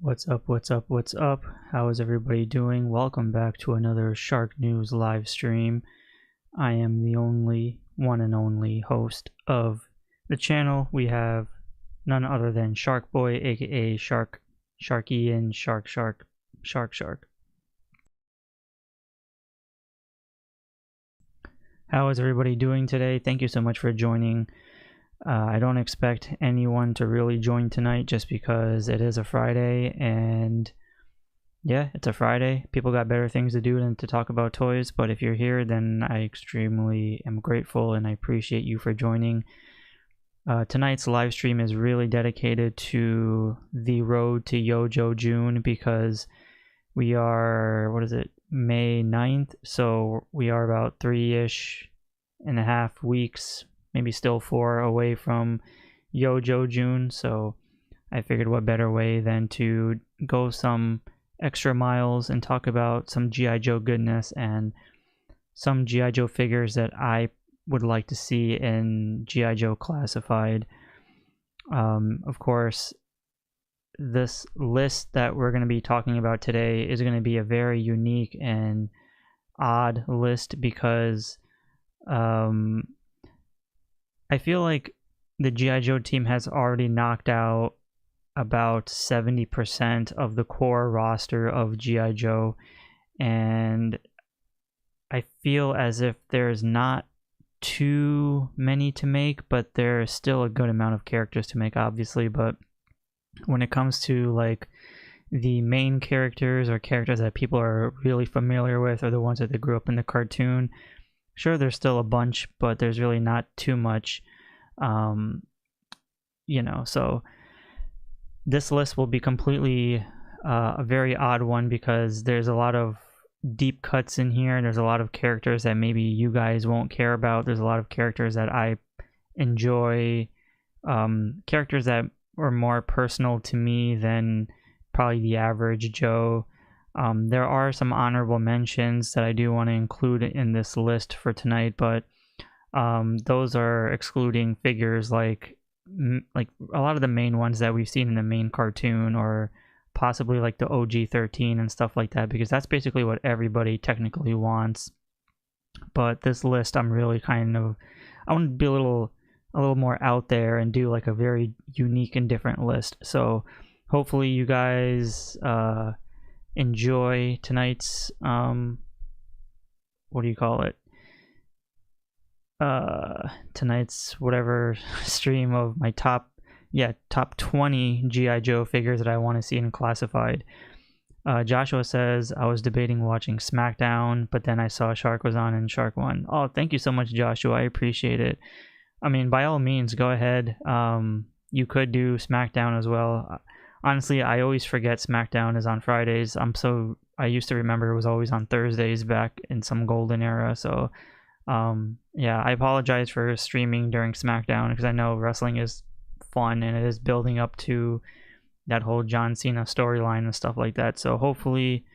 What's up, what's up, what's up? How is everybody doing? Welcome back to another Shark News live stream. I am the only, one and only host of the channel. We have none other than Shark Boy, aka Sharky, and Shark. How is everybody doing today? Thank you so much for joining. I don't expect anyone to really join tonight just because it is a Friday, and yeah, it's a Friday. People got better things to do than to talk about toys, but if you're here, then I extremely am grateful and I appreciate you for joining. Tonight's live stream is really dedicated to the road to YOJOE June because we are, May 9th, so we are about 3.5 weeks, maybe still 4 away from YOJOE June, so I figured what better way than to go some extra miles and talk about some G.I. Joe goodness and some G.I. Joe figures that I would like to see in G.I. Joe Classified. Of course, this list that we're going to be talking about today is going to be a very unique and odd list because I feel like the G.I. Joe team has already knocked out about 70% of the core roster of G.I. Joe, and I feel as if there's not too many to make, but there's still a good amount of characters to make, obviously. But when it comes to like the main characters or characters that people are really familiar with or the ones that they grew up in the cartoon, sure, there's still a bunch, but there's really not too much, so this list will be completely a very odd one because there's a lot of deep cuts in here, and there's a lot of characters that maybe you guys won't care about. There's a lot of characters that I enjoy, characters that are more personal to me than probably the average Joe. There are some honorable mentions that I do want to include in this list for tonight, but those are excluding figures like a lot of the main ones that we've seen in the main cartoon, or possibly like the OG 13 and stuff like that, because that's basically what everybody technically wants. But this list, I'm really I want to be a little more out there and do like a very unique and different list. So hopefully you guys enjoy tonight's tonight's whatever stream of my top 20 G.I. Joe figures that I want to see in Classified. Joshua says, I was debating watching SmackDown, but then I saw Shark was on and Shark won. Oh, thank you so much, Joshua. I appreciate it. I mean, by all means, go ahead. You could do SmackDown as well. Honestly, I always forget SmackDown is on Fridays. I used to remember it was always on Thursdays back in some golden era. So, yeah, I apologize for streaming during SmackDown because I know wrestling is fun and it is building up to that whole John Cena storyline and stuff like that. So hopefully,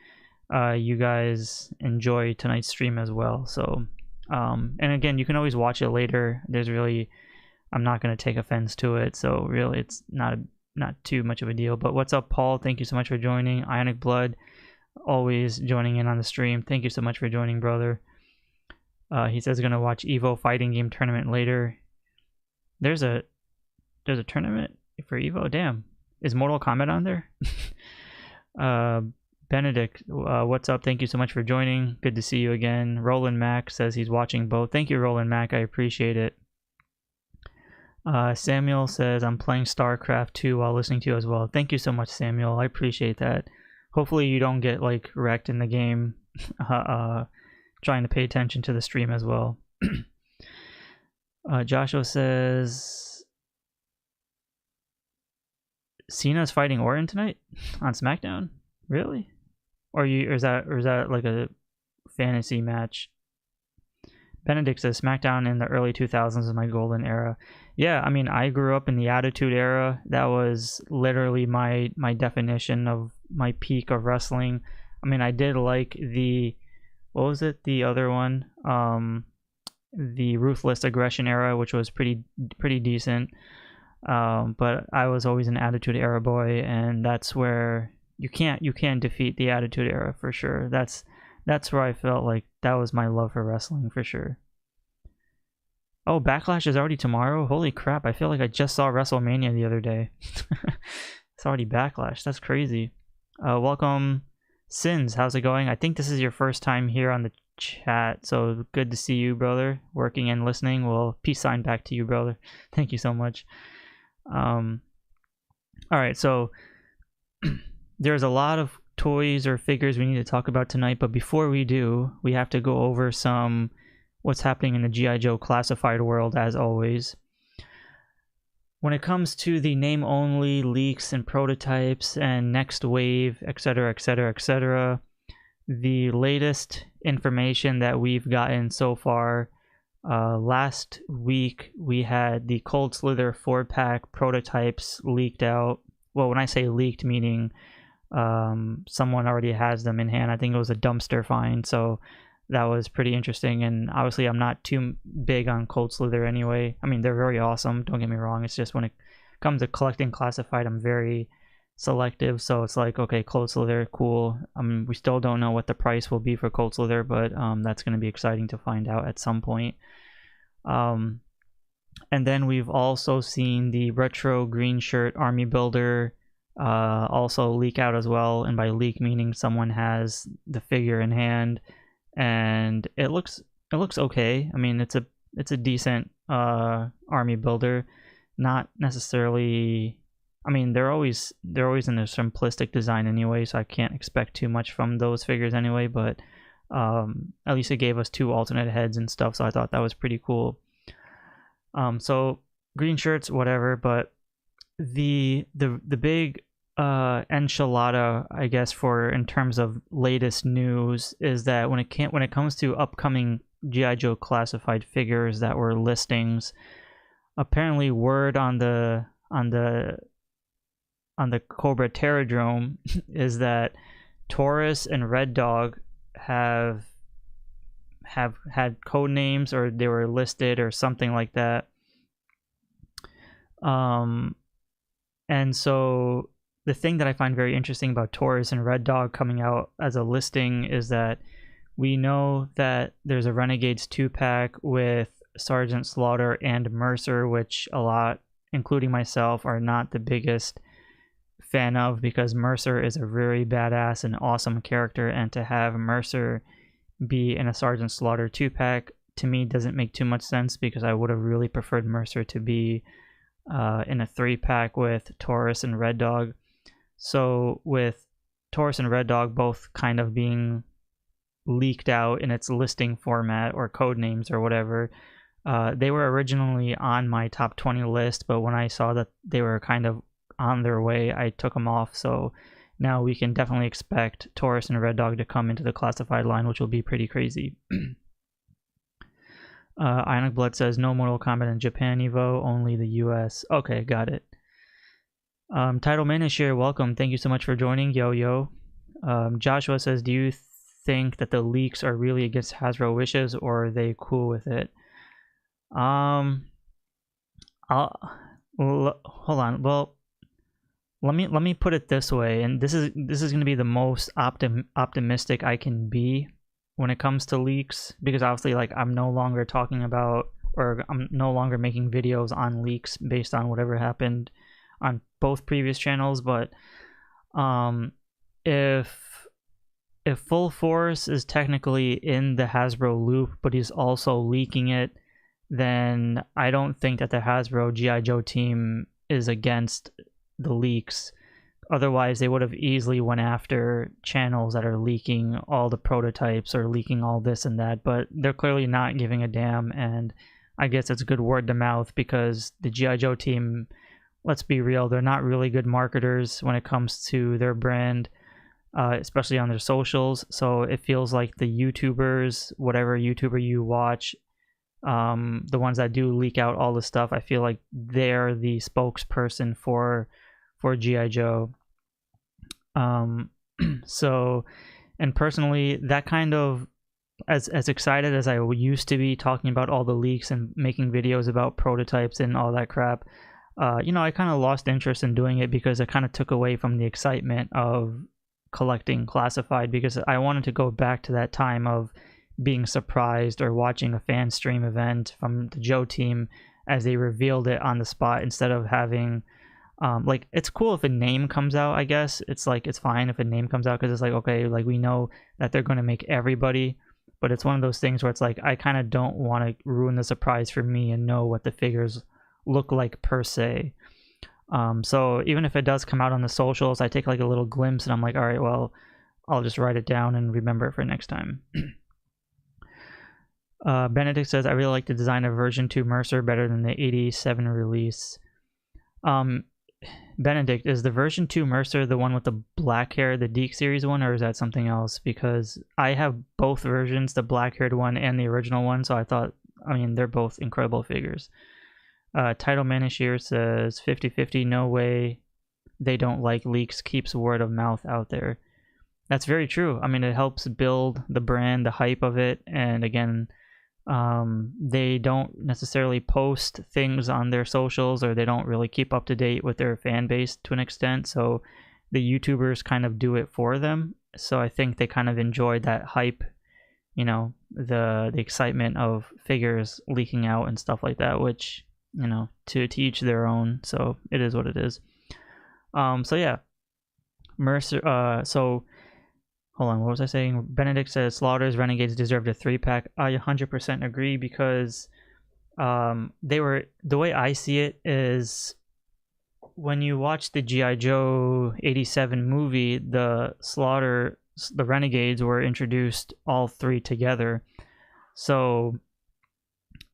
you guys enjoy tonight's stream as well. So, and again, you can always watch it later. I'm not going to take offense to it. So really, it's not too much of a deal. But what's up, Paul? Thank you so much for joining. Ionic Blood, always joining in on the stream. Thank you so much for joining, brother. He says he's gonna watch Evo fighting game tournament later. There's a tournament for Evo. Damn, is Mortal Kombat on there? Benedict, what's up? Thank you so much for joining. Good to see you again. Roland Mack says he's watching both. Thank you, Roland Mack. I appreciate it. Samuel says, I'm playing StarCraft 2 while listening to you as well. Thank you so much, Samuel. I appreciate that. Hopefully you don't get like wrecked in the game trying to pay attention to the stream as well. Joshua says, Cena's fighting Orton tonight on SmackDown? Really? Or is that like a fantasy match? Benedict says SmackDown in the early 2000s is my golden era. Yeah, I mean, I grew up in the Attitude Era. That was literally my definition of my peak of wrestling. I mean, I did like the other one? The Ruthless Aggression Era, which was pretty decent. But I was always an Attitude Era boy, and that's where you can't defeat the Attitude Era for sure. That's where I felt like that was my love for wrestling for sure. Oh, Backlash is already tomorrow? Holy crap, I feel like I just saw WrestleMania the other day. It's already Backlash, that's crazy. Welcome, Sins, how's it going? I think this is your first time here on the chat, so good to see you, brother. Working and listening. Well, peace sign back to you, brother. Thank you so much. Alright, so there's a lot of toys or figures we need to talk about tonight, but before we do, we have to go over some what's happening in the G.I. Joe classified world, as always. When it comes to the name-only leaks and prototypes and next wave, etc., etc., etc., the latest information that we've gotten so far, last week we had the Cold Slither 4-pack prototypes leaked out. Well, when I say leaked, meaning someone already has them in hand. I think it was a dumpster find, so that was pretty interesting. And obviously I'm not too big on Cold Slither anyway. I mean, they're very awesome, don't get me wrong. It's just when it comes to collecting classified, I'm very selective. So it's like, okay, Cold Slither, cool. We still don't know what the price will be for Cold Slither, but that's going to be exciting to find out at some point. And then we've also seen the retro Greenshirt Army Builder also leak out as well. And by leak meaning someone has the figure in hand, and it looks okay. I mean, it's a decent army builder. Not necessarily, I mean, they're always in their simplistic design anyway, so I can't expect too much from those figures anyway, but at least it gave us 2 alternate heads and stuff, so I thought that was pretty cool. So green shirts, whatever, but the big enchilada, I guess, for in terms of latest news is that when it comes to upcoming G.I. Joe classified figures that were listings, apparently word on the Cobra Terradrome is that Taurus and Red Dog have had code names, or they were listed or something like that. And so the thing that I find very interesting about Taurus and Red Dog coming out as a listing is that we know that there's a Renegades 2-pack with Sergeant Slaughter and Mercer, which a lot, including myself, are not the biggest fan of, because Mercer is a very badass and awesome character, and to have Mercer be in a Sergeant Slaughter 2-pack to me doesn't make too much sense, because I would have really preferred Mercer to be in a 3-pack with Taurus and Red Dog. So with Taurus and Red Dog both kind of being leaked out in its listing format or code names or whatever, they were originally on my top 20 list, but when I saw that they were kind of on their way, I took them off. So now we can definitely expect Taurus and Red Dog to come into the classified line, which will be pretty crazy. Ionic Blood says no Mortal Kombat in Japan Evo, only the US. Okay, got it. Title Manishare, welcome. Thank you so much for joining. Yo. Joshua says, do you think that the leaks are really against Hasbro wishes, or are they cool with it? Hold on. Well, let me put it this way, and this is going to be the most optimistic I can be when it comes to leaks, because obviously, like, I'm no longer talking about, or I'm no longer making videos on leaks based on whatever happened on both previous channels. But if Full Force is technically in the Hasbro loop, but he's also leaking it, then I don't think that the Hasbro G.I. Joe team is against the leaks. Otherwise, they would have easily went after channels that are leaking all the prototypes or leaking all this and that, but they're clearly not giving a damn, and I guess it's good word to mouth, because the G.I. Joe team, let's be real, they're not really good marketers when it comes to their brand, especially on their socials. So it feels like the YouTubers, whatever YouTuber you watch, the ones that do leak out all the stuff, I feel like they're the spokesperson for G.I. Joe. So, and personally, that kind of, as excited as I used to be talking about all the leaks and making videos about prototypes and all that crap, you know, I kind of lost interest in doing it because it kind of took away from the excitement of collecting classified, because I wanted to go back to that time of being surprised or watching a fan stream event from the Joe team as they revealed it on the spot, instead of having like, it's cool if a name comes out, I guess. It's like, it's fine if a name comes out because it's like, okay, like we know that they're going to make everybody, but it's one of those things where it's like, I kind of don't want to ruin the surprise for me and know what the figures look like per se. So even if it does come out on the socials, I take like a little glimpse and I'm like, all right, well, I'll just write it down and remember it for next time. Benedict says, I really like the design of version 2 Mercer better than the 87 release. Benedict, is the version 2 Mercer the one with the black hair, the Deke series one, or is that something else? Because I have both versions, the black haired one and the original one, so I thought, I mean, they're both incredible figures. Title Manishir says 50-50, no way they don't like leaks, keeps word of mouth out there. That's very true. I mean, it helps build the brand, the hype of it, and again, they don't necessarily post things on their socials, or they don't really keep up to date with their fan base to an extent, so the YouTubers kind of do it for them. So I think they kind of enjoyed that hype, you know, the excitement of figures leaking out and stuff like that, which, you know, to each their own, so it is what it is. So yeah, Mercer, so hold on, what was I saying? Benedict says Slaughters Renegades deserved a 3-pack. I 100% agree, because they were, the way I see it is, when you watch the G.I. Joe 87 movie, the Renegades were introduced all 3 together. So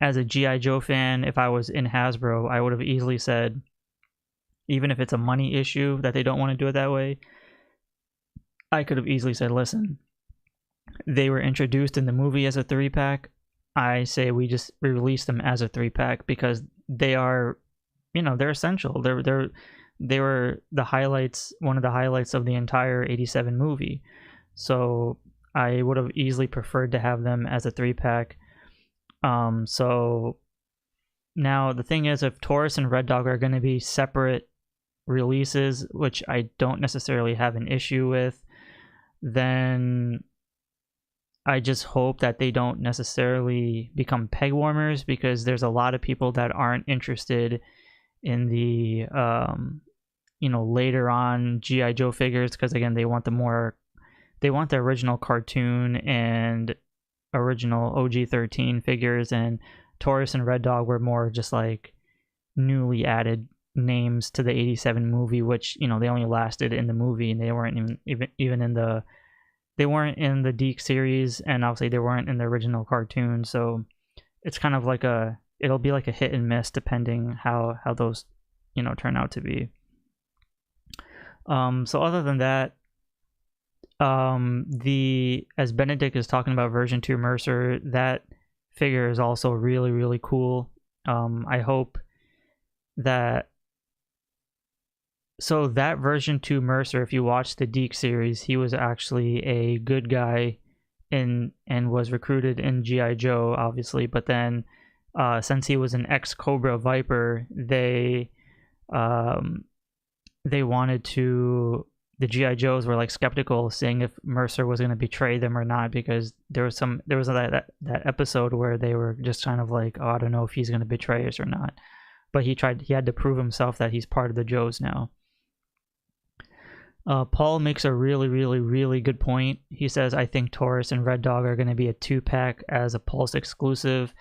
as a G.I. Joe fan, if I was in Hasbro, I would have easily said, even if it's a money issue that they don't want to do it that way, I could have easily said, listen, they were introduced in the movie as a 3-pack. I say we release them as a 3-pack because they are, you know, they're essential. They were the highlights, one of the highlights of the entire 87 movie. So I would have easily preferred to have them as a 3-pack. So now the thing is, if Taurus and Red Dog are going to be separate releases, which I don't necessarily have an issue with, then I just hope that they don't necessarily become peg warmers, because there's a lot of people that aren't interested in the you know, later on G.I. Joe figures, because again, they want the original cartoon and original OG-13 figures, and Taurus and Red Dog were more just like newly added names to the 87 movie, which, you know, they only lasted in the movie, and they weren't even in the, they weren't in the Deke series, and obviously they weren't in the original cartoon. So it's kind of like it'll be like a hit and miss depending how those, you know, turn out to be. So other than that, as Benedict is talking about version 2 Mercer, that figure is also really, really cool. I hope that, so that version 2 Mercer, if you watch the Deke series, he was actually a good guy and was recruited in G.I. Joe, obviously, but then since he was an ex-Cobra Viper, they wanted to, the G.I. Joes were like skeptical, seeing if Mercer was going to betray them or not, because there was that episode where they were just kind of like, oh, I don't know if he's going to betray us or not, but he had to prove himself that he's part of the Joes now. Paul makes a really, really, really good point. He says, I think Taurus and Red Dog are going to be a 2-pack as a Pulse exclusive.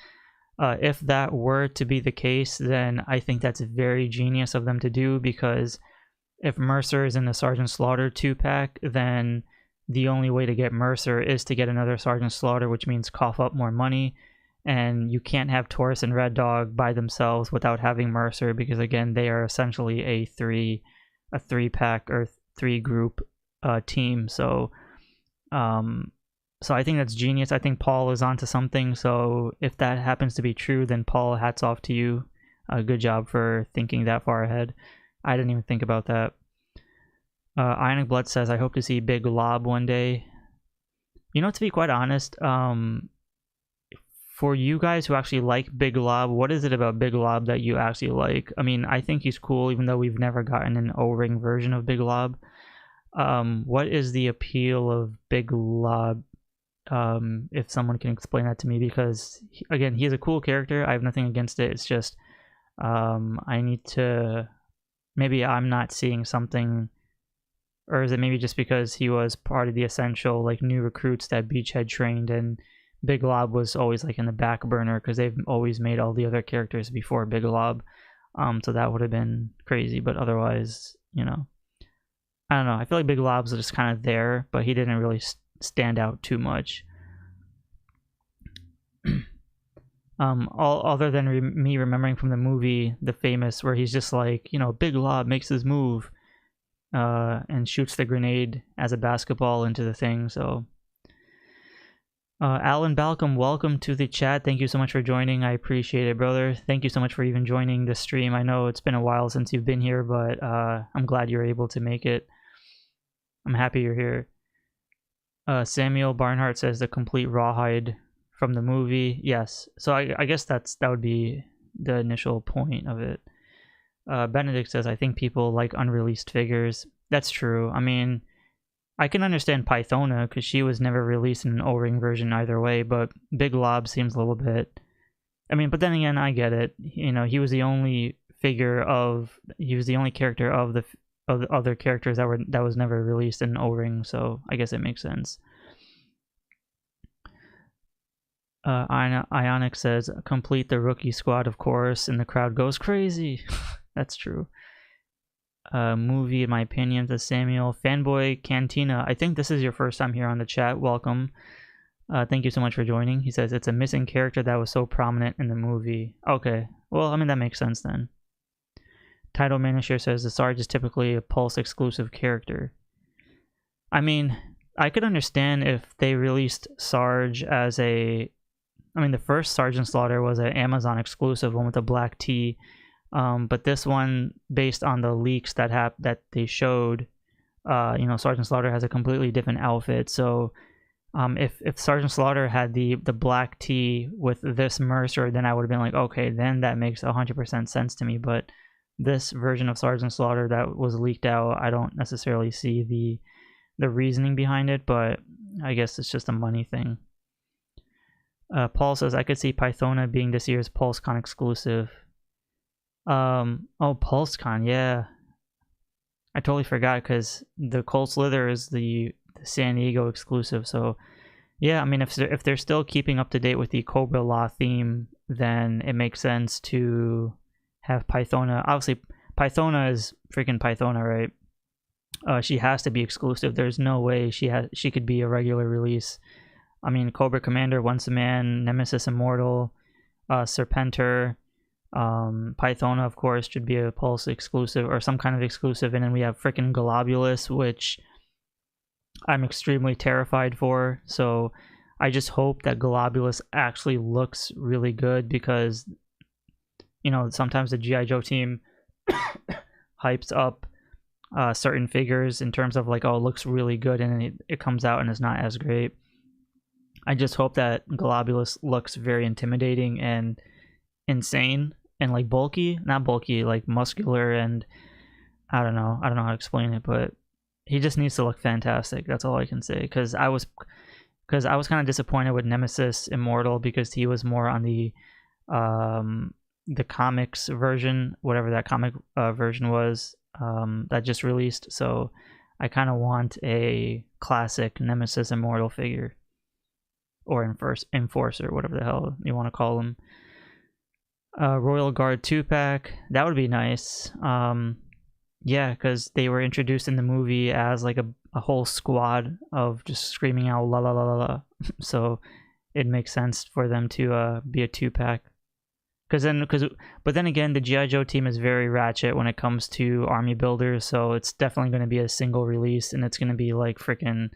If that were to be the case, then I think that's very genius of them to do, because if Mercer is in the Sergeant Slaughter 2-pack, then the only way to get Mercer is to get another Sergeant Slaughter, which means cough up more money. And you can't have Taurus and Red Dog by themselves without having Mercer, because again, they are essentially a 3-pack or 3-group team. So I think that's genius. I think Paul is onto something. So if that happens to be true, then Paul, hats off to you. Good job for thinking that far ahead. I didn't even think about that. Ionic Blood says, I hope to see Big Lob one day. You know, to be quite honest, for you guys who actually like Big Lob, what is it about Big Lob that you actually like? I mean, I think he's cool, even though we've never gotten an O-ring version of Big Lob. What is the appeal of Big Lob? If someone can explain that to me, because again, he's a cool character. I have nothing against it. It's just I need to, maybe I'm not seeing something, or is it maybe just because he was part of the essential like new recruits that Beachhead trained, and Big Lob was always like in the back burner because they've always made all the other characters before Big Lob. So that would have been crazy, but otherwise, you know, I don't know. I feel like Big Lob's just kind of there, but he didn't really stand out too much. All other than me remembering from the movie, the famous, where he's just like, you know, Big Lob makes his move and shoots the grenade as a basketball into the thing. So Alan Balcom, welcome to the chat. Thank you so much for joining. I appreciate it, brother. Thank you so much for even joining the stream. I know it's been a while since you've been here, but I'm glad you're able to make it. I'm happy you're here. Samuel Barnhart says the complete rawhide from the movie. Yes. So I guess that would be the initial point of it. Benedict says, I think people like unreleased figures. That's true. I mean, I can understand Pythona because she was never released in an O-ring version either way, but Big Lob seems a little bit... I mean, but then again, I get it. You know, he was the only character of the other characters that was never released in O-ring, so I guess it makes sense. Ionic says, complete the rookie squad, of course, and the crowd goes crazy. That's true. Movie, in my opinion, to Samuel. Fanboy Cantina, I think this is your first time here on the chat. Welcome. Thank you so much for joining. He says, it's a missing character that was so prominent in the movie. Okay, well, I mean, that makes sense then. Title Manager says, the Sarge is typically a Pulse exclusive character. I mean, I could understand if they released Sarge as a... I mean, the first Sergeant Slaughter was an Amazon exclusive, one with a black tee. But this one, based on the leaks that they showed, you know, Sergeant Slaughter has a completely different outfit. So if Sergeant Slaughter had the black tee with this Mercer, then I would have been like, okay, then that makes 100% sense to me. But this version of Sergeant Slaughter that was leaked out, I don't necessarily see the reasoning behind it, but I guess it's just a money thing. Paul says, I could see Pythona being this year's PulseCon exclusive. Oh, PulseCon, yeah. I totally forgot because the SLITHER is the San Diego exclusive. So, yeah, I mean, if they're still keeping up to date with the Cobra Law theme, then it makes sense to have Pythona. Obviously, Pythona is freaking Pythona, right? She has to be exclusive. There's no way she could be a regular release. I mean, Cobra Commander, Once a Man, Nemesis Immortal, Serpentor, Pythona, of course, should be a Pulse exclusive or some kind of exclusive. And then we have freaking Globulus, which I'm extremely terrified for. So I just hope that Globulus actually looks really good because, you know, sometimes the G.I. Joe team hypes up certain figures in terms of like, oh, it looks really good, and it comes out and it's not as great. I just hope that Globulus looks very intimidating and insane and like bulky, not bulky, like muscular, and I don't know how to explain it, but he just needs to look fantastic. That's all I can say. Because I was kind of disappointed with Nemesis Immortal because he was more on the comics version, whatever that comic version was that just released. So I kind of want a classic Nemesis Immortal figure. Or Enforcer, whatever the hell you want to call him. Royal Guard 2-pack, that would be nice. Yeah, because they were introduced in the movie as like a whole squad of just screaming out la la la la la. So it makes sense for them to be a 2-pack. But then again, the G.I. Joe team is very ratchet when it comes to army builders, so it's definitely going to be a single release, and it's going to be like freaking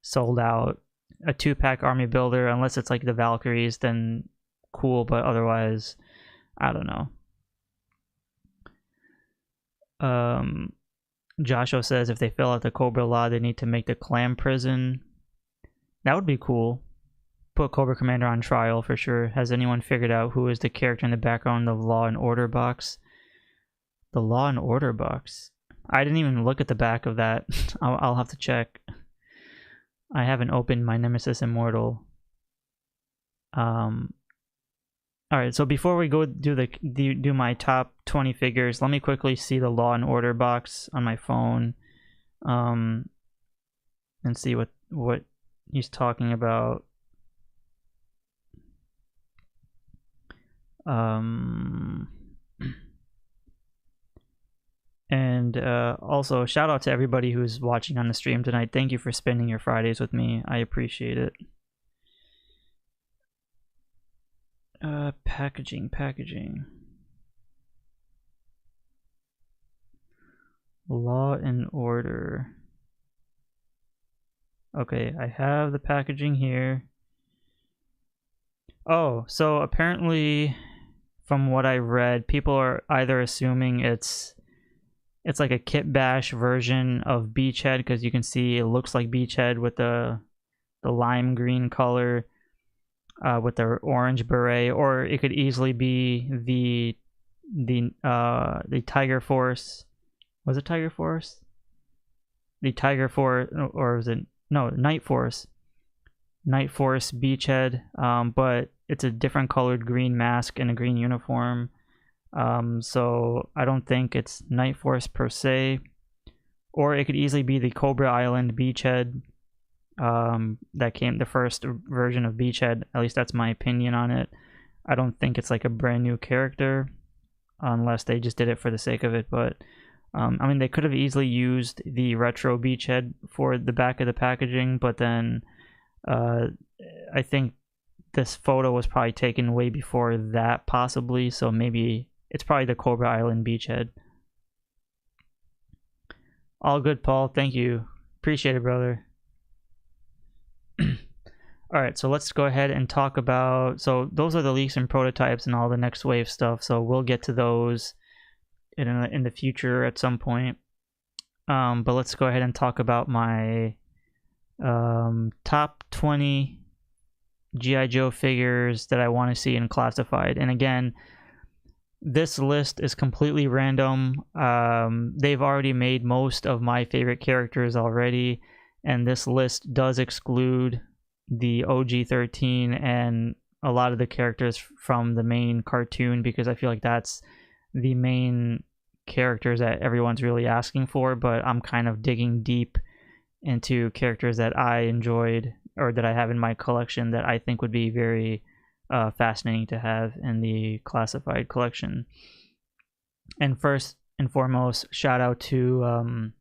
sold out. A 2-pack army builder, unless it's like the Valkyries, then cool, but otherwise, I don't know. Joshua says if they fill out the Cobra Law, they need to make the clam prison. That would be cool. put Cobra Commander on trial for sure. Has anyone figured out who is the character in the background of Law and Order box? The Law and Order box. I didn't even look at the back of that. I'll have to check. I haven't opened my Nemesis Immortal. Alright, so before we go do my top 20 figures, let me quickly see the Law and Order box on my phone. And see what he's talking about. And also shout out to everybody who's watching on the stream tonight. Thank you for spending your Fridays with me. I appreciate it. Packaging. Law and Order. Okay, I have the packaging here. Oh, so apparently from what I read, people are either assuming it's like a kit bash version of Beachhead, because you can see it looks like Beachhead with the lime green color with the orange beret, or it could easily be the Tiger Force. Was it Tiger Force? The Tiger Force, or was it no NIGHTFORCE? NIGHTFORCE Beachhead, but it's a different colored green mask and a green uniform. So I don't think it's NIGHTFORCE per se, or it could easily be the Cobra Island Beachhead that came, the first version of Beachhead. At least that's my opinion on it. I don't think it's like a brand new character unless they just did it for the sake of it, but I mean, they could have easily used the retro Beachhead for the back of the packaging, but then I think this photo was probably taken way before that, possibly, so maybe it's probably the Cobra Island Beachhead. All good, Paul. Thank you. Appreciate it, brother. Alright, so let's go ahead and talk about... So those are the leaks and prototypes and all the next wave stuff, so we'll get to those in the future at some point. But let's go ahead and talk about my top 20 G.I. Joe figures that I want to see in Classified. And again, this list is completely random. They've already made most of my favorite characters already, and this list does exclude the OG 13 and a lot of the characters from the main cartoon, because I feel like that's the main characters that everyone's really asking for, but I'm kind of digging deep into characters that I enjoyed or that I have in my collection that I think would be very fascinating to have in the Classified collection. And first and foremost, shout out to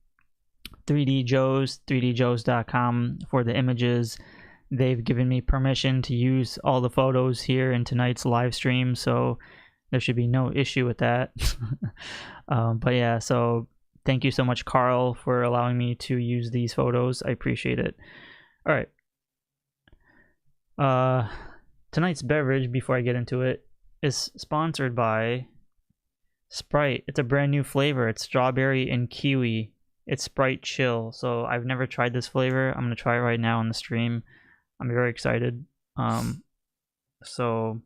3D Joes, 3djoes.com for the images. They've given me permission to use all the photos here in tonight's live stream, so there should be no issue with that. But yeah, so thank you so much, Carl, for allowing me to use these photos. I appreciate it. All right. Tonight's beverage, before I get into it, is sponsored by Sprite. It's a brand new flavor. It's strawberry and kiwi. It's Sprite Chill. So I've never tried this flavor. I'm going to try it right now on the stream. I'm very excited. So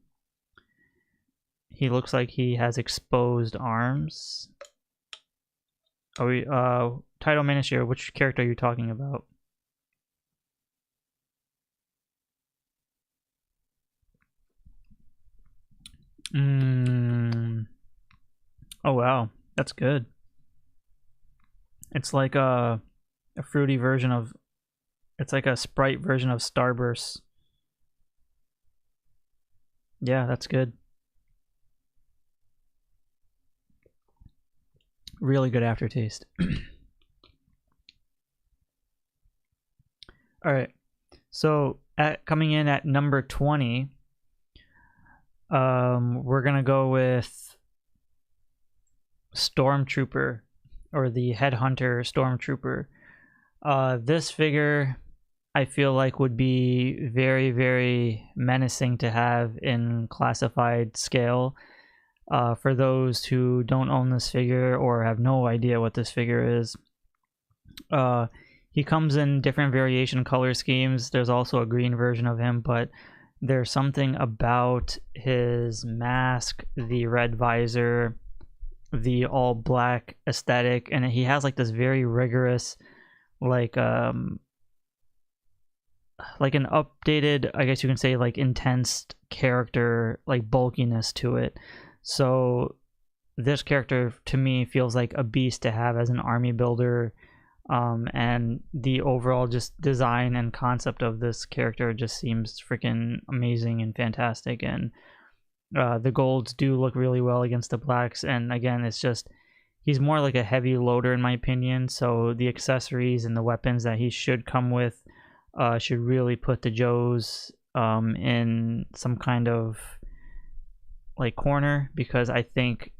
he looks like he has exposed arms. Are we Title Minister, which character are you talking about? Oh wow, that's good. It's like a fruity version of, it's like a Sprite version of Starburst. Yeah, that's good. Really good aftertaste. Alright, so coming in at number 20, we're gonna go with Stormtrooper, or the Headhunter Stormtrooper. This figure I feel like would be very, very menacing to have in Classified scale. For those who don't own this figure or have no idea what this figure is, he comes in different variation color schemes. There's also a green version of him, but there's something about his mask, the red visor, the all black aesthetic, and he has like this very rigorous, like an updated, I guess you can say, like intense character, like bulkiness to it. So this character to me feels like a beast to have as an army builder, and the overall just design and concept of this character just seems freaking amazing and fantastic. And the golds do look really well against the blacks, and again, it's just, he's more like a heavy loader in my opinion, so the accessories and the weapons that he should come with should really put the Joes in some kind of like corner, because I think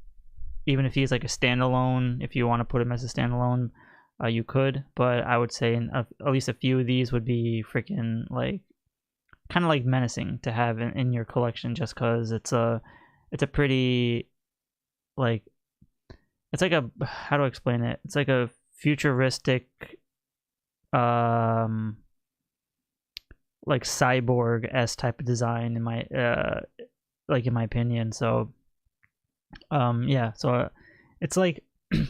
even if he's like a standalone, if you want to put him as a standalone, you could, but I would say at least a few of these would be freaking like kind of like menacing to have in your collection, just because it's a pretty, like, it's like a, how do I explain it, it's like a futuristic like cyborg-esque type of design in my in my opinion. So yeah, so it's like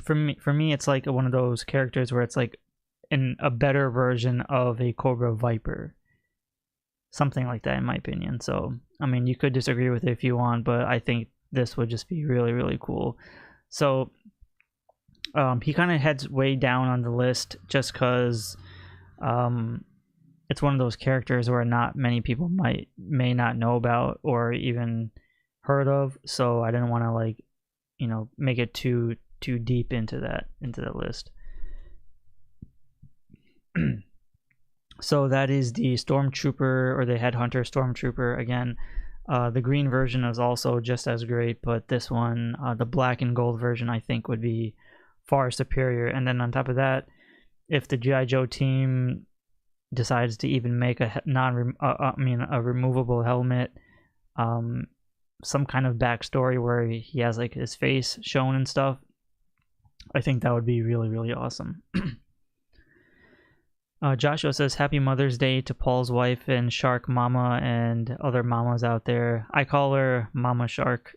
for me it's like one of those characters where it's like in a better version of a Cobra Viper, something like that in my opinion. So I mean, you could disagree with it if you want, but I think this would just be really, really cool. So he kind of heads way down on the list just because it's one of those characters where not many people may not know about or even heard of, so I didn't want to, like, you know, make it too deep into that list. So that is the Stormtrooper, or the Headhunter Stormtrooper. Again, the green version is also just as great, but this one, the black and gold version, I think would be far superior. And then on top of that, if the G.I. Joe team decides to even make a a removable helmet, some kind of backstory where he has like his face shown and stuff, I think that would be really, really awesome. Joshua says, happy Mother's Day to Paul's wife and Shark Mama and other mamas out there. I call her Mama Shark.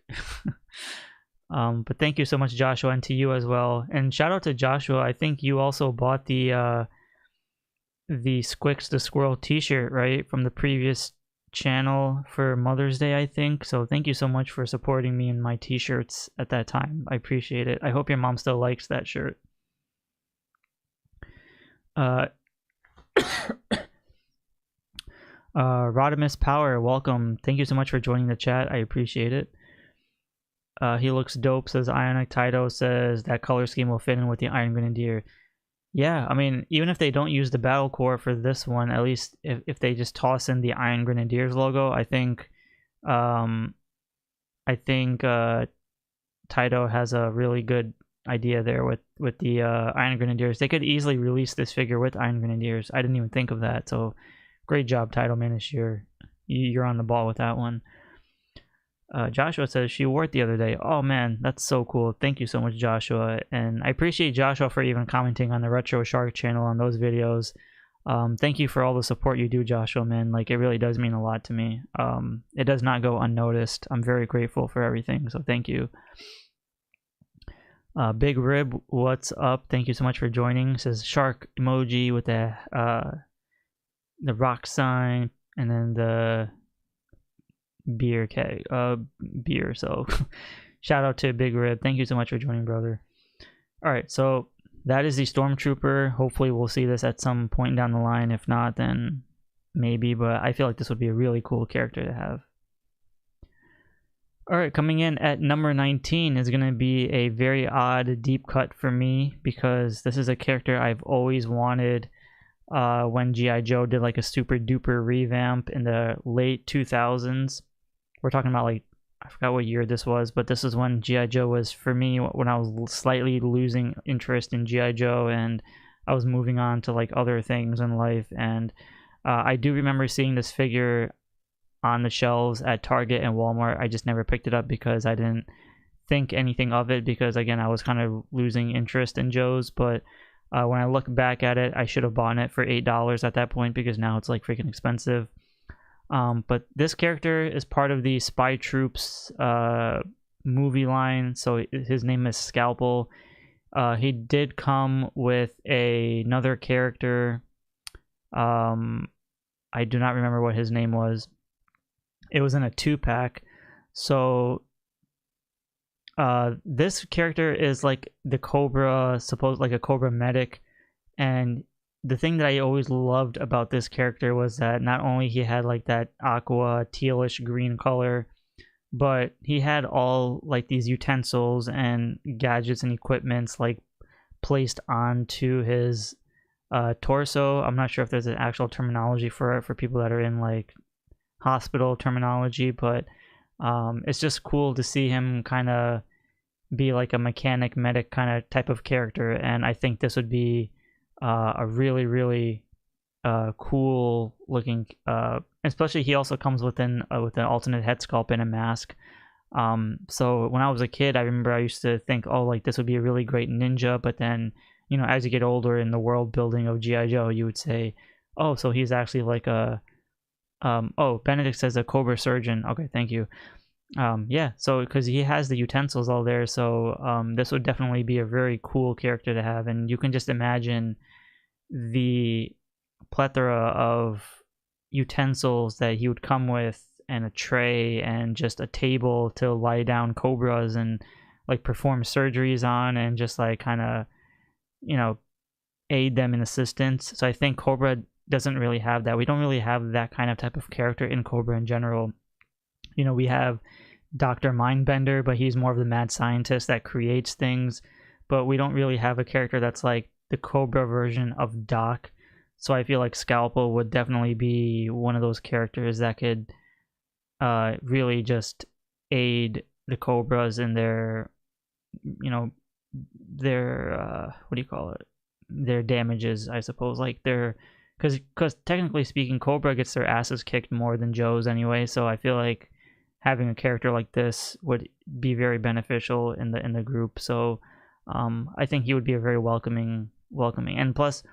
But thank you so much, Joshua, and to you as well. And shout out to Joshua. I think you also bought the Squicks the Squirrel t-shirt, right, from the previous channel for Mother's Day, I think. So thank you so much for supporting me in my t-shirts at that time. I appreciate it. I hope your mom still likes that shirt. Rodimus Power, welcome. Thank you so much for joining the chat. I appreciate it. He looks dope, says Ionic. Taito says that color scheme will fit in with the Iron Grenadier. Yeah, I mean, even if they don't use the battle core for this one, at least if they just toss in the Iron Grenadiers logo, I think Taito has a really good idea there with the Iron Grenadiers. They could easily release this figure with Iron Grenadiers. I didn't even think of that. So great job, Taito Man, this year. You're on the ball with that one. Joshua says she wore it the other day. Oh man, that's so cool. Thank you so much, Joshua. And I appreciate Joshua for even commenting on the Retro Shark channel on those videos. Thank you for all the support you do, Joshua, man. Like, it really does mean a lot to me. It does not go unnoticed. I'm very grateful for everything, so thank you. Big Rib, what's up? Thank you so much for joining. It says shark emoji with the rock sign and then the beer keg, beer. So shout out to Big Rib. Thank you so much for joining, brother. All right, so that is the Stormtrooper. Hopefully we'll see this at some point down the line. If not, then maybe, but I feel like this would be a really cool character to have. All right, coming in at number 19 is going to be a very odd deep cut for me, because this is a character I've always wanted. When G.I. Joe did like a super duper revamp in the late 2000s. We're talking about, like, I forgot what year this was, but this is when G.I. Joe was, for me, when I was slightly losing interest in G.I. Joe and I was moving on to like other things in life. And I do remember seeing this figure on the shelves at Target and Walmart. I just never picked it up because I didn't think anything of it, because again, I was kind of losing interest in Joe's. But when I look back at it, I should have bought it for $8 at that point, because now it's like freaking expensive. But this character is part of the Spy Troops movie line, so his name is Scalpel. He did come with another character. I do not remember what his name was. It was in a 2-pack. So this character is like the Cobra, like a Cobra medic. And the thing that I always loved about this character was that not only he had like that aqua tealish green color, but he had all like these utensils and gadgets and equipments like placed onto his torso. I'm not sure if there's an actual terminology for it for people that are in like hospital terminology, but it's just cool to see him kind of be like a mechanic medic kind of type of character. And I think this would be a really cool looking, especially he also comes with an alternate head sculpt and a mask. So when I was a kid, I remember I used to think, oh, like this would be a really great ninja, but then, you know, as you get older in the world building of G.I. Joe, you would say, oh, so he's actually like a oh, Benedict says a Cobra surgeon. Okay, thank you. Yeah, so because he has the utensils all there, so this would definitely be a very cool character to have. And you can just imagine the plethora of utensils that he would come with, and a tray and just a table to lie down Cobras and like perform surgeries on, and just like kind of, you know, aid them in assistance. So I think Cobra doesn't really have that. We don't really have that kind of type of character in Cobra in general. You know, we have Dr. Mindbender, but he's more of the mad scientist that creates things. But we don't really have a character that's like the Cobra version of Doc. So I feel like Scalpel would definitely be one of those characters that could really just aid the Cobras in their, you know, their what do you call it? Their damages, I suppose. Like their, because technically speaking, Cobra gets their asses kicked more than Joe's anyway. So I feel like having a character like this would be very beneficial in the group. So I think he would be a very welcoming. And plus,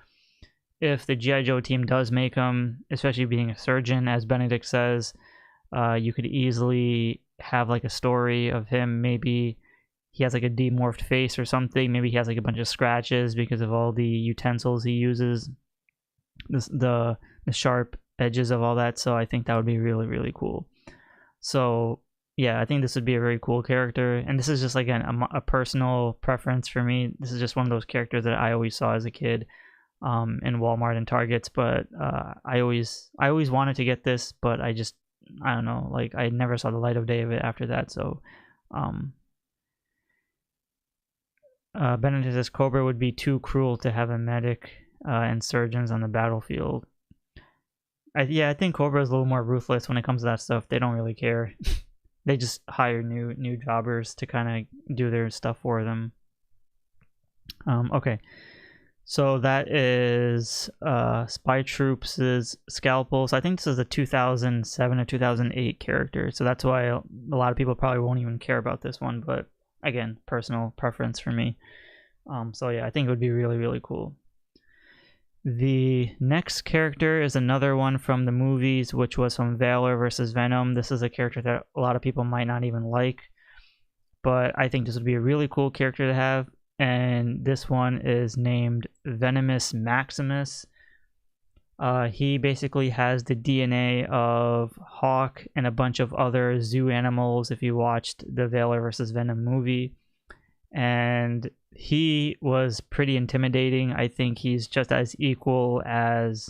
if the G.I. Joe team does make him, especially being a surgeon, as Benedict says, you could easily have like a story of him. Maybe he has like a demorphed face or something. Maybe he has like a bunch of scratches because of all the utensils he uses, the sharp edges of all that. So I think that would be really cool. So yeah, I think this would be a very cool character. And this is just like a personal preference for me. This is just one of those characters that I always saw as a kid in Walmart and Targets. But I always wanted to get this, but I don't know, like I never saw the light of day of it after that. So Benedict says Cobra would be too cruel to have a medic and surgeons on the battlefield. I think Cobra is a little more ruthless when it comes to that stuff. They don't really care. They just hire new jobbers to kind of do their stuff for them. Okay, so that is Spy Troops' Scalpel. So I think this is a 2007 or 2008 character. So that's why a lot of people probably won't even care about this one. But again, personal preference for me. So yeah, I think it would be really cool. The next character is another one from the movies, which was from Valor versus Venom. This is a character that a lot of people might not even like, but I think this would be a really cool character to have. And this one is named Venomous Maximus. He basically has the DNA of Hawk and a bunch of other zoo animals if you watched the Valor versus Venom movie. And he was pretty intimidating. I think he's just as equal as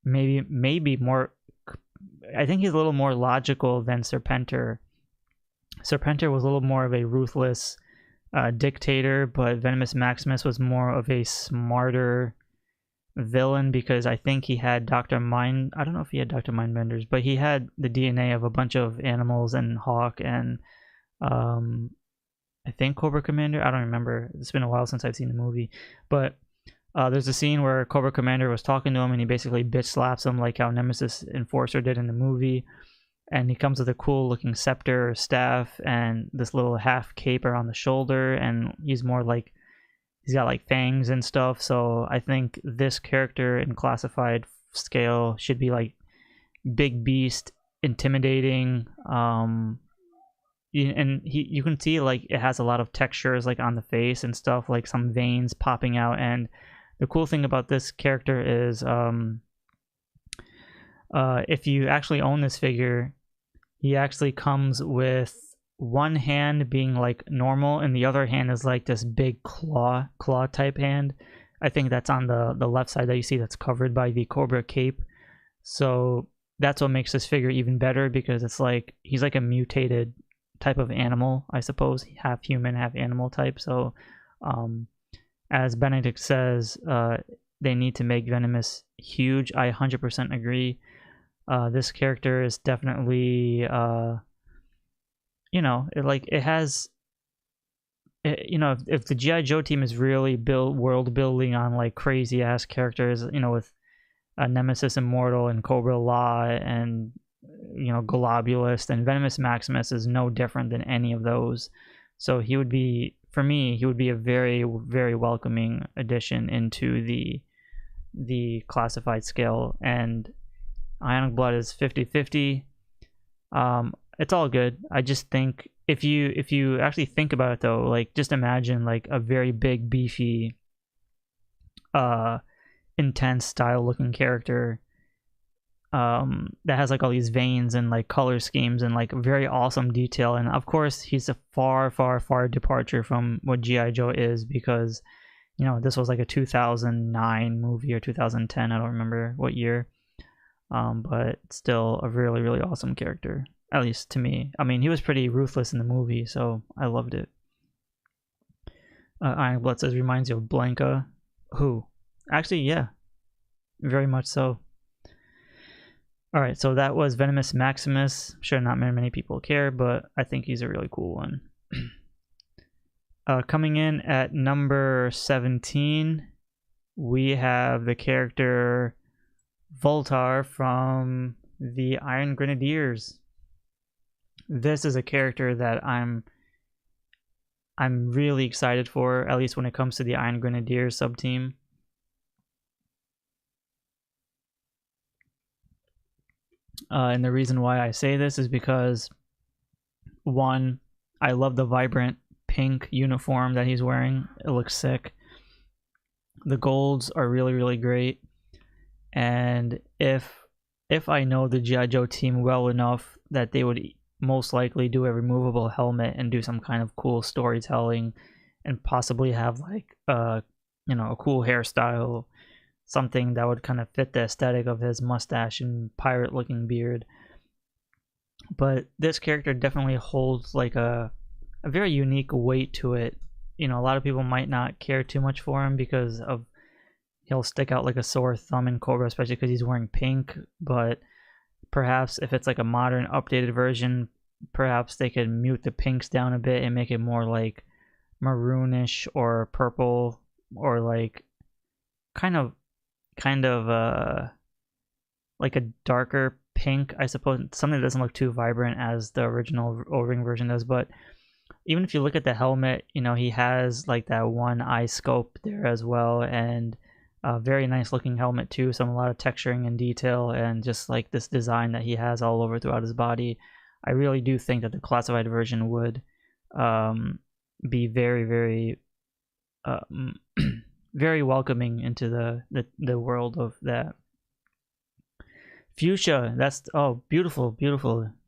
maybe more. I think he's a little more logical than Serpentor. Serpentor was a little more of a ruthless dictator, but Venomous Maximus was more of a smarter villain because I think he had Dr. Mind. I don't know if he had Dr. Mindbenders, but he had the DNA of a bunch of animals and Hawk and I think Cobra Commander. I don't remember. It's been a while since I've seen the movie. But there's a scene where Cobra Commander was talking to him and he basically bitch slaps him like how Nemesis Enforcer did in the movie. And he comes with a cool looking scepter or staff and this little half cape around the shoulder. And he's more like, he's got like fangs and stuff. So I think this character in classified scale should be like big beast, intimidating. And you can see like it has a lot of textures like on the face and stuff, like some veins popping out. And the cool thing about this character is if you actually own this figure, he actually comes with one hand being like normal and the other hand is like this big claw type hand. I think that's on the left side that you see that's covered by the Cobra cape. So that's what makes this figure even better, because it's like he's like a mutated type of animal, I suppose, half human, half animal type. So as Benedict says, they need to make Venomous huge. I 100% agree. This character is definitely if the GI Joe team is really world building on like crazy ass characters, with Nemesis Immortal and Cobra Law and Globulus, and Venomous Maximus is no different than any of those. So he would be, for me, he would be a very, very welcoming addition into the classified scale. And Ionic Blood is 50-50. It's all good. I just think if you actually think about it though, like just imagine like a very big, beefy, intense style looking character that has like all these veins and like color schemes and like very awesome detail. And of course he's a far departure from what GI Joe is, because this was like a 2009 movie or 2010, I don't remember what year, but still a really, really awesome character, at least to me. I mean, he was pretty ruthless in the movie, so I loved it. Iron Blood says reminds you of Blanca. Who? Actually, yeah, very much so. Alright, so that was Venomous Maximus. I'm sure not many people care, but I think he's a really cool one. Coming in at number 17, we have the character Voltar from the Iron Grenadiers. This is a character that I'm really excited for, at least when it comes to the Iron Grenadiers sub-team. And the reason why I say this is because, one, I love the vibrant pink uniform that he's wearing. It looks sick. The golds are really, really great. And if I know the G.I. Joe team well enough, that they would most likely do a removable helmet and do some kind of cool storytelling, and possibly have like a cool hairstyle, something that would kind of fit the aesthetic of his mustache and pirate looking beard. But this character definitely holds like a very unique weight to it. A lot of people might not care too much for him because of he'll stick out like a sore thumb in Cobra, especially because he's wearing pink. But perhaps if it's like a modern updated version, perhaps they could mute the pinks down a bit and make it more like maroonish or purple, or like kind of like a darker pink, I suppose, something that doesn't look too vibrant as the original O-ring version does. But even if you look at the helmet, he has like that one eye scope there as well, and a very nice looking helmet too. So a lot of texturing and detail, and just like this design that he has all over throughout his body. I really do think that the classified version would be very, very very welcoming into the world of that. Fuchsia, that's, oh, beautiful.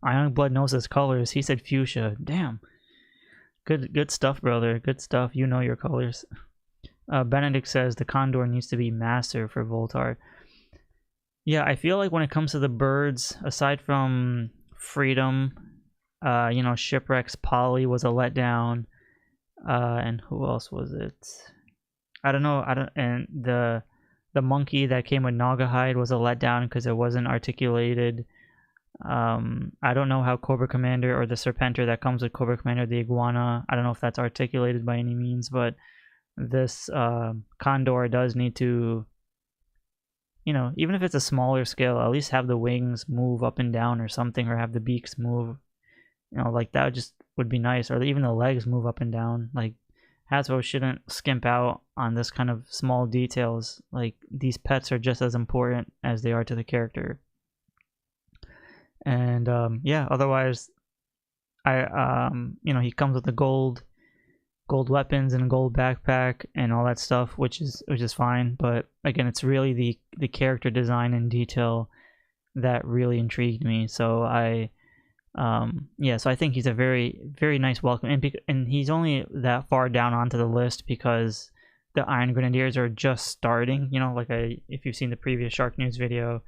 Ionic Blood knows his colors. He said fuchsia. Damn. Good stuff, brother. Good stuff. You know your colors. Benedict says the condor needs to be master for Voltar. Yeah, I feel like when it comes to the birds, aside from Freedom, Shipwreck's Polly was a letdown. And who else was it? I don't know. And the monkey that came with Naugahyde was a letdown because it wasn't articulated. I don't know how Cobra Commander, or the Serpentor that comes with Cobra Commander, the iguana, I don't know if that's articulated by any means, but this Condor does need to, even if it's a smaller scale, at least have the wings move up and down or something, or have the beaks move, like that just would be nice, or even the legs move up and down. Like, Hasbro shouldn't skimp out on this kind of small details. Like, these pets are just as important as they are to the character. And yeah, otherwise, he comes with the gold weapons and gold backpack and all that stuff, which is fine. But again, it's really the character design and detail that really intrigued me. So so I think he's a very, very nice welcome, and he's only that far down onto the list because the Iron Grenadiers are just starting. If you've seen the previous SHARKNEWZ video,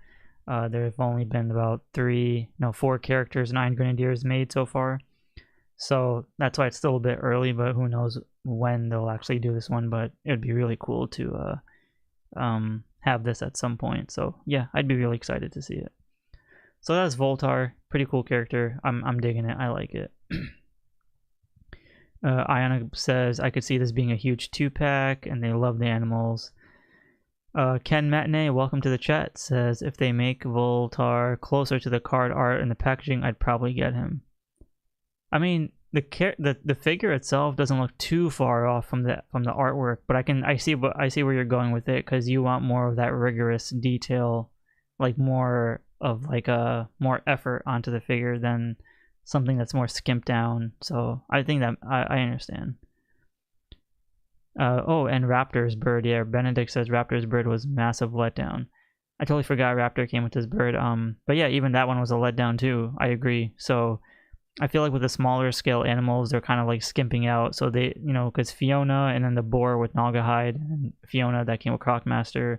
there have only been about 4 characters in Iron Grenadiers made so far. So that's why it's still a bit early, but who knows when they'll actually do this one. But it would be really cool to have this at some point. So yeah, I'd be really excited to see it. So that's Voltar. Pretty cool character. I'm digging it. I like it. Iona says, I could see this being a huge 2-pack, and they love the animals. Ken Matinee, welcome to the chat, says, if they make Voltar closer to the card art and the packaging, I'd probably get him. I mean, the figure itself doesn't look too far off from the artwork, but I see where you're going with it, because you want more of that rigorous detail, like more effort onto the figure than something that's more skimped down. So I think that I understand. Oh, and Raptor's bird. Yeah, Benedict says Raptor's bird was massive letdown. I totally forgot Raptor came with his bird. But yeah, even that one was a letdown too. I agree. So I feel like with the smaller scale animals, they're kind of like skimping out. So they, because Fiona and then the boar with Naugahyde, and Fiona that came with Crocmaster,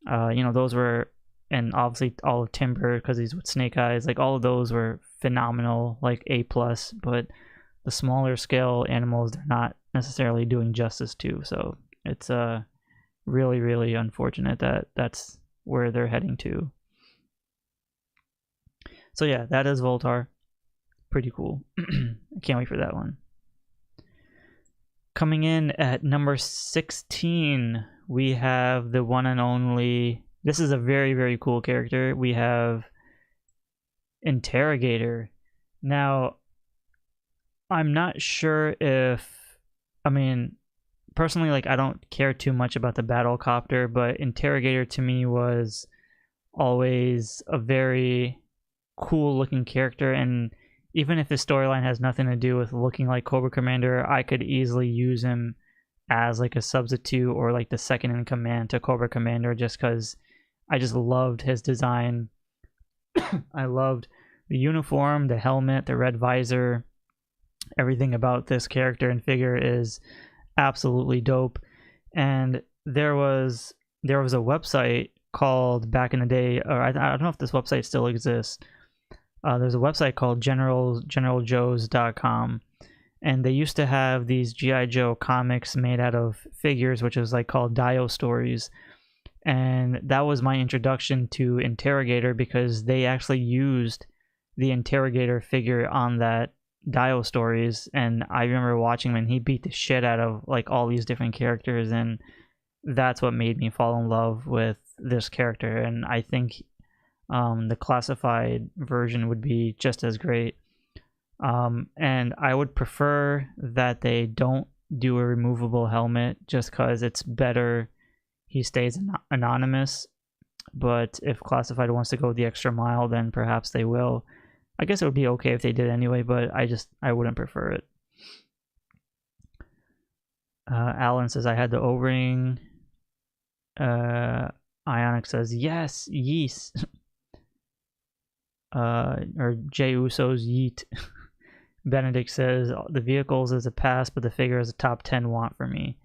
those were, and obviously all of Timber because he's with Snake Eyes, like all of those were phenomenal, like A+. But the smaller scale animals, they're not necessarily doing justice to. So it's really, really unfortunate that that's where they're heading to. So yeah, that is Voltar. Pretty cool. I can't wait for that one. Coming in at number 16, we have the one and only, this is a very, very cool character. We have Interrogator. Now, I'm not sure if, personally, like, I don't care too much about the Battlecopter, but Interrogator to me was always a very cool looking character, and even if his storyline has nothing to do with looking like Cobra Commander, I could easily use him as like a substitute or like the second in command to Cobra Commander, just because I just loved his design. I loved the uniform, the helmet, the red visor. Everything about this character and figure is absolutely dope. And there was a website called, back in the day, or I don't know if this website still exists. There's a website called generaljoes.com, and they used to have these G.I. Joe comics made out of figures, which is like called Dio Stories. And that was my introduction to Interrogator, because they actually used the Interrogator figure on that Dio Stories, and I remember watching him, and he beat the shit out of like all these different characters, and that's what made me fall in love with this character. And I think the classified version would be just as great. And I would prefer that they don't do a removable helmet, just because it's better he stays anonymous. But if classified wants to go the extra mile, then perhaps they will. I guess it would be okay if they did anyway, but I wouldn't prefer it. Alan says, I had the O-ring. Ionic says, yes, yeast. Or Jay Uso's yeet. Benedict says, the vehicles is a pass, but the figure is a top 10 want for me.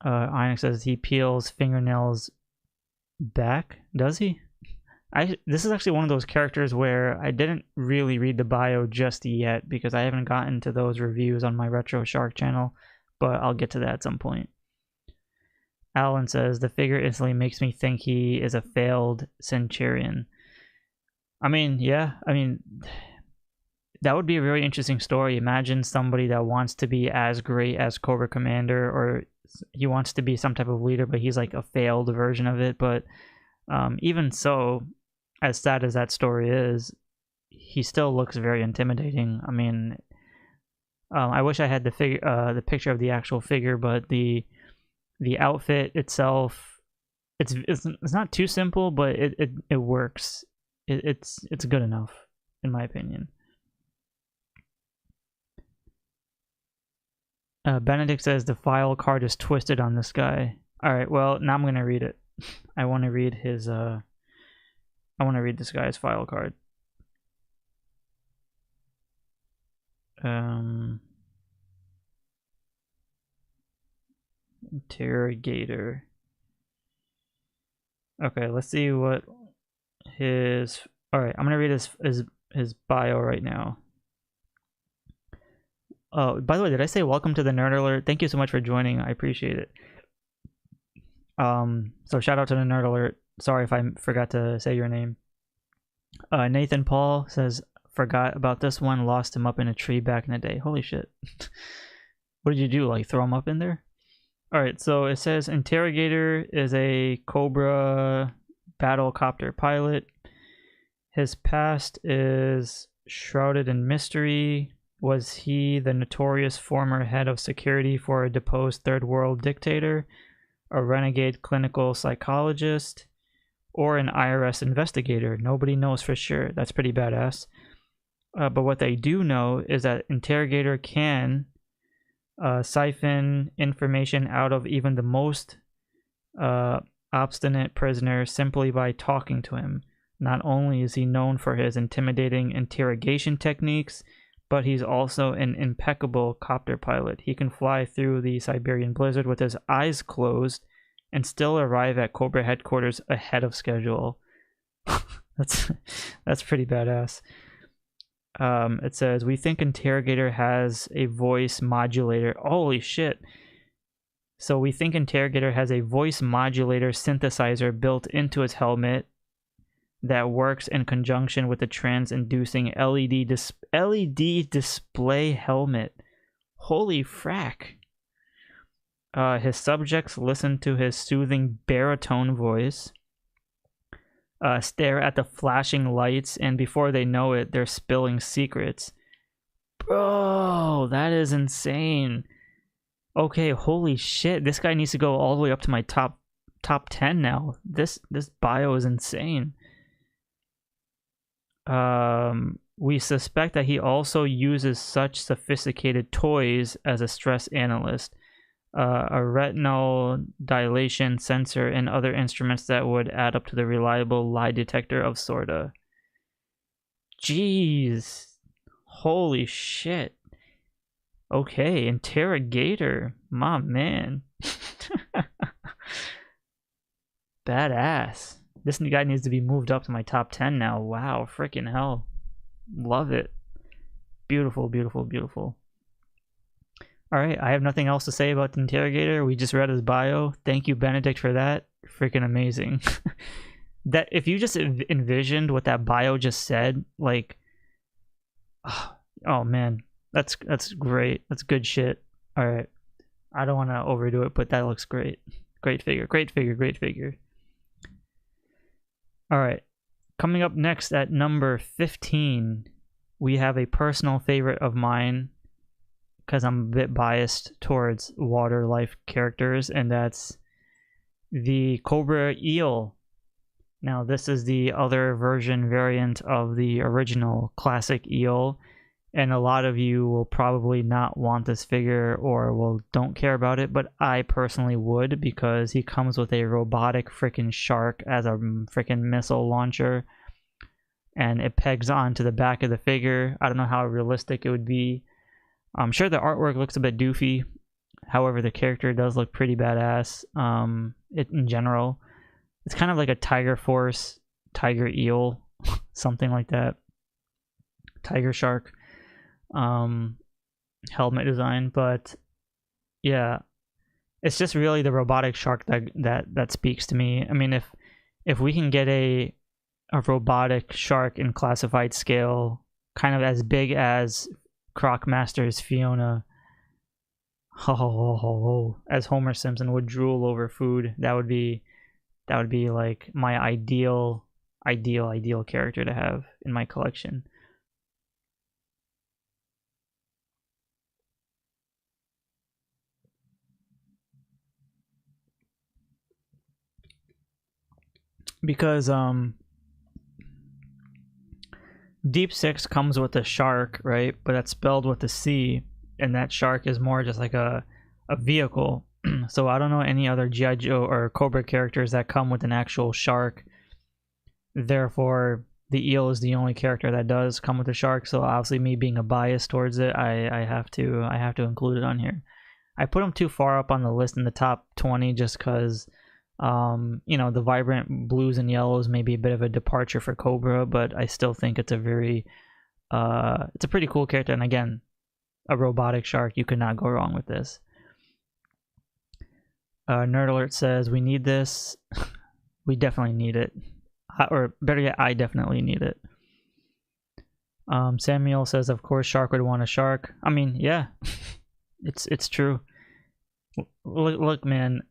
Ionic says he peels fingernails back. Does he? This is actually one of those characters where I didn't really read the bio just yet, because I haven't gotten to those reviews on my Retro Shark channel, but I'll get to that at some point. Alan says, the figure instantly makes me think he is a failed Centurion. Yeah, that would be a very interesting story. Imagine somebody that wants to be as great as Cobra Commander, or he wants to be some type of leader, but he's like a failed version of it. But even so, as sad as that story is, he still looks very intimidating. I wish I had the picture of the actual figure, but the outfit itself it's not too simple, but it works. It's good enough, in my opinion. Benedict says the file card is twisted on this guy. All right, well now I'm gonna read it. I want to read his. I want to read this guy's file card. Interrogator. Okay, let's see what his. All right, I'm gonna read his bio right now. Oh, by the way, did I say welcome to the Nerd Alert? Thank you so much for joining. I appreciate it. So shout out to the Nerd Alert. Sorry if I forgot to say your name. Nathan Paul says, forgot about this one, lost him up in a tree back in the day. Holy shit. What did you do? Like throw him up in there? Alright, so it says Interrogator is a Cobra battlecopter pilot. His past is shrouded in mystery. Was he the notorious former head of security for a deposed third world dictator, a renegade clinical psychologist, or an IRS investigator? Nobody knows for sure. That's pretty badass. But what they do know is that Interrogator can siphon information out of even the most obstinate prisoner simply by talking to him. Not only is he known for his intimidating interrogation techniques, but he's also an impeccable copter pilot. He can fly through the Siberian blizzard with his eyes closed and still arrive at Cobra headquarters ahead of schedule. That's pretty badass. It says, we think Interrogator has a voice modulator. Holy shit. So we think Interrogator has a voice modulator synthesizer built into its helmet that works in conjunction with the trance-inducing LED display helmet. Holy frack. His subjects listen to his soothing baritone voice, stare at the flashing lights, and before they know it, they're spilling secrets. Bro, that is insane. Okay, holy shit. This guy needs to go all the way up to my top 10 now. This bio is insane. We suspect that he also uses such sophisticated toys as a stress analyst, a retinal dilation sensor, and other instruments that would add up to the reliable lie detector of sorta. Jeez. Holy shit. Okay, Interrogator. My man. Badass. This guy needs to be moved up to my top 10 now. Wow, freaking hell. Love it. Beautiful, beautiful, beautiful. Alright, I have nothing else to say about the Interrogator. We just read his bio. Thank you, Benedict, for that. Freaking amazing. That if you just envisioned what that bio just said, like, oh man, that's great. That's good shit. Alright. I don't want to overdo it, but that looks great. Great figure, great figure, great figure. Alright, coming up next at number 15, we have a personal favorite of mine, because I'm a bit biased towards water life characters, and that's the Cobra Eel. Now, this is the other version variant of the original classic eel, and a lot of you will probably not want this figure or don't care about it, but I personally would, because he comes with a robotic freaking shark as a freaking missile launcher, and it pegs onto the back of the figure. I don't know how realistic it would be. I'm sure the artwork looks a bit doofy. However, the character does look pretty badass. In general, it's kind of like a Tiger Force, Tiger Eel, something like that. Tiger Shark. Helmet design, but yeah, it's just really the robotic shark that speaks to me. I mean, if we can get a robotic shark in classified scale, kind of as big as Crocmaster's Fiona, as Homer Simpson would drool over food, that would be like my ideal character to have in my collection. because Deep Six comes with a shark, right? But that's spelled with a C, and that shark is more just like a vehicle. So I don't know any other G.I. Joe or Cobra characters that come with an actual shark. Therefore, the eel is the only character that does come with a shark. So obviously, me being a bias towards it, I have to include it on here. I put them too far up on the list in the top 20 just because, you know, the vibrant blues and yellows may be a bit of a departure for Cobra, but I still think it's a very, it's a pretty cool character. And again, a robotic shark, you could not go wrong with this. Nerd Alert says, we need this. We definitely need it. Or better yet, I definitely need it. Samuel says, of course, Shark would want a shark. I mean, yeah, it's true. Look, man,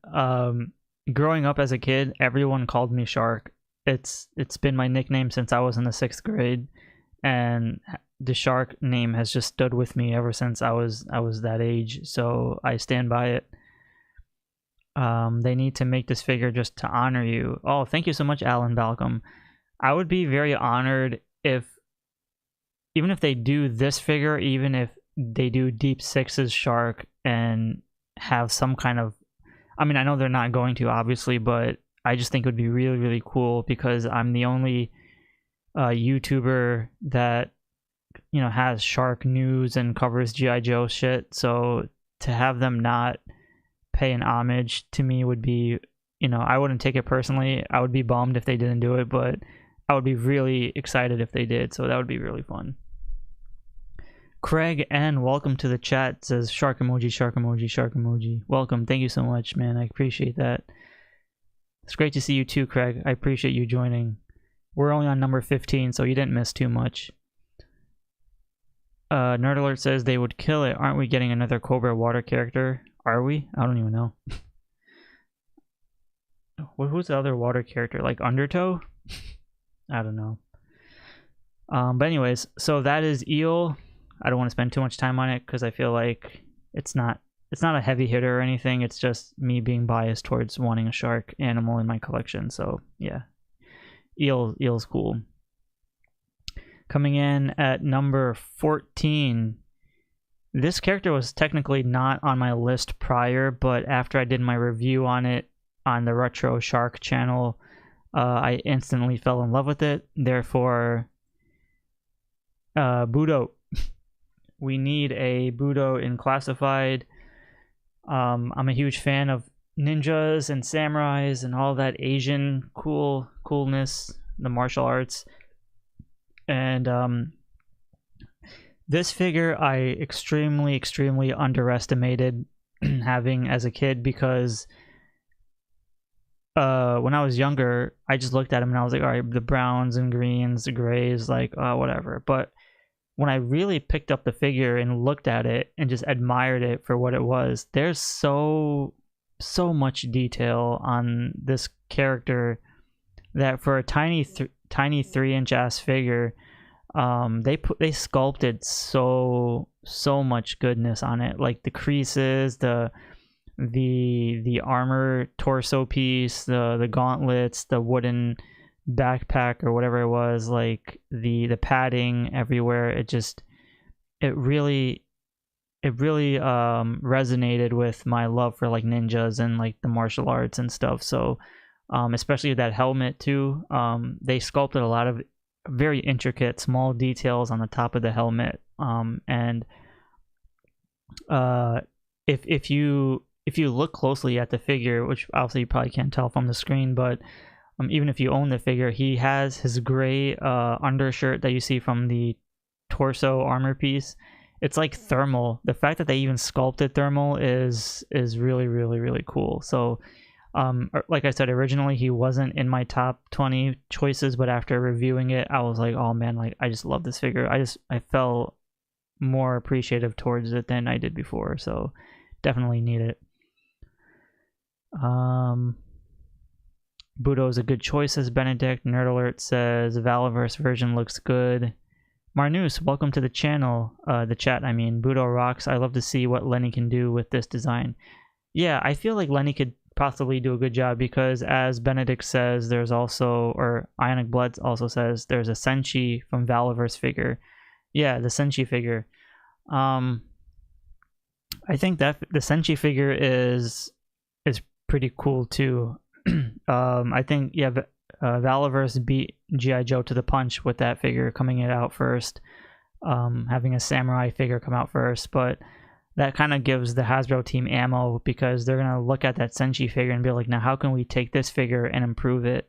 growing up as a kid, everyone called me Shark. It's been my nickname since I was in the 6th grade, and the Shark name has just stood with me ever since I was that age. So I stand by it. They need to make this figure just to honor you. Oh, thank you so much, Alan Balcom. I would be very honored if, even if they do this figure, even if they do Deep Six's Shark and have some kind of, I mean, I know they're not going to, obviously, but I just think it would be really, really cool because I'm the only YouTuber that, you know, has SHARKNEWZ and covers G.I. Joe shit. So to have them not pay an homage to me would be, you know, I wouldn't take it personally. I would be bummed if they didn't do it, but I would be really excited if they did. So that would be really fun. Craig N, welcome to the chat, says shark emoji, shark emoji, shark emoji. Welcome. Thank you so much, man. I appreciate that. It's great to see you too, Craig. I appreciate you joining. We're only on number 15, so you didn't miss too much. Nerd Alert says they would kill it. Aren't we getting another Cobra water character? Are we? I don't even know. Who's the other water character? Like Undertow? I don't know. But anyways, so that is Eel. I don't want to spend too much time on it because I feel like it's not a heavy hitter or anything. It's just me being biased towards wanting a shark animal in my collection. So yeah, Eel's cool. Coming in at number 14. This character was technically not on my list prior, but after I did my review on it on the Retro Shark channel, I instantly fell in love with it. Therefore, Budo. We need a Budo in Classified. I'm a huge fan of ninjas and samurais and all that Asian coolness, the martial arts. And this figure I extremely underestimated having as a kid because when I was younger, I just looked at him and I was like, all right, the browns and greens, the grays, like, whatever. But when I really picked up the figure and looked at it and just admired it for what it was, there's so much detail on this character that for a tiny 3-inch ass figure, they sculpted so much goodness on it, like the creases, the armor torso piece, the gauntlets, the wooden backpack or whatever it was, like the padding everywhere. It really resonated with my love for like ninjas and like the martial arts and stuff. So especially that helmet too, they sculpted a lot of very intricate small details on the top of the helmet, and if you look closely at the figure, which obviously you probably can't tell from the screen, but even if you own the figure, he has his gray undershirt that you see from the torso armor piece. It's like thermal. The fact that they even sculpted thermal is really cool. So like I said, originally he wasn't in my top 20 choices, but after reviewing it, I was like, oh man, like I just love this figure. I felt more appreciative towards it than I did before, so definitely need it. Budo is a good choice, says Benedict. Nerd Alert says Valaverse version looks good. Marnus, welcome to the channel, the chat, I mean. Budo rocks. I love to see what Lenny can do with this design. Yeah, I feel like Lenny could possibly do a good job, because as Benedict says, there's also, or Ionic Blood also says, there's a Senshi from Valiverse figure. Yeah, the Senshi figure. I think that the Senshi figure is pretty cool too. I think, yeah, Valiverse beat G.I. Joe to the punch with that figure coming out first, having a samurai figure come out first, but that kind of gives the Hasbro team ammo, because they're going to look at that Senshi figure and be like, now how can we take this figure and improve it?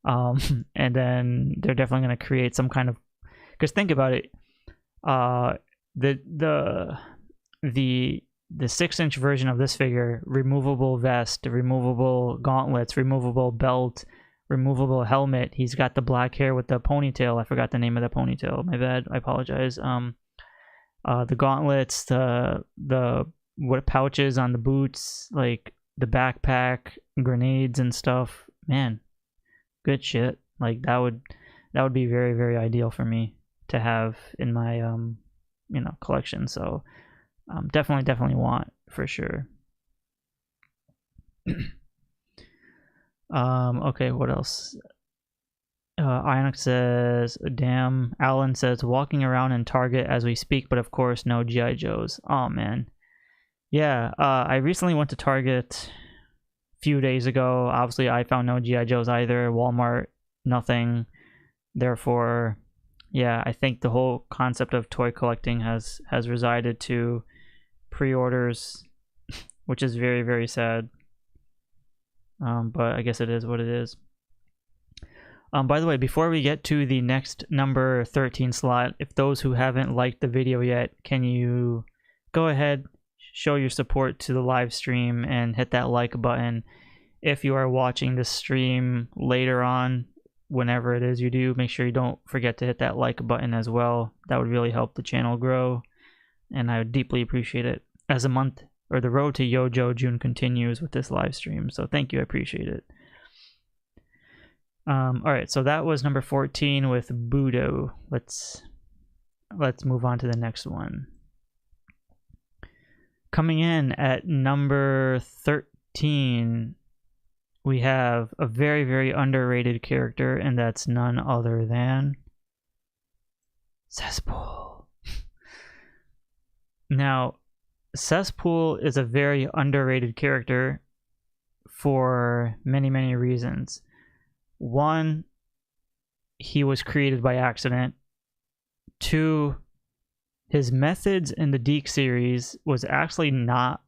And then they're definitely going to create some kind of, because think about it, the 6-inch version of this figure, removable vest, removable gauntlets, removable belt, removable helmet. He's got the black hair with the ponytail. I forgot the name of the ponytail. My bad. I apologize. The gauntlets, the what pouches on the boots, like the backpack, grenades and stuff. Man, good shit. Like that would be very, very ideal for me to have in my collection. So definitely want, for sure. Okay, what else? Ionic says, damn. Alan says, walking around in Target as we speak, but of course no G.I. Joes. Oh man. Yeah, I recently went to Target a few days ago. Obviously I found no G.I. Joes either. Walmart, nothing. Therefore, yeah, I think the whole concept of toy collecting has resided to pre-orders, which is very, very sad. But I guess it is what it is. By the way, before we get to the next number 13 slot, if those who haven't liked the video yet, can you go ahead, show your support to the live stream and hit that like button. If you are watching the stream later on, whenever it is you do, make sure you don't forget to hit that like button as well. That would really help the channel grow, and I would deeply appreciate it as the month or the road to YOJOE June continues with this live stream. So thank you, I appreciate it. Alright, so that was number 14 with Budo. Let's move on to the next one. Coming in at number 13, we have a very, very underrated character, and that's none other than Cesspool. Now, Cesspool is a very underrated character for many, many reasons. One, he was created by accident. Two, his methods in the Deke series was actually not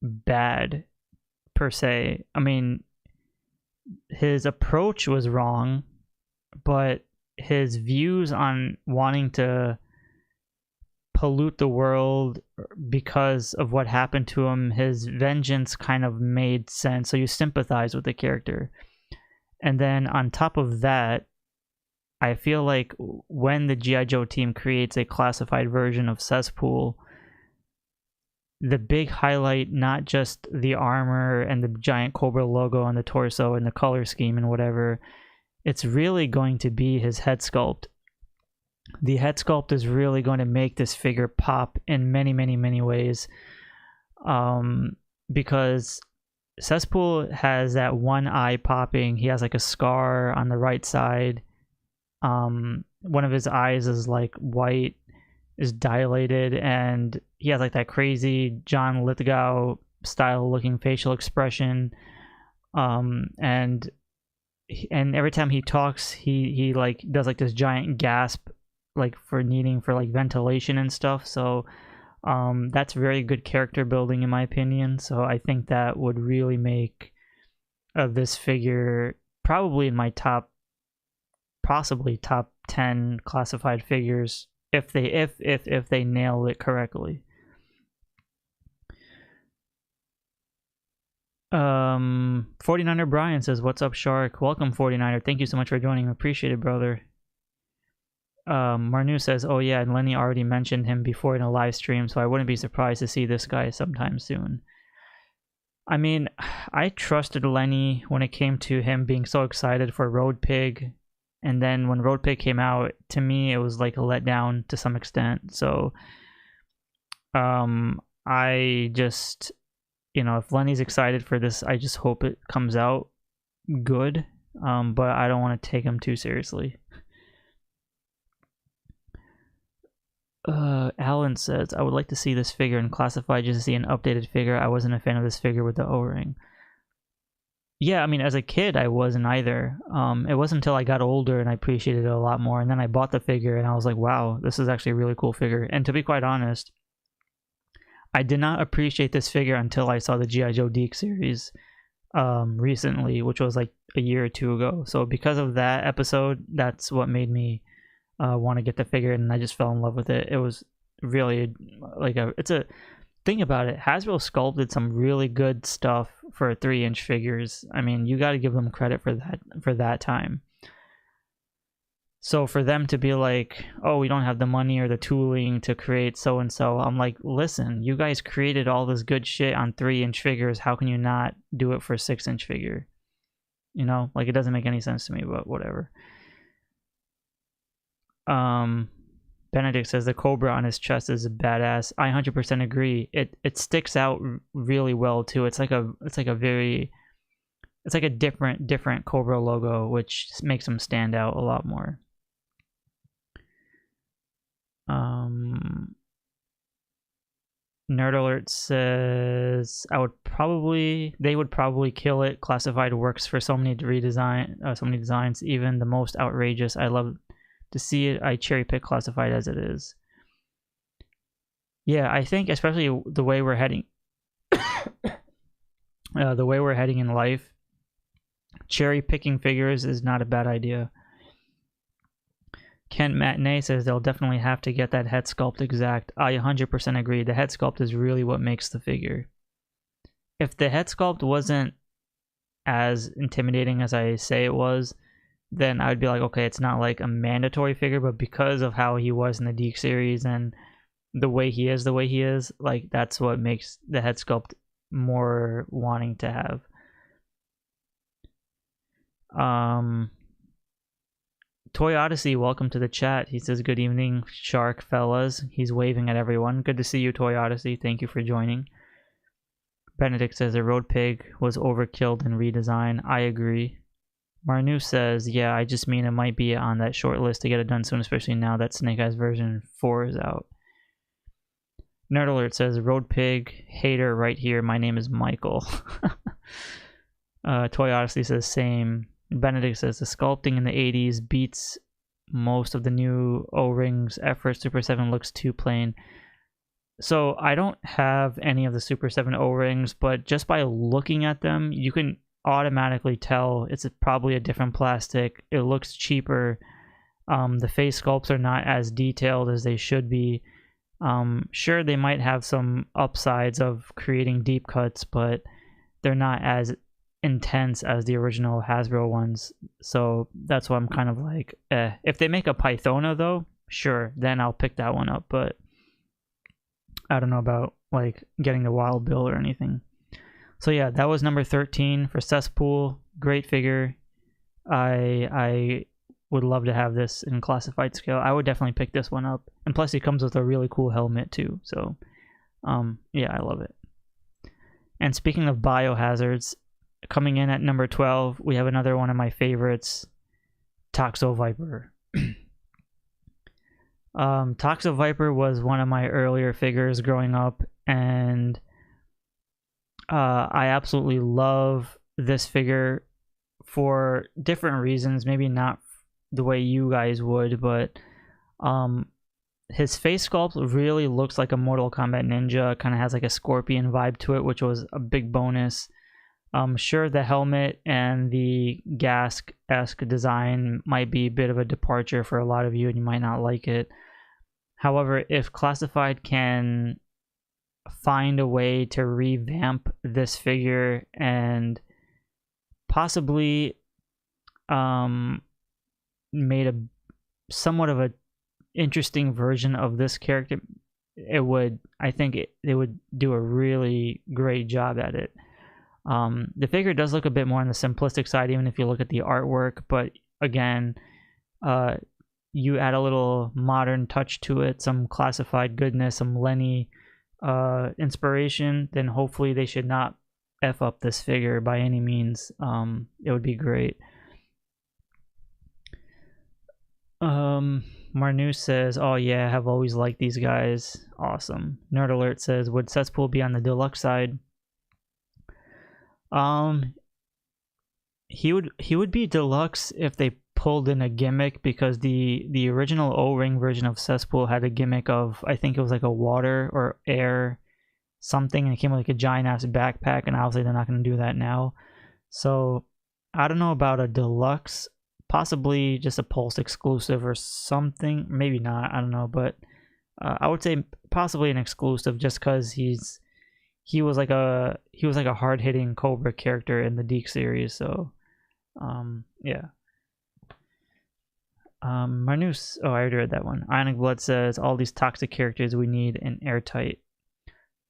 bad per se. I mean, his approach was wrong, but his views on wanting to pollute the world because of what happened to him, his vengeance kind of made sense, so you sympathize with the character. And then on top of that, I feel like when the G.I. Joe team creates a classified version of Cesspool, the big highlight, not just the armor and the giant Cobra logo on the torso and the color scheme and whatever, it's really going to be his head sculpt. The head sculpt is really going to make this figure pop in many, many, many ways. Because Cesspool has that one eye popping. He has like a scar on the right side. One of his eyes is like white, is dilated, and he has like that crazy John Lithgow style looking facial expression. And every time he talks, he like does like this giant gasp, like for needing for like ventilation and stuff. So that's very good character building in my opinion. So I think that would really make this figure probably in my possibly top 10 classified figures if they nail it correctly. 49er Brian says, what's up, Shark? Welcome, 49er. Thank you so much for joining. Appreciate it, brother. Marnu says, oh yeah, and Lenny already mentioned him before in a live stream, so I wouldn't be surprised to see this guy sometime soon. I mean, I trusted Lenny when it came to him being so excited for Road Pig, and then when Road Pig came out, to me it was like a letdown to some extent. So I just you know, if Lenny's excited for this, I just hope it comes out good. But I don't want to take him too seriously. Alan says, I would like to see this figure in Classified just to see an updated figure. I wasn't a fan of this figure with the O-ring. Yeah, I mean, as a kid, I wasn't either. It wasn't until I got older and I appreciated it a lot more. And then I bought the figure and I was like, wow, this is actually a really cool figure. And to be quite honest, I did not appreciate this figure until I saw the G.I. Joe Deke series recently, which was like a year or two ago. So because of that episode, that's what made me want to get the figure, and I just fell in love with it. It was really like it's a thing about it. Hasbro sculpted some really good stuff for 3-inch figures. I mean, you got to give them credit for that time. So for them to be like, oh, we don't have the money or the tooling to create so and so, I'm like, listen, you guys created all this good shit on 3-inch figures. How can you not do it for a 6-inch figure? You know, like, it doesn't make any sense to me, but whatever. Benedict says the Cobra on his chest is badass. I 100% agree. It sticks out really well too. It's like a different Cobra logo, which makes him stand out a lot more. Nerd Alert says they would probably kill it. Classified works for so many designs, even the most outrageous. I love to see it. I cherry pick Classified as it is. Yeah, I think especially the way we're heading in life, cherry picking figures is not a bad idea. Kent Matinee says they'll definitely have to get that head sculpt exact. I 100% agree. The head sculpt is really what makes the figure. If the head sculpt wasn't as intimidating as I say it was, then I would be like, okay, it's not like a mandatory figure, but because of how he was in the Deke series and the way he is, like, that's what makes the head sculpt more wanting to have. Toy Odyssey, welcome to the chat. He says, good evening, Shark fellas. He's waving at everyone. Good to see you, Toy Odyssey. Thank you for joining. Benedict says, the Road Pig was overkilled in redesign. I agree. Marnu says, yeah, I just mean it might be on that short list to get it done soon, especially now that Snake Eyes version 4 is out. Nerd Alert says, Road Pig hater right here. My name is Michael. Toy Odyssey says, same. Benedict says, the sculpting in the 80s beats most of the new O-Rings efforts. Super 7 looks too plain. So I don't have any of the Super 7 O-Rings, but just by looking at them, you can automatically tell it's probably a different plastic. It looks cheaper. The face sculpts are not as detailed as they should be. Sure, they might have some upsides of creating deep cuts, but they're not as intense as the original Hasbro ones. So that's why I'm kind of like, if they make a Pythona though, sure, then I'll pick that one up, but I don't know about like getting the Wild Bill or anything. So yeah, that was number 13 for Cesspool. Great figure. I would love to have this in classified scale. I would definitely pick this one up, and plus he comes with a really cool helmet too. So yeah, I love it. And speaking of biohazards, coming in at number 12, we have another one of my favorites, Toxo Viper. Toxo Viper was one of my earlier figures growing up, and I absolutely love this figure for different reasons. Maybe not the way you guys would, but his face sculpt really looks like a Mortal Kombat ninja. Kind of has like a scorpion vibe to it, which was a big bonus. Sure, the helmet and the Gask-esque design might be a bit of a departure for a lot of you, and you might not like it. However, if Classified can find a way to revamp this figure and possibly made a somewhat of a interesting version of this character, I think they would do a really great job at it. The figure does look a bit more on the simplistic side, even if you look at the artwork, but again, you add a little modern touch to it, some Classified goodness, some Lenny inspiration, then hopefully they should not F up this figure by any means. It would be great. Marnu says, oh yeah, I have always liked these guys. Awesome. Nerd Alert says, would Cesspool be on the deluxe side? He would be deluxe if they pulled in a gimmick, because the original O-ring version of Cesspool had a gimmick of, I think it was like a water or air something, and it came with like a giant ass backpack, and obviously they're not going to do that now. So I don't know about a deluxe, possibly just a Pulse exclusive or something, maybe not, I don't know, but I would say possibly an exclusive, just because he was like a hard-hitting Cobra character in the Deke series. So yeah. Marnus, oh, I already read that one. Ionic Blood says, all these toxic characters we need in Airtight.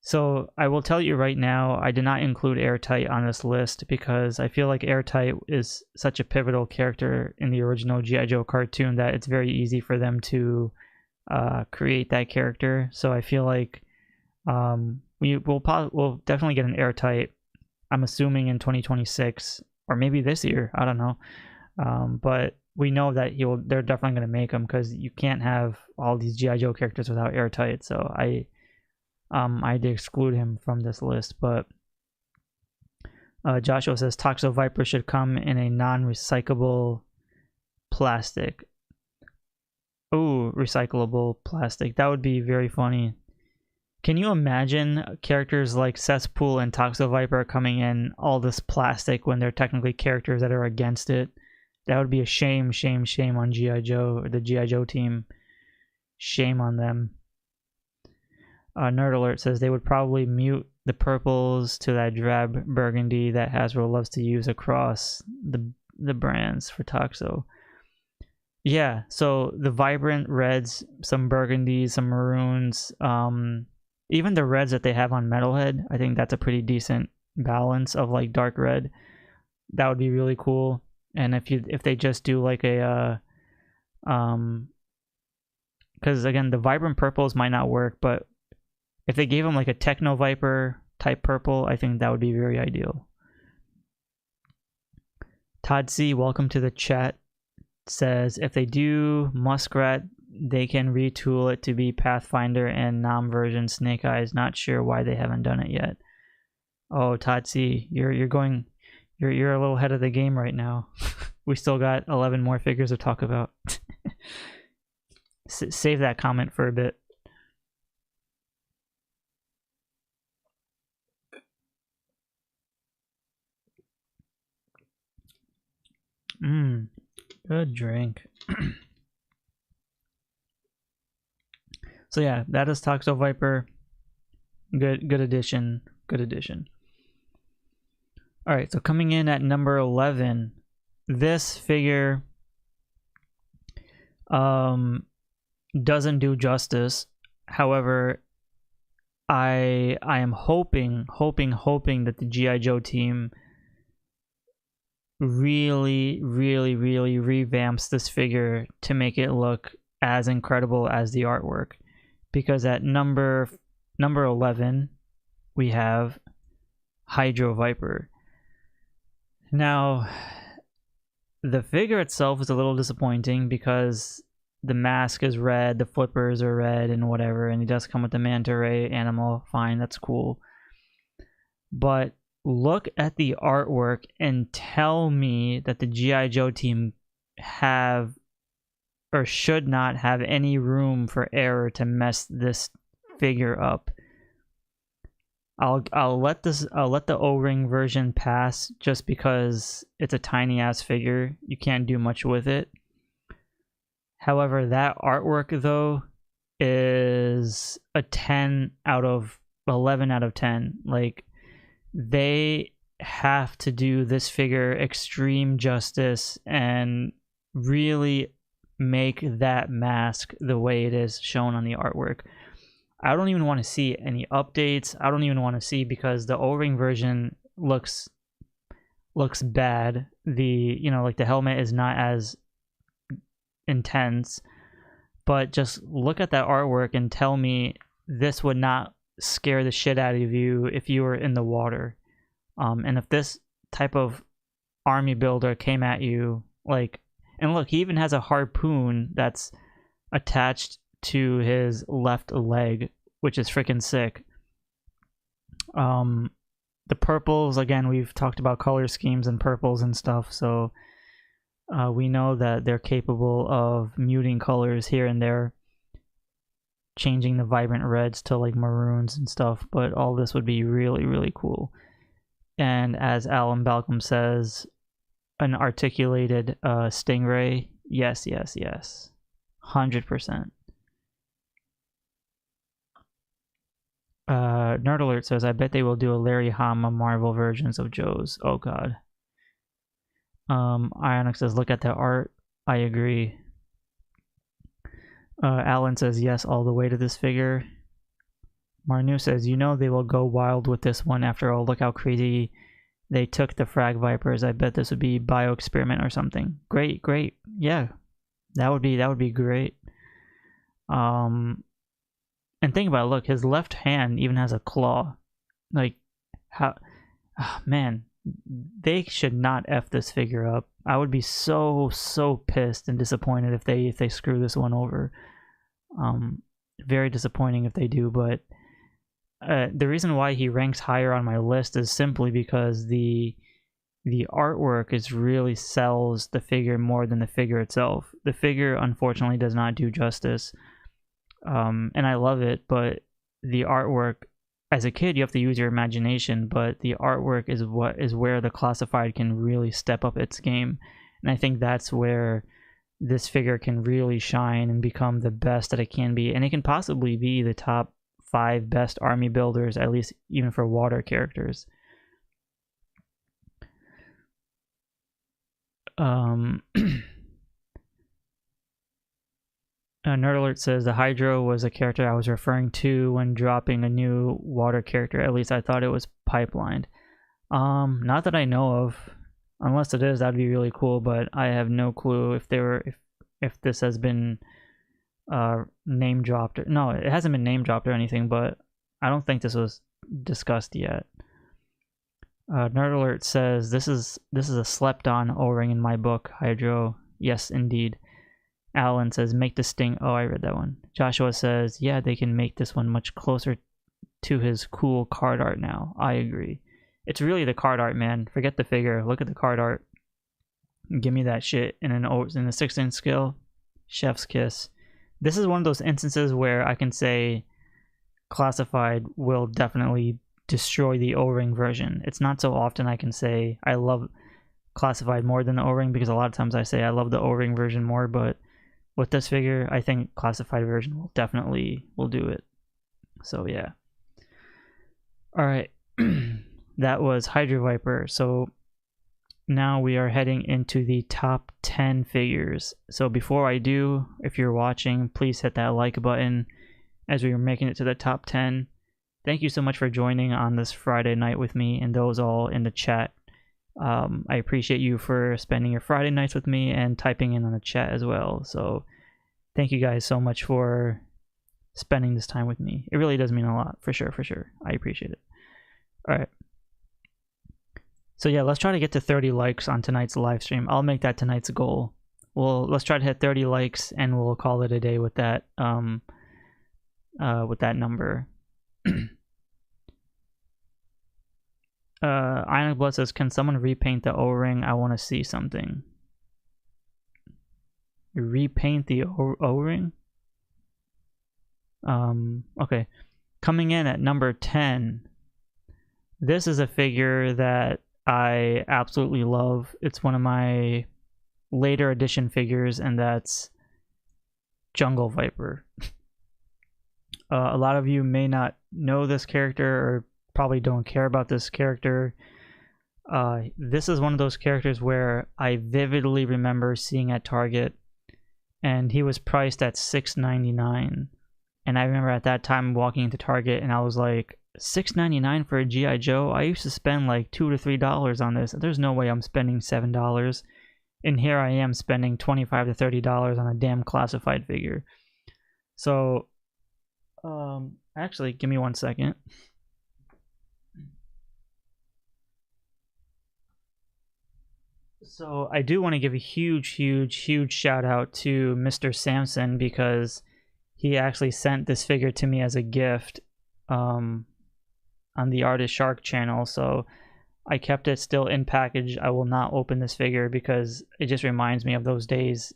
So I will tell you right now, I did not include Airtight on this list because I feel like Airtight is such a pivotal character in the original G.I. Joe cartoon that it's very easy for them to create that character. So I feel like we'll definitely get an Airtight, I'm assuming in 2026 or maybe this year, I don't know. But we know that they're definitely going to make them, because you can't have all these G.I. Joe characters without Airtight. So I had to exclude him from this list. But Joshua says Toxo Viper should come in a non-recyclable plastic. Oh, recyclable plastic. That would be very funny. Can you imagine characters like Cesspool and Toxo Viper coming in all this plastic when they're technically characters that are against it? That would be a shame, shame, shame on G.I. Joe, or the G.I. Joe team. Shame on them. Nerd Alert says they would probably mute the purples to that drab burgundy that Hasbro loves to use across the brands for Toxo. Yeah, so the vibrant reds, some burgundies, some maroons, even the reds that they have on Metalhead, I think that's a pretty decent balance of like dark red. That would be really cool. And if they just do like a because again, the vibrant purples might not work, but if they gave them like a Techno Viper type purple, I think that would be very ideal. Todd C, welcome to the chat, says if they do Muskrat, they can retool it to be Pathfinder and Nom version Snake Eyes. Not sure why they haven't done it yet. Oh, Todd C, you're a little ahead of the game right now. We still got 11 more figures to talk about. Save that comment for a bit. Good drink. So yeah, that is Toxo Viper. Good addition. Good addition. All right, so coming in at number 11, this figure doesn't do justice. However, I am hoping that the G.I. Joe team really revamps this figure to make it look as incredible as the artwork. Because at number 11, we have Hydro Viper. Now, the figure itself is a little disappointing because the mask is red, the flippers are red, and whatever, and he does come with the manta ray animal. Fine, that's cool. But look at the artwork and tell me that the G.I. Joe team have or should not have any room for error to mess this figure up. I'll let the O-ring version pass just because it's a tiny ass figure. You can't do much with it. However, that artwork though is a 10 out of 11 out of 10. Like, they have to do this figure extreme justice and really make that mask the way it is shown on the artwork. I don't even want to see any updates. I don't even want to see, because the O-ring version looks bad. Like the helmet is not as intense, but just look at that artwork and tell me this would not scare the shit out of you if you were in the water. And if this type of army builder came at you, like, and look, he even has a harpoon that's attached to his left leg, which is freaking sick. The purples, again, we've talked about color schemes and purples and stuff, so we know that they're capable of muting colors here and there, changing the vibrant reds to like maroons and stuff, but all this would be really, really cool. And as Alan Balcom says, an articulated stingray, yes, yes, yes, 100%. Nerd Alert says, I bet they will do a Larry Hama Marvel versions of Joe's. Oh god. Ionic says, look at the art. I agree. Alan says, yes, all the way to this figure. Marnu says, you know they will go wild with this one after all. Look how crazy they took the Frag Vipers. I bet this would be bio experiment or something. Great, great. Yeah. That would be great. And think about it, look, his left hand even has a claw. Like, how... Oh, man, they should not F this figure up. I would be so pissed and disappointed if they screw this one over. Very disappointing if they do, but the reason why he ranks higher on my list is simply because the artwork is really sells the figure more than the figure itself. The figure, unfortunately, does not do justice. And I love it, but the artwork, as a kid, you have to use your imagination, but the artwork is where the classified can really step up its game. And I think that's where this figure can really shine and become the best that it can be. And it can possibly be the top 5 best army builders, at least even for water characters. Nerd Alert says the Hydro was a character I was referring to when dropping a new water character. At least I thought it was pipelined. Not that I know of. Unless it is, that'd be really cool, but I have no clue if this has been name dropped. No, it hasn't been name dropped or anything, but I don't think this was discussed yet. Nerd Alert says this is a slept on O-ring in my book, Hydro. Yes, indeed. Alan says, make the sting. Oh, I read that one. Joshua says, yeah, they can make this one much closer to his cool card art now. I agree. It's really the card art, man. Forget the figure. Look at the card art. Give me that shit in a 6-inch scale. Chef's kiss. This is one of those instances where I can say Classified will definitely destroy the O-ring version. It's not so often I can say I love Classified more than the O-ring, because a lot of times I say I love the O-ring version more, but with this figure, I think Classified version will definitely do it. So yeah. Alright. That was Hydro Viper. So now we are heading into the top 10 figures. So before I do, if you're watching, please hit that like button as we are making it to the top 10. Thank you so much for joining on this Friday night with me, and those all in the chat. I appreciate you for spending your Friday nights with me and typing in on the chat as well. So thank you guys so much for spending this time with me. It really does mean a lot, for sure, for sure. I appreciate it. All right. So yeah, let's try to get to 30 likes on tonight's live stream. I'll make that tonight's goal. Let's try to hit 30 likes and we'll call it a day with that number. Ionic Blood says, can someone repaint the O-ring? I want to see something. Repaint the O-ring? Okay. Coming in at number 10. This is a figure that I absolutely love. It's one of my later edition figures, and that's Jungle Viper. A lot of you may not know this character or probably don't care about this character. This is one of those characters where I vividly remember seeing at Target, and he was priced at $6.99. And I remember at that time walking into Target and I was like, $6.99 for a G.I. Joe? I used to spend like $2 to $3 on this. There's no way I'm spending $7. And here I am spending $25 to $30 on a damn classified figure. So Actually, give me 1 second. So I do want to give a huge shout out to Mr. Samson, because he actually sent this figure to me as a gift on the Artist Shark channel. So I kept it still in package. I will not open this figure because it just reminds me of those days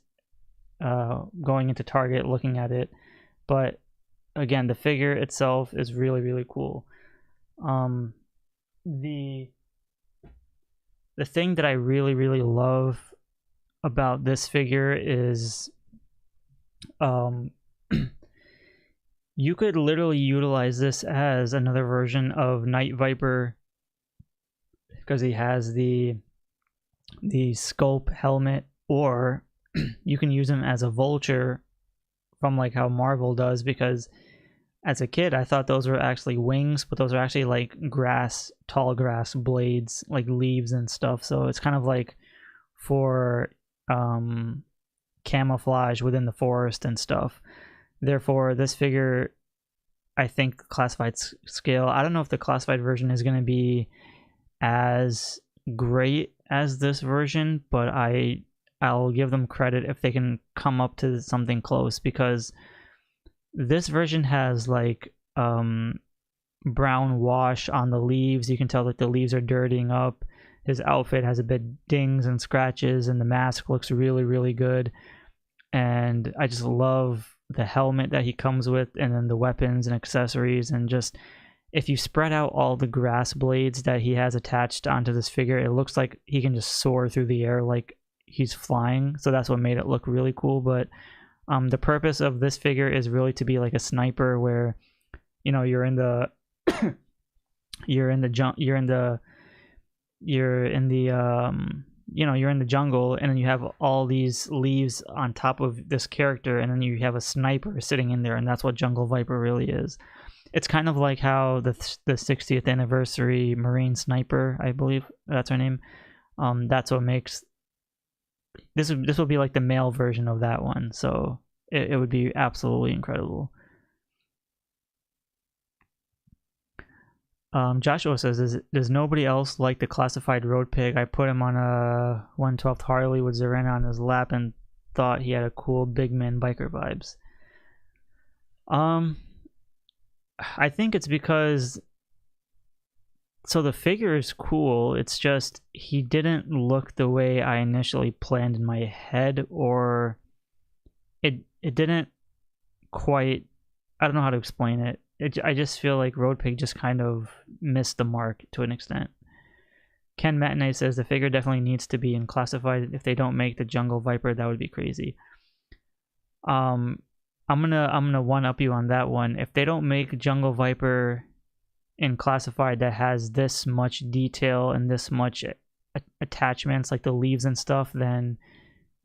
going into Target looking at it. But again, the figure itself is really cool. The thing that I really love about this figure is you could literally utilize this as another version of Night Viper, because he has the sculpt helmet, or you can use him as a vulture from like how Marvel does, because as a kid I thought those were actually wings, but those are actually like grass, tall grass blades, like leaves and stuff. So it's kind of like for camouflage within the forest and stuff. Therefore this figure, I think classified scale, I don't know if the classified version is going to be as great as this version, but I'll give them credit if they can come up to something close, because this version has like brown wash on the leaves. You can tell that the leaves are dirtying up. His outfit has a bit dings and scratches, and the mask looks really good. And I just love the helmet that he comes with, and then the weapons and accessories, and just if you spread out all the grass blades that he has attached onto this figure, it looks like he can just soar through the air like he's flying. So that's what made it look really cool. But the purpose of this figure is really to be like a sniper, where you know you're in the you're in the jungle, and then you have all these leaves on top of this character, and then you have a sniper sitting in there, and that's what Jungle Viper really is. It's kind of like how the 60th anniversary Marine Sniper, I believe that's her name. That's what makes this will be like the male version of that one. So it would be absolutely incredible. Joshua says, does nobody else like the classified road pig? I put him on a 112th Harley with Zartan on his lap and thought he had a cool big man biker vibes. I think it's because, so the figure is cool, it's just he didn't look the way I initially planned in my head, or it didn't quite, I don't know how to explain it. I just feel like Road Pig just kind of missed the mark to an extent. Ken Matinee says the figure definitely needs to be in classified. If they don't make the Jungle Viper, that would be crazy. I'm gonna one up you on that one. If they don't make Jungle Viper in classified that has this much detail and this much attachments like the leaves and stuff, then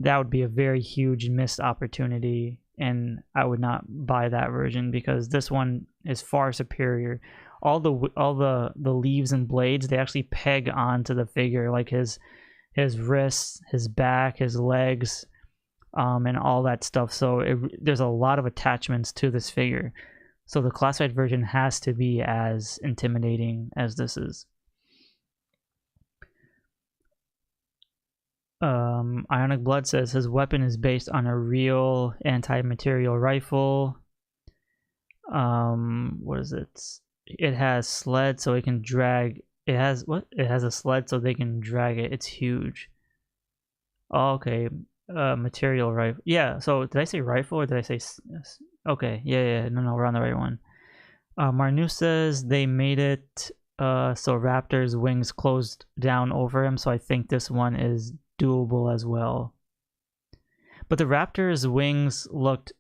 that would be a very huge missed opportunity, and I would not buy that version, because this one is far superior. All the leaves and blades, they actually peg onto the figure, like his wrists, his back, his legs, and all that stuff. So there's a lot of attachments to this figure. So the classified version has to be as intimidating as this is. Ionic Blood says his weapon is based on a real anti-material rifle. What is it? It has sled, so it can drag. It has what? It has a sled, so they can drag it. It's huge. Oh, okay. Material rifle. Yeah. So did I say rifle or did I say? Okay. Yeah. No. We're on the right one. Marnu says they made it so Raptor's wings closed down over him. So I think this one is doable as well. But the Raptor's wings looked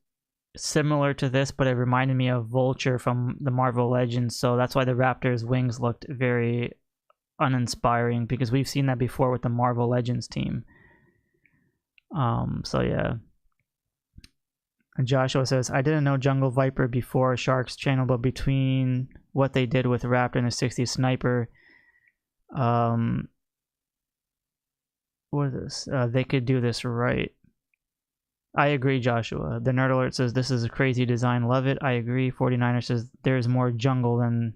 similar to this, but it reminded me of Vulture from the Marvel Legends, so that's why the Raptor's wings looked very uninspiring, because we've seen that before with the Marvel Legends team. So yeah. Joshua says, I didn't know Jungle Viper before Shark's channel, but between what they did with Raptor and the 60 Sniper, what is this? They could do this right. I agree, Joshua. The Nerd Alert says this is a crazy design. Love it. I agree. 49er says there's more jungle than...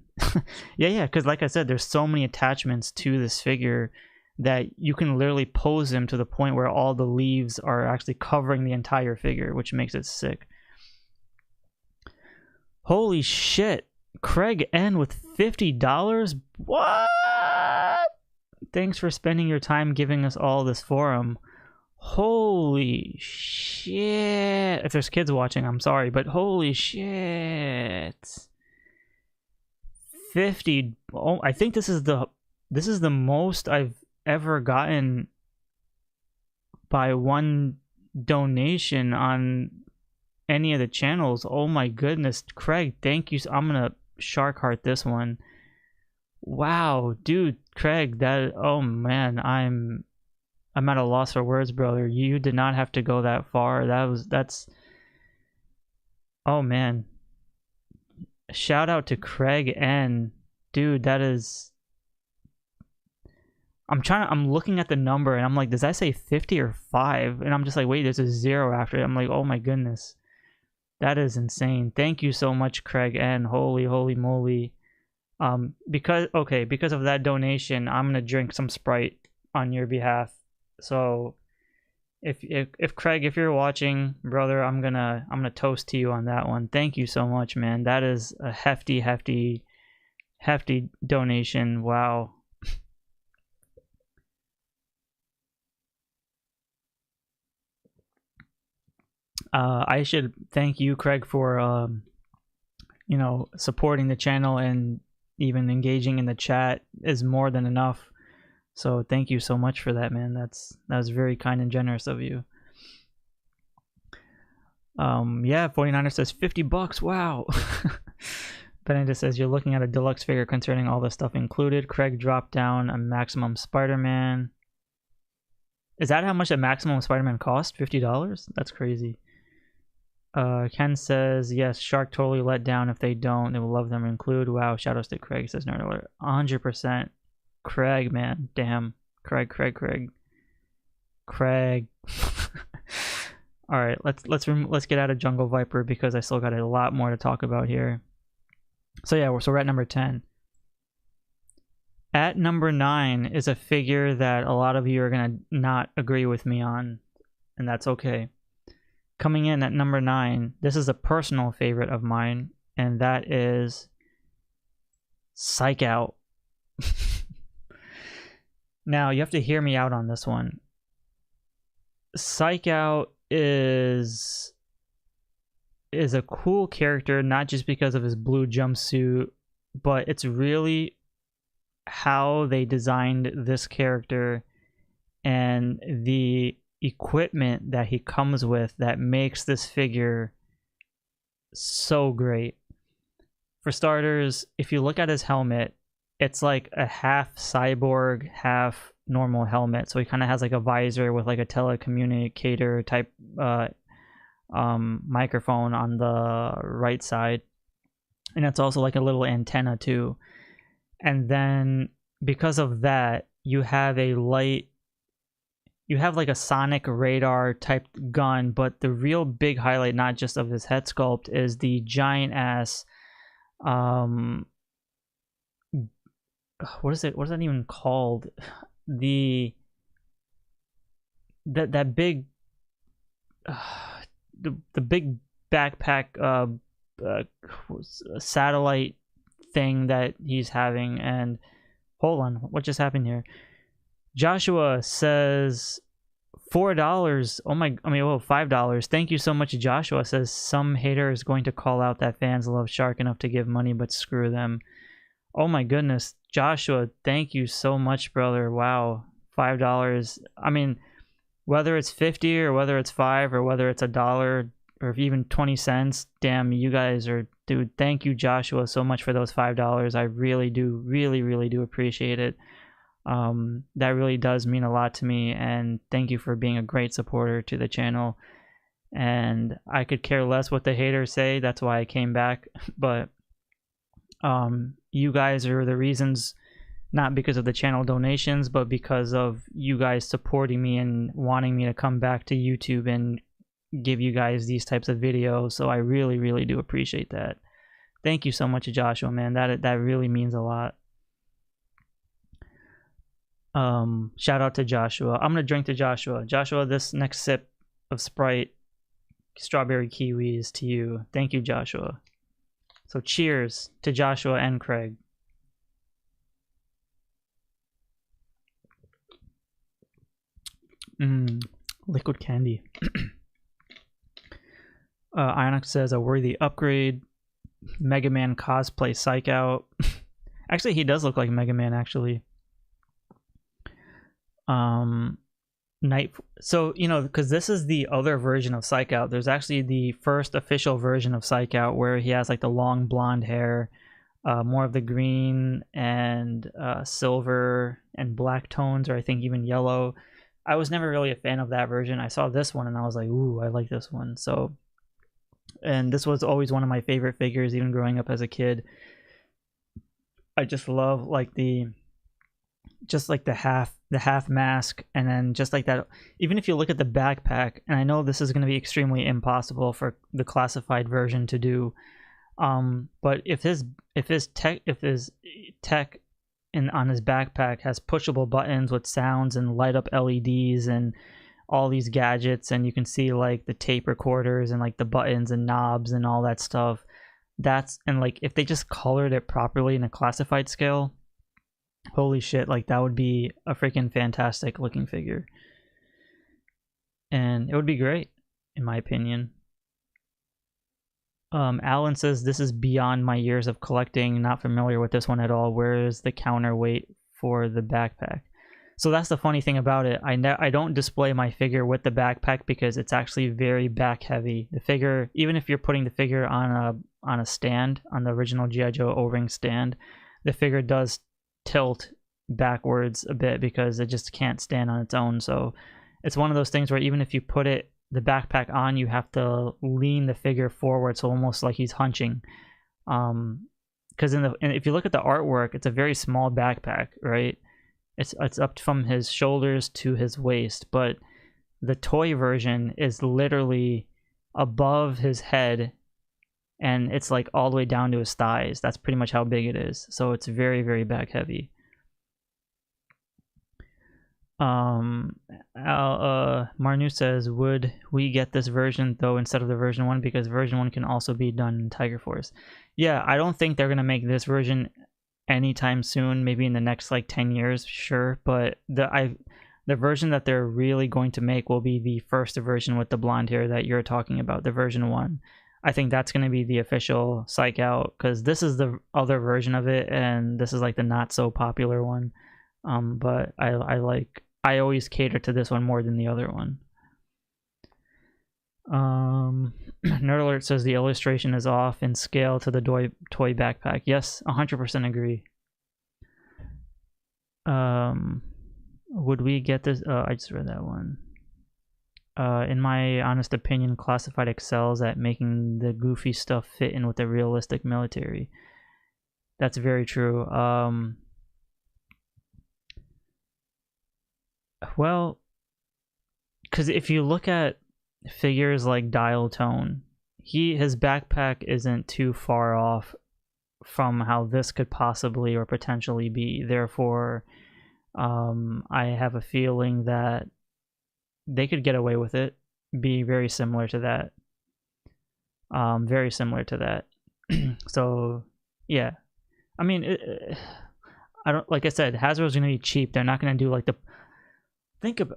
yeah, because like I said, there's so many attachments to this figure that you can literally pose him to the point where all the leaves are actually covering the entire figure, which makes it sick. Holy shit. Craig N with $50? What? Thanks for spending your time giving us all this forum. Holy shit. If there's kids watching, I'm sorry, but holy shit. 50. Oh, I think this is the most I've ever gotten by one donation on any of the channels. Oh my goodness. Craig, thank you. I'm gonna shark heart this one. Wow, dude, Craig, that, oh man, I'm at a loss for words, brother. You did not have to go that far. That's oh man. Shout out to Craig N. Dude, that is... I'm looking at the number and I'm like, does that say 50 or 5? And I'm just like, wait, there's a 0 after it. I'm like, oh my goodness. That is insane. Thank you so much, Craig N. Holy moly. Because of that donation, I'm gonna drink some Sprite on your behalf. So if Craig, if you're watching, brother, I'm gonna toast to you on that one. Thank you so much, man. That is a hefty donation. Wow. I should thank you, Craig, for you know, supporting the channel, and even engaging in the chat is more than enough. So thank you so much for that, man. That was very kind and generous of you. Yeah, 49er says $50. Wow. Benedict says you're looking at a deluxe figure concerning all the stuff included. Craig dropped down a maximum Spider-Man. Is that how much a maximum Spider-Man cost? $50? That's crazy. Ken says, yes, Shark totally let down if they don't. They will love them include. Wow, shoutouts to Craig, says Nerd Alert. 100%. Craig, man. Damn. Craig. Alright, let's get out of Jungle Viper because I still got a lot more to talk about here. So yeah, we're at number 10. At number 9 is a figure that a lot of you are going to not agree with me on, and that's okay. Coming in at number 9, this is a personal favorite of mine, and that is Psych Out. Now, you have to hear me out on this one. Psych Out is a cool character, not just because of his blue jumpsuit, but it's really how they designed this character and the equipment that he comes with that makes this figure so great. For starters, if you look at his helmet, it's like a half cyborg, half normal helmet. So he kind of has like a visor with like a telecommunicator type microphone on the right side, and it's also like a little antenna too. And then because of that, you have like a sonic radar type gun, but the real big highlight, not just of his head sculpt, is the giant ass what is that even called? That big the big backpack satellite thing that he's having. And hold on, what just happened here? Joshua says $4. $5. Thank you so much. Joshua says some hater is going to call out that fans love Shark enough to give money, but screw them. Oh my goodness, Joshua, thank you so much, brother. Wow, $5. I mean, whether it's 50 or whether it's 5 or whether it's $1 or even 20 cents, damn, you guys are, dude, thank you, Joshua, so much for those $5. I really do appreciate it. That really does mean a lot to me, and thank you for being a great supporter to the channel. And I could care less what the haters say, that's why I came back. But you guys are the reasons, not because of the channel donations, but because of you guys supporting me and wanting me to come back to YouTube and give you guys these types of videos, so I really do appreciate that. Thank you so much, Joshua, man. That really means a lot. Shout out to Joshua. I'm gonna drink to Joshua. Joshua, this next sip of Sprite strawberry kiwi is to you. Thank you, Joshua. So cheers to Joshua and Craig. Liquid candy. Ionox says a worthy upgrade. Mega Man cosplay psych out. Actually, he does look like Mega Man, actually. So, you know, because this is the other version of Psych Out. There's actually the first official version of Psych Out where he has like the long blonde hair, more of the green and silver and black tones, or I think even yellow. I was never really a fan of that version. I saw this one and I was like, ooh, I like this one. So, and this was always one of my favorite figures, even growing up as a kid. I just love like the half mask, and then just like that. Even if you look at the backpack, and I know this is going to be extremely impossible for the classified version to do, but if his tech on his backpack has pushable buttons with sounds and light up LEDs and all these gadgets, and you can see like the tape recorders and like the buttons and knobs and all that stuff, and like if they just colored it properly in a classified scale, holy shit, like that would be a freaking fantastic looking figure. And it would be great, in my opinion. Alan says, this is beyond my years of collecting, not familiar with this one at all. Where is the counterweight for the backpack? So that's the funny thing about it. I don't display my figure with the backpack because it's actually very back heavy. The figure, even if you're putting the figure on a stand, on the original G.I. Joe O-ring stand, the figure does tilt backwards a bit because it just can't stand on its own. So it's one of those things where even if you put the backpack on, you have to lean the figure forward, so almost like he's hunching. Because if you look at the artwork, it's a very small backpack, right? It's up from his shoulders to his waist, but the toy version is literally above his head, and it's like all the way down to his thighs. That's pretty much how big it is. So it's very back heavy. Marnu says, would we get this version though instead of the version 1, because version 1 can also be done in Tiger Force? Yeah, I don't think they're gonna make this version anytime soon. Maybe in the next like 10 years, sure, but the version that they're really going to make will be the first version with the blonde hair that you're talking about, the version 1. I think that's going to be the official Psych Out, because this is the other version of it, and this is like the not so popular one. But I always cater to this one more than the other one. Nerd Alert says the illustration is off in scale to the toy backpack. Yes, 100% agree. Would we get this? I just read that one. In my honest opinion, Classified excels at making the goofy stuff fit in with the realistic military. That's very true. Well, because if you look at figures like Dial Tone, his backpack isn't too far off from how this could possibly or potentially be. Therefore, I have a feeling that they could get away with it, be very similar to that. Very similar to that. So, yeah. I mean, I don't, like I said, Hasbro's gonna be cheap. They're not gonna do like the, think of,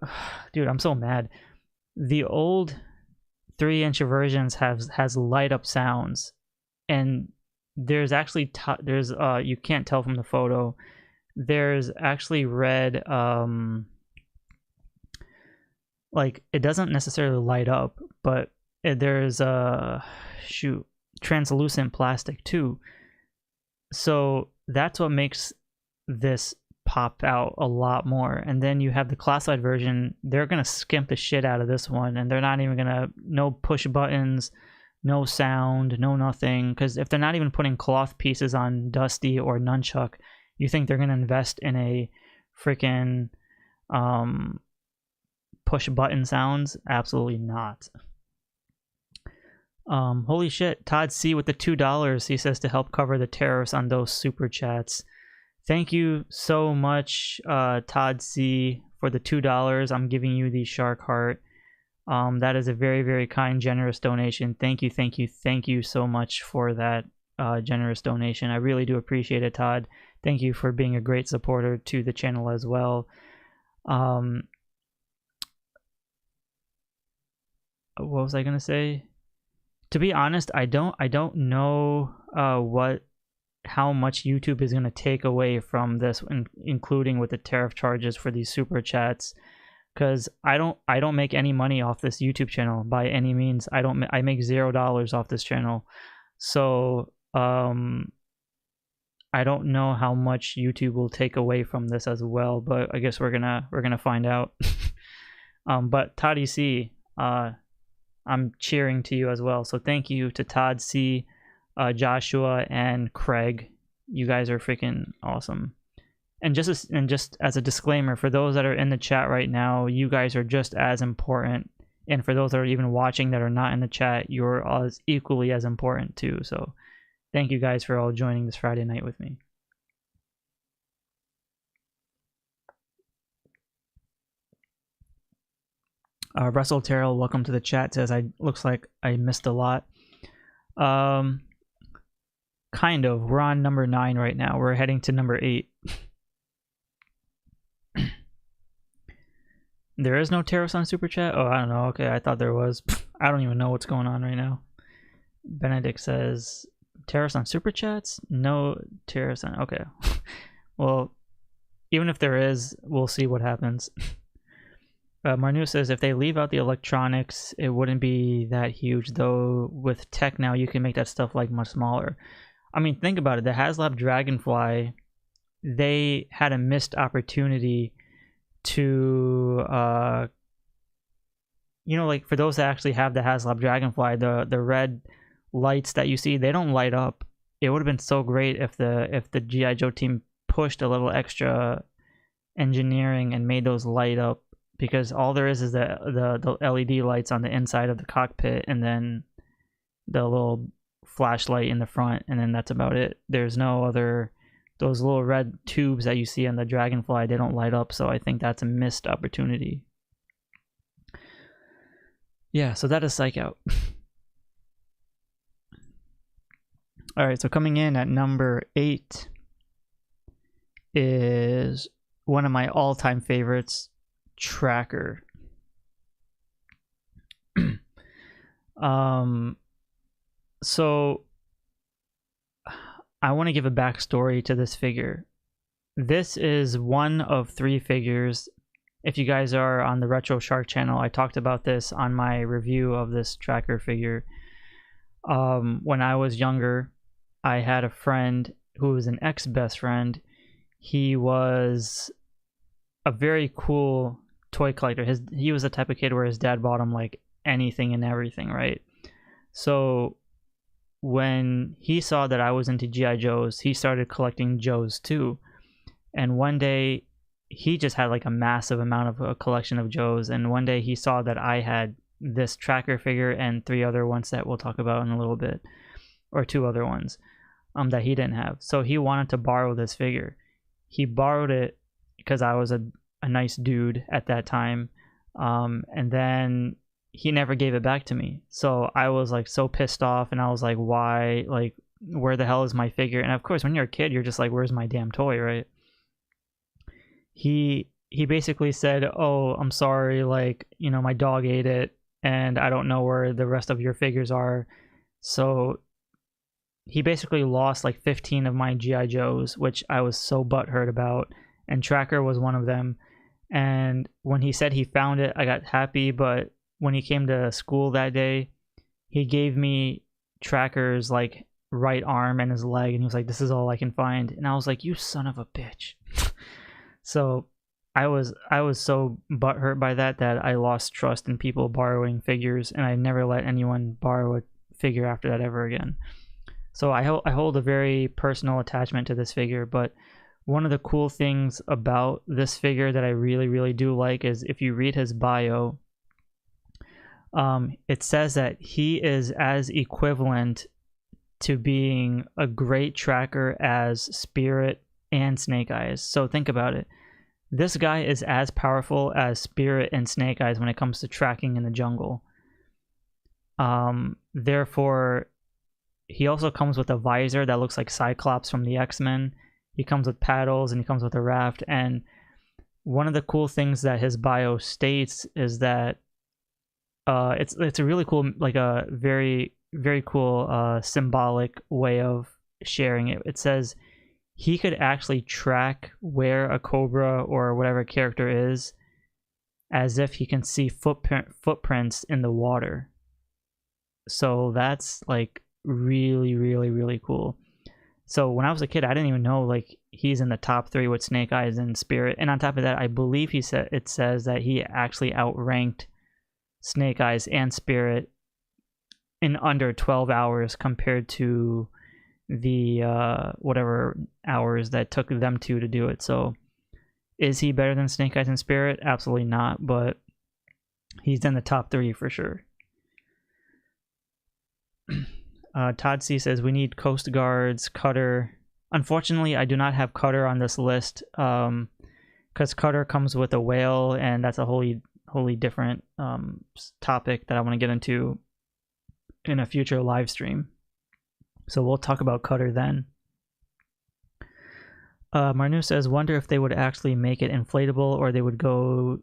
dude, I'm so mad. The old 3-inch versions has light up sounds, and there's actually you can't tell from the photo. There's actually red, like it doesn't necessarily light up, but there's translucent plastic too. So that's what makes this pop out a lot more. And then you have the classified version. They're gonna skimp the shit out of this one, and they're not even gonna, no push buttons, no sound, no nothing. Because if they're not even putting cloth pieces on Dusty or Nunchuck, you think they're gonna invest in a freaking push button sounds? Absolutely not. Holy shit, Todd C with the $2. He says to help cover the tariffs on those super chats. Thank you so much, Todd C, for the $2. I'm giving you the shark heart. That is a very, very kind, generous donation. Thank you, thank you, thank you so much for that generous donation. I really do appreciate it, Todd. Thank you for being a great supporter to the channel as well. What was I gonna say? To be honest, I don't know how much YouTube is gonna take away from this, including with the tariff charges for these super chats. Because I don't make any money off this YouTube channel by any means. I make $0 off this channel, so I don't know how much YouTube will take away from this as well. But I guess we're gonna find out. But Todd C, I'm cheering to you as well. So thank you to Todd C, Joshua, and Craig. You guys are freaking awesome. And just as a disclaimer, for those that are in the chat right now, you guys are just as important. And for those that are even watching that are not in the chat, you're equally as important too. So thank you guys for all joining this Friday night with me. Russell Terrell, welcome to the chat, says looks like I missed a lot. Kind of. We're on number 9 right now. We're heading to number 8. There is no tariffs on Super Chat? Oh, I don't know. Okay, I thought there was. I don't even know what's going on right now. Benedict says, tariffs on Super Chats? No tariffs on... Okay. Well, even if there is, we'll see what happens. Marnu says, if they leave out the electronics, it wouldn't be that huge. Though with tech now, you can make that stuff like much smaller. I mean, think about it. The HASLAB Dragonfly, they had a missed opportunity to you know, like for those that actually have the HASLAB Dragonfly, the red lights that you see, they don't light up. It would have been so great if the GI Joe team pushed a little extra engineering and made those light up, because all there is the LED lights on the inside of the cockpit, and then the little flashlight in the front, and then that's about it. There's no other... Those little red tubes that you see on the Dragonfly, they don't light up, so I think that's a missed opportunity. Yeah, so that is Psych Out. Alright, so coming in at number 8 is one of my all-time favorites, Tracker. So I want to give a backstory to this figure. This is one of 3 figures. If you guys are on the Retro Shark channel, I talked about this on my review of this Tracker figure. When I was younger, I had a friend who was an ex-best friend. He was a very cool toy collector. He was the type of kid where his dad bought him like anything and everything, right? So when he saw that I was into GI Joes, he started collecting Joes too. And one day he just had like a massive amount of a collection of Joes, and one day he saw that I had this Tracker figure and 3 other ones that we'll talk about in a little bit, or 2 other ones that he didn't have. So he wanted to borrow this figure. He borrowed it because I was a nice dude at that time, and then he never gave it back to me. So I was like so pissed off, and I was like, why? Like, where the hell is my figure? And of course, when you're a kid, you're just like, where's my damn toy, right? He basically said, oh, I'm sorry, like, you know, my dog ate it and I don't know where the rest of your figures are. So he basically lost like 15 of my GI Joes, which I was so butthurt about, and Tracker was one of them. And when he said he found it, I got happy, but when he came to school that day, he gave me Tracker's like right arm and his leg, and he was like, this is all I can find. And I was like, you son of a bitch. So I was so butthurt by that I lost trust in people borrowing figures, and I never let anyone borrow a figure after that ever again. So I hold a very personal attachment to this figure. But one of the cool things about this figure that I really, really do like is if you read his bio, It says that he is as equivalent to being a great tracker as Spirit and Snake Eyes. So think about it. This guy is as powerful as Spirit and Snake Eyes when it comes to tracking in the jungle. Therefore, he also comes with a visor that looks like Cyclops from the X-Men. He comes with paddles and he comes with a raft. And one of the cool things that his bio states is that it's a really cool, like a very, very cool symbolic way of sharing it. It says he could actually track where a Cobra or whatever character is as if he can see footprints in the water. So that's like really, really, really cool. So when I was a kid, I didn't even know like he's in the top 3 with Snake Eyes and Spirit. And on top of that, I believe it says that he actually outranked Snake Eyes and Spirit in under 12 hours compared to the whatever hours that took them to do it. So is he better than Snake Eyes and Spirit? Absolutely not, but he's in the top 3 for sure. Todd C says we need Coast Guards, Cutter. Unfortunately, I do not have Cutter on this list because Cutter comes with a whale, and that's a wholly different topic that I want to get into in a future live stream. So we'll talk about Cutter then. Marnu says, wonder if they would actually make it inflatable or they would go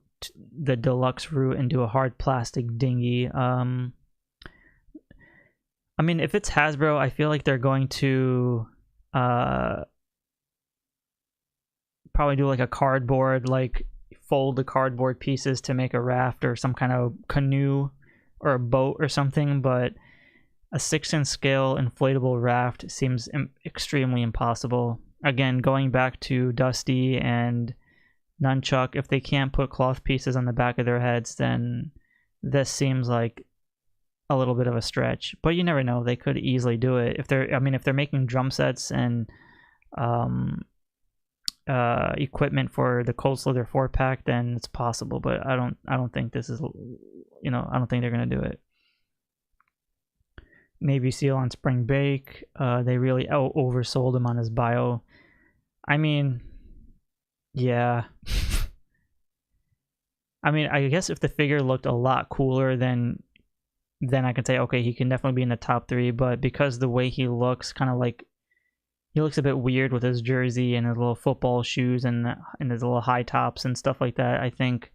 the deluxe route and do a hard plastic dinghy. I mean, if it's Hasbro, I feel like they're going to probably do like a cardboard, like fold the cardboard pieces to make a raft or some kind of canoe or a boat or something, but a 6-inch scale inflatable raft seems extremely impossible. Again, going back to Dusty and Nunchuck, if they can't put cloth pieces on the back of their heads, then this seems like a little bit of a stretch. But you never know; they could easily do it if they're making drum sets and equipment for the Cold Slither 4-pack, then it's possible. But I don't think this is, I don't think they're gonna do it. Navy SEAL on Spring Break. They really oversold him on his bio. I mean, yeah. I mean, I guess if the figure looked a lot cooler, then I could say, okay, he can definitely be in the top 3. But because the way he looks, kind of like, he looks a bit weird with his jersey and his little football shoes and his little high tops and stuff like that, I think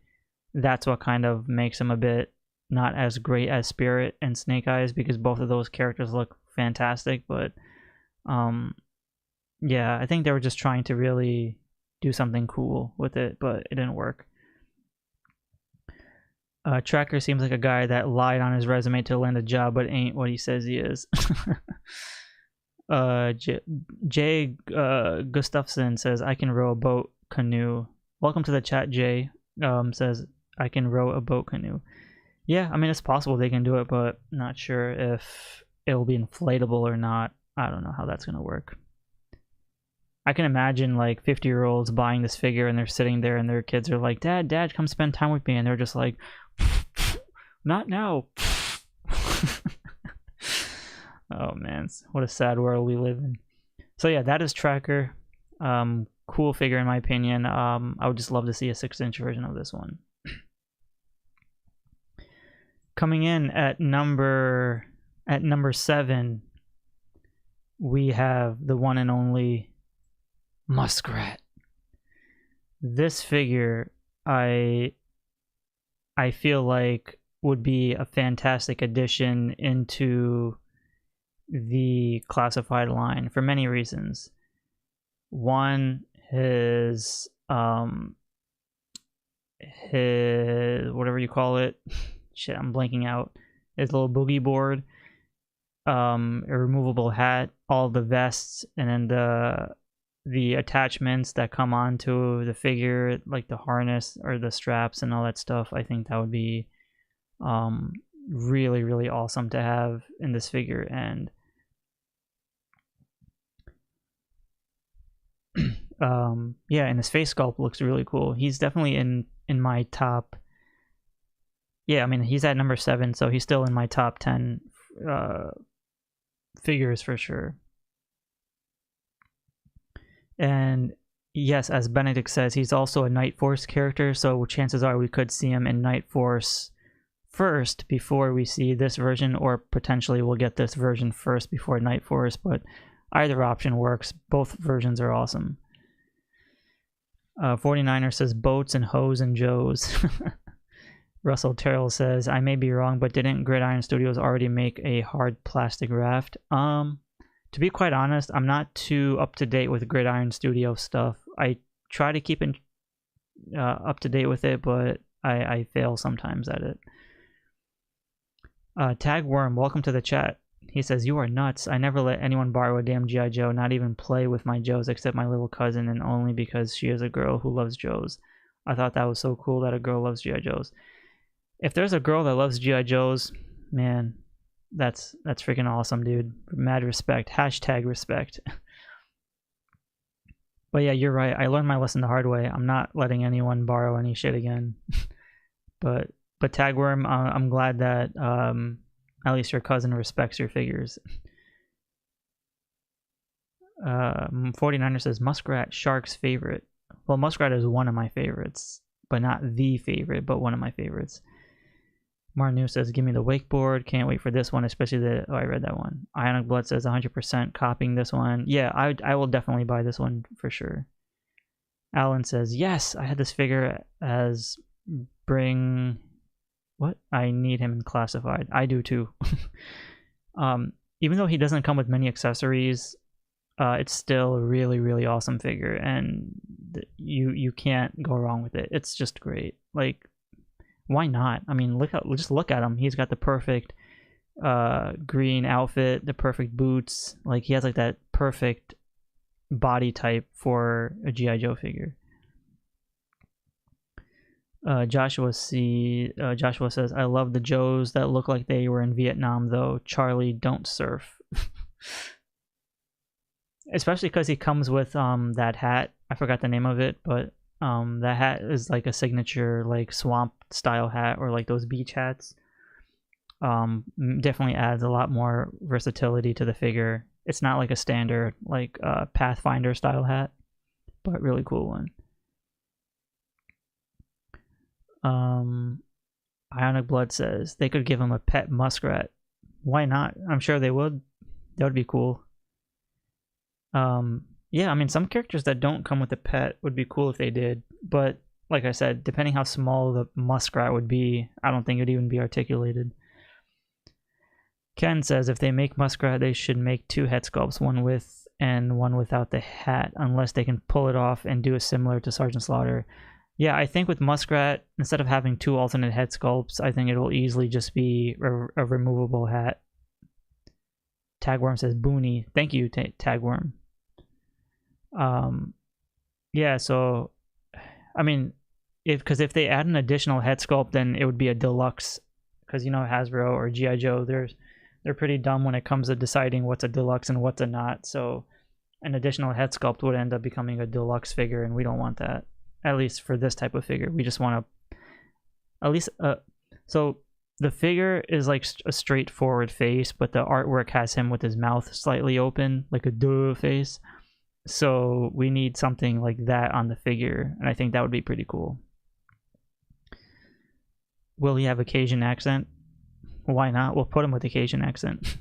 that's what kind of makes him a bit not as great as Spirit and Snake Eyes, because both of those characters look fantastic. But yeah, I think they were just trying to really do something cool with it, but it didn't work. Tracker seems like a guy that lied on his resume to land a job, but ain't what he says he is. Jay Gustafson says, I can row a boat canoe. Welcome to the chat, Jay. Says, I can row a boat canoe. Yeah, I mean, it's possible they can do it, but not sure if it'll be inflatable or not. I don't know how that's going to work. I can imagine like 50-year-olds buying this figure and they're sitting there and their kids are like, Dad, come spend time with me. And they're just like, not now. Oh man, what a sad world we live in. So yeah, that is Tracker. Cool figure in my opinion. I would just love to see a 6-inch version of this one. Coming in at number 7, we have the one and only Muskrat. This figure, I feel like would be a fantastic addition into the classified line for many reasons. One, his whatever you call it, shit, I'm blanking out. His little boogie board, a removable hat, all the vests, and then the attachments that come onto the figure, like the harness or the straps and all that stuff. I think that would be really, really awesome to have in this figure. And yeah, and his face sculpt looks really cool. He's definitely in my top. yeah, I mean, he's at number 7, so he's still in my top 10 figures for sure. And yes, as Benedict says, he's also a NIGHTFORCE character, so chances are we could see him in NIGHTFORCE first before we see this version, or potentially we'll get this version first before NIGHTFORCE, but either option works. Both versions are awesome. 49er says boats and hoes and joes. Russell Terrell says, I may be wrong, but didn't Gridiron Studios already make a hard plastic raft? To be quite honest, I'm not too up to date with Gridiron Studio stuff. I try to keep up to date with it, but I fail sometimes at it. Tagworm, welcome to the chat. He says, you are nuts. I never let anyone borrow a damn G.I. Joe, not even play with my Joes except my little cousin, and only because she is a girl who loves Joes. I thought that was so cool that a girl loves G.I. Joes. If there's a girl that loves G.I. Joes, man, that's freaking awesome, dude. Mad respect. Hashtag respect. But yeah, you're right. I learned my lesson the hard way. I'm not letting anyone borrow any shit again. But Tagworm, I'm glad that at least your cousin respects your figures. 49er says Muskrat, Shark's favorite. Well, Muskrat is one of my favorites, but not the favorite, but one of my favorites. Martin says, give me the wakeboard. Can't wait for this one, especially the... Oh, I read that one. Ionic Blood says 100% copying this one. Yeah, I will definitely buy this one for sure. Alan says, yes, I had this figure as bring... What? I need him in classified. I do too. Even though he doesn't come with many accessories, it's still a really, really awesome figure, and you can't go wrong with it. It's just great. Like, why not? I mean, just look at him. He's got the perfect green outfit, the perfect boots. Like, he has like that perfect body type for a G.I. Joe figure. Joshua says, I love the Joes that look like they were in Vietnam though. Charlie, don't surf. Especially because he comes with that hat. I forgot the name of it, but that hat is like a signature like swamp style hat, or like those beach hats. Definitely adds a lot more versatility to the figure. It's not like a standard like Pathfinder style hat, but really cool one. Ionic Blood says they could give him a pet muskrat. Why not? I'm sure they would. That would be cool. Yeah, I mean, some characters that don't come with a pet would be cool if they did, but like I said, depending how small the muskrat would be, I don't think it would even be articulated. Ken says if they make muskrat, they should make 2 head sculpts, one with and one without the hat, unless they can pull it off and do a similar to Sergeant Slaughter. Yeah, I think with Muskrat, instead of having 2 alternate head sculpts, I think it will easily just be a removable hat. Tagworm says Booney. Thank you, Tagworm. Yeah, so I mean, if they add an additional head sculpt, then it would be a deluxe, because you know Hasbro or G.I. Joe, they're pretty dumb when it comes to deciding what's a deluxe and what's a not. So an additional head sculpt would end up becoming a deluxe figure, and we don't want that. At least for this type of figure, we just want to at least so the figure is like a straightforward face, but the artwork has him with his mouth slightly open, like a duh face. So we need something like that on the figure, and I think that would be pretty cool. Will he have a Cajun accent? Why not? We'll put him with a Cajun accent.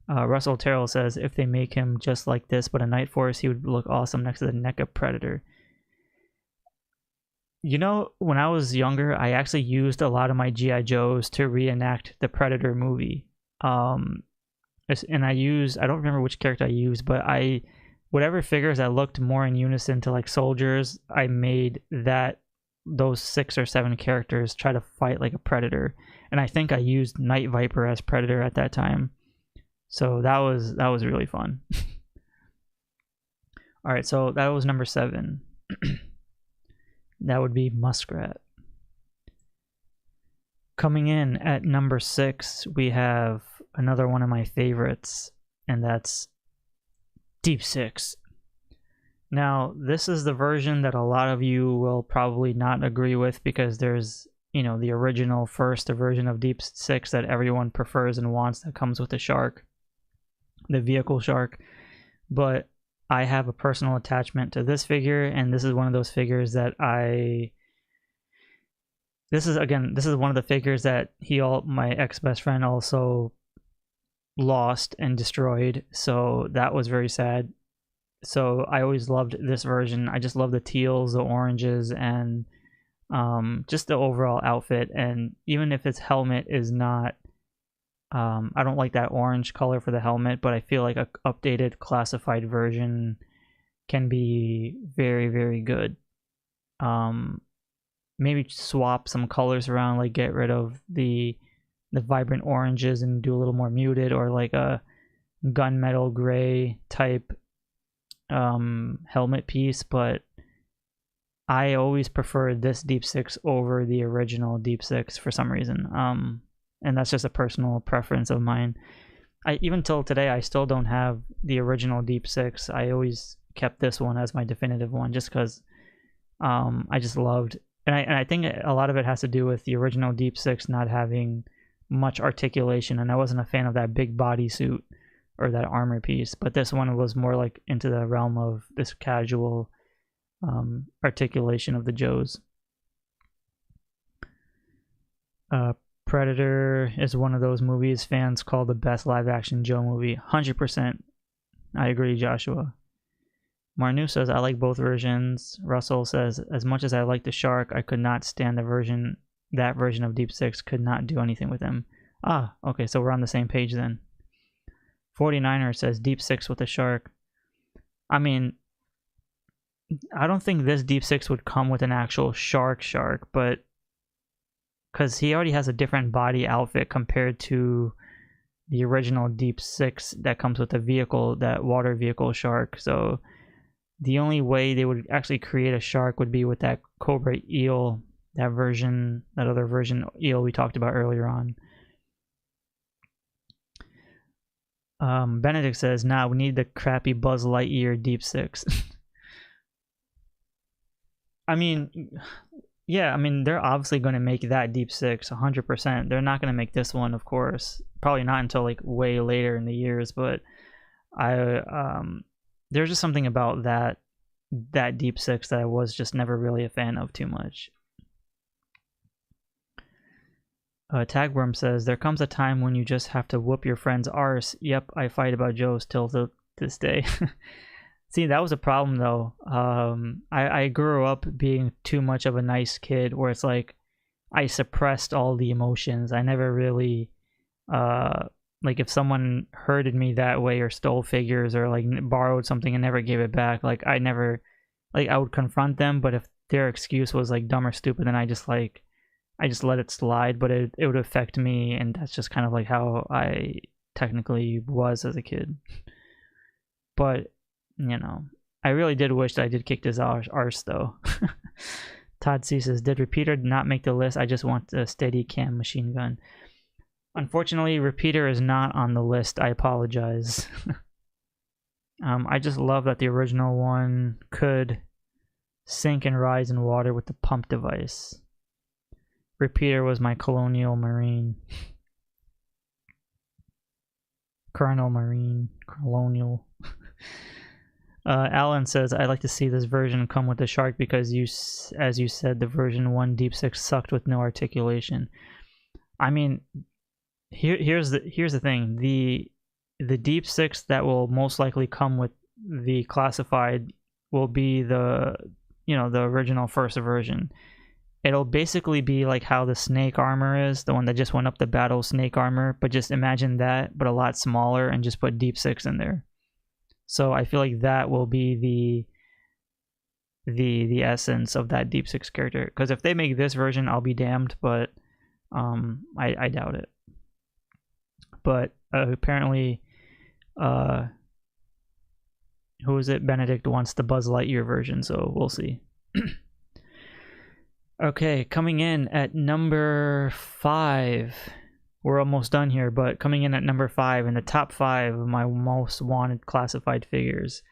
Russell Terrell says if they make him just like this but a NIGHTFORCE, he would look awesome next to the NECA Predator. You know, when I was younger, I actually used a lot of my G.I. Joes to reenact the Predator movie. And I don't remember which character I used, but whatever figures that looked more in unison to like soldiers, I made those 6 or 7 characters try to fight like a Predator. And I think I used Night Viper as Predator at that time. So that was really fun. All right, so that was number 7. That would be Muskrat. Coming in at number 6, we have another one of my favorites, and that's Deep Six. Now, this is the version that a lot of you will probably not agree with, because there's you know, the original first version of Deep Six that everyone prefers and wants, that comes with the shark, the vehicle shark. But I have a personal attachment to this figure, and this is one of those figures that this is one of the figures that my ex-best friend also lost and destroyed, so that was very sad. So I always loved this version. I just love the teals, the oranges, and just the overall outfit. And even if its helmet is not, I don't like that orange color for the helmet, but I feel like a updated classified version can be very, very good. Maybe swap some colors around, like get rid of the vibrant oranges and do a little more muted, or like a gunmetal gray type helmet piece. But I always preferred this Deep Six over the original Deep Six for some reason. And that's just a personal preference of mine. Even till today, I still don't have the original Deep Six. I always kept this one as my definitive one, just because I just loved, and I think a lot of it has to do with the original Deep Six not having much articulation, and I wasn't a fan of that big bodysuit or that armor piece. But this one was more like into the realm of this casual articulation of the Joes. Predator is one of those movies fans call the best live-action Joe movie. 100%. I agree, Joshua. Marnu says, I like both versions. Russell says, as much as I like the shark, I could not stand that version of Deep Six. Could not do anything with him. Ah, okay, so we're on the same page then. 49er says, Deep Six with the shark. I mean, I don't think this Deep Six would come with an actual shark, but because he already has a different body outfit compared to the original Deep Six that comes with the vehicle, that water vehicle shark. So the only way they would actually create a shark would be with that Cobra Eel, that other version eel we talked about earlier on. Benedict says, nah, we need the crappy Buzz Lightyear Deep Six. I mean, yeah, I mean, they're obviously going to make that Deep Six 100%. They're not going to make this one, of course. Probably not until like way later in the years, but there's just something about that Deep Six that I was just never really a fan of too much. Tagworm says, there comes a time when you just have to whoop your friend's arse. Yep, I fight about Joe still to this day. See, that was a problem though. I grew up being too much of a nice kid, where it's like I suppressed all the emotions. I never really like, if someone hurted me that way or stole figures or like borrowed something and never gave it back, like I would confront them, but if their excuse was like dumb or stupid, then I just let it slide. But it would affect me, and that's just kind of like how I technically was as a kid. But you know, I really did wish that I did kick his arse though. Todd C says, did Repeater not make the list? I just want the steady cam machine gun. Unfortunately, Repeater is not on the list. I apologize. I just love that the original one could sink and rise in water with the pump device. Repeater was my colonial marine. Colonel Marine. Colonial. Alan says, I'd like to see this version come with the shark because as you said, the version 1 Deep Six sucked with no articulation. I mean, here's the thing. The Deep Six that will most likely come with the classified will be the original first version. It'll basically be like how the snake armor is, the one that just went up the battle snake armor, but just imagine that, but a lot smaller, and just put Deep Six in there. So I feel like that will be the essence of that Deep Six character. Because if they make this version, I'll be damned, but I doubt it. But apparently, who is it? Benedict wants the Buzz Lightyear version, so we'll see. Okay, coming in at number 5. We're almost done here, but coming in at number 5 in the top 5 of my most wanted classified figures.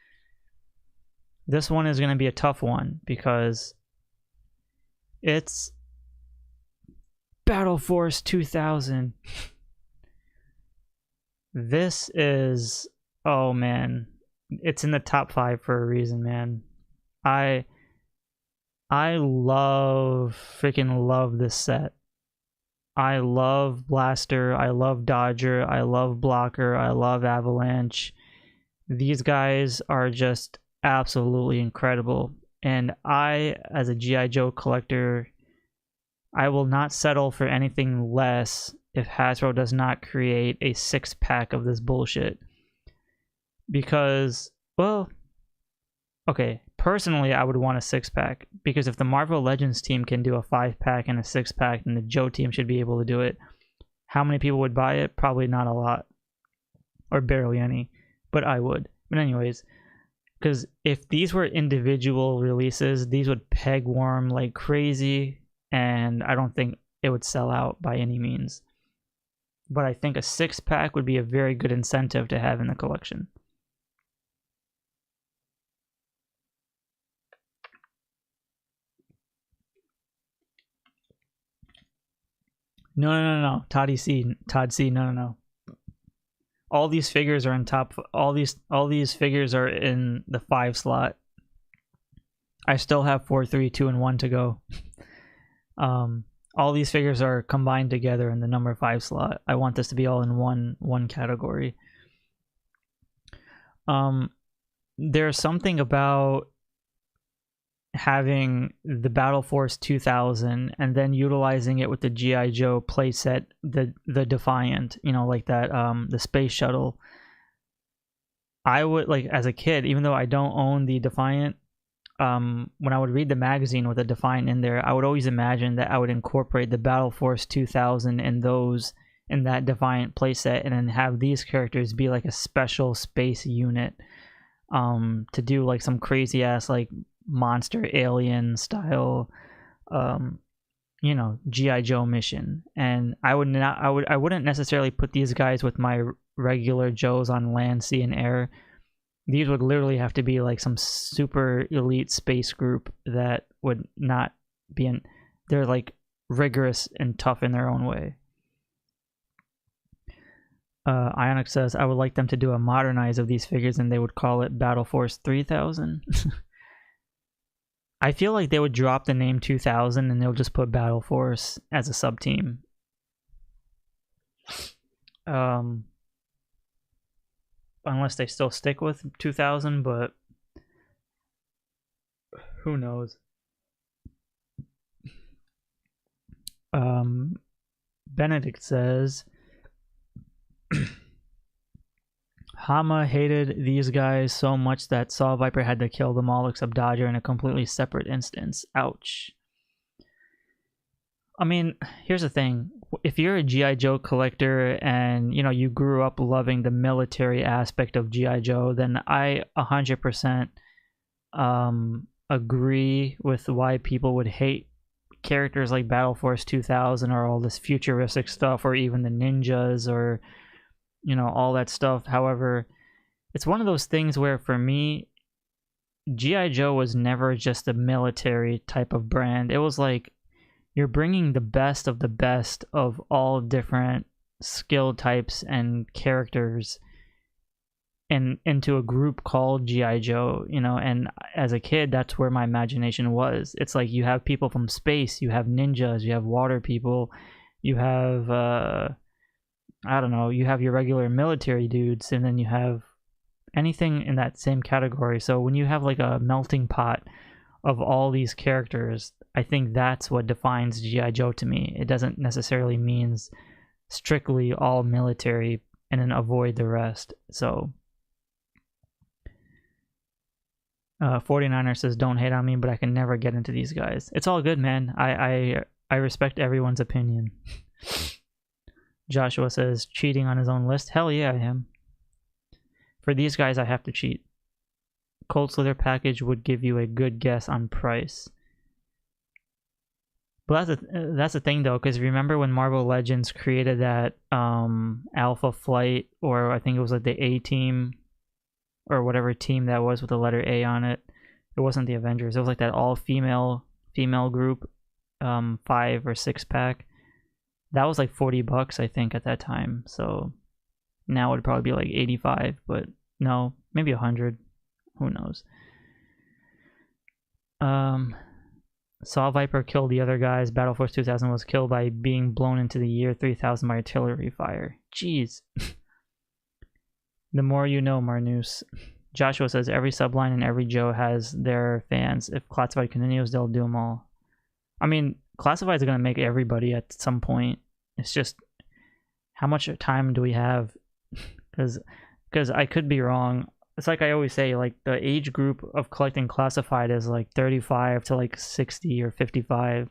This one is going to be a tough one because it's Battle Force 2000. This is, oh man, it's in the top 5 for a reason, man. I freaking love this set. I love Blaster, I love Dodger, I love Blocker, I love Avalanche. These guys are just absolutely incredible. And I, as a G.I. Joe collector, I will not settle for anything less if Hasbro does not create a 6-pack of this bullshit. Because, well, okay, personally I would want a 6-pack, because if the Marvel Legends team can do a 5-pack and a 6-pack, then the Joe team should be able to do it. How many people would buy it? Probably not a lot, or barely any, but I would. But anyways, because if these were individual releases, these would peg warm like crazy, and I don't think it would sell out by any means. But I think a 6-pack would be a very good incentive to have in the collection. No. Todd C, no. All these figures are in top. All these figures are in the 5 slot. I still have 4, 3, 2, and 1 to go. All these figures are combined together in the number 5 slot. I want this to be all in one category. There's something about having the Battle Force 2000 and then utilizing it with the G.I. Joe playset, the Defiant, you know, like that, the space shuttle. I would, like, as a kid, even though I don't own the Defiant, when I would read the magazine with the Defiant in there, I would always imagine that I would incorporate the Battle Force 2000 in that Defiant playset, and then have these characters be like a special space unit, to do like some crazy ass like monster alien style, you know, G.I. Joe mission. And I wouldn't necessarily put these guys with my regular Joes on land, sea, and air. These would literally have to be like some super elite space group that would not be in. They're like rigorous and tough in their own way. Ionic says, I would like them to do a modernize of these figures and they would call it Battle Force 3000. I feel like they would drop the name 2000 and they'll just put Battle Force as a sub team. Unless they still stick with 2000, but who knows? Benedict says, Hama hated these guys so much that Saw Viper had to kill them all except Dodger in a completely separate instance. Ouch. I mean, here's the thing. If you're a G.I. Joe collector and, you know, you grew up loving the military aspect of G.I. Joe, then I 100% agree with why people would hate characters like Battle Force 2000 or all this futuristic stuff, or even the ninjas, or, you know, all that stuff. However, it's one of those things where, for me, G.I. Joe was never just a military type of brand. It was like, you're bringing the best of all different skill types and characters into a group called G.I. Joe, you know. And as a kid, that's where my imagination was. It's like you have people from space, you have ninjas, you have water people, you have I don't know, you have your regular military dudes, and then you have anything in that same category. So when you have like a melting pot of all these characters, I think that's what defines G.I. Joe to me. It doesn't necessarily mean strictly all military and then avoid the rest. So 49er says, don't hate on me, but I can never get into these guys. It's all good, man. I respect everyone's opinion. Joshua says, cheating on his own list. Hell yeah, I am. For these guys, I have to cheat. Cold Slither package would give you a good guess on price. But that's the thing though, because remember when Marvel Legends created that Alpha Flight, or I think it was like the A team, or whatever team that was with the letter A on it. It wasn't the Avengers. It was like that all female group, 5 or 6 pack. That was like 40 bucks, I think, at that time. So now it would probably be like 85, but no, maybe 100. Who knows? Saw Viper killed the other guys. Battle Force 2000 was killed by being blown into the year 3000 by artillery fire. Jeez. The more you know, Marnoose. Joshua says every subline and every Joe has their fans. If Classified continues, they'll do them all. I mean, Classified is going to make everybody at some point. It's just, how much time do we have? Because I could be wrong. It's like I always say, like the age group of collecting Classified is like 35 to like 60 or 55.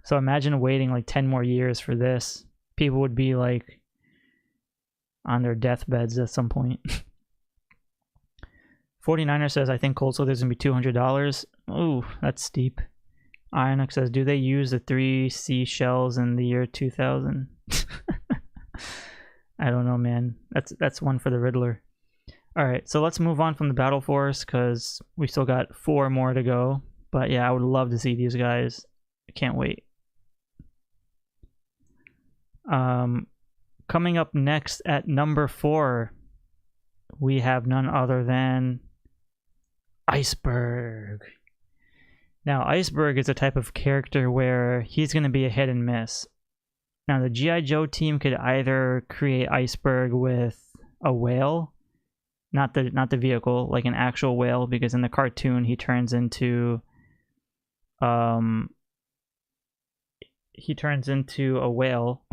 So imagine waiting like 10 more years for this. People would be like on their deathbeds at some point. 49er says, I think Cold Slither's gonna be $200. Ooh, that's steep. Ionic says, do they use the 3 seashells in the year 2000? I don't know, man. That's one for the Riddler. Alright, so let's move on from the Battle Force because we still got 4 more to go. But yeah, I would love to see these guys. I can't wait. Coming up next at number 4, we have none other than Iceberg. Now, Iceberg is a type of character where he's going to be a hit and miss. Now, the G.I. Joe team could either create Iceberg with a whale, not the vehicle, like an actual whale, because in the cartoon he turns into a whale.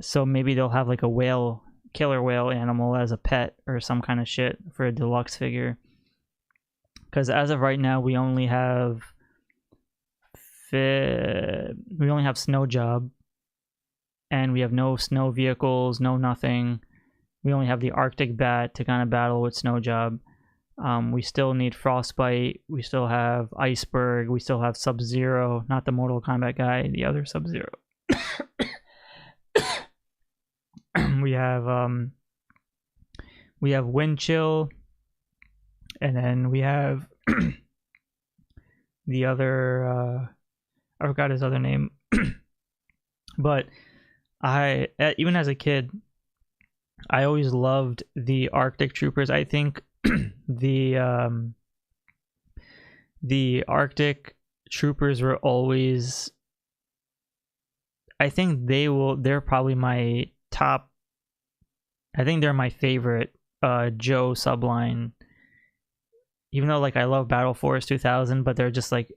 So maybe they'll have like a whale, killer whale animal as a pet or some kind of shit for a deluxe figure. Because as of right now, we only have Snow Job, and we have no snow vehicles, no nothing. We only have the Arctic Bat to kind of battle with Snow Job. We still need Frostbite. We still have Iceberg. We still have Sub-Zero, not the Mortal Kombat guy, the other Sub-Zero. We have Wind Chill, and then we have the other I forgot his other name. But even as a kid, I always loved the Arctic Troopers. I think the Arctic Troopers were always, I think they're probably my top, I think they're my favorite Joe subline. Even though like I love Battle Force 2000, but they're just like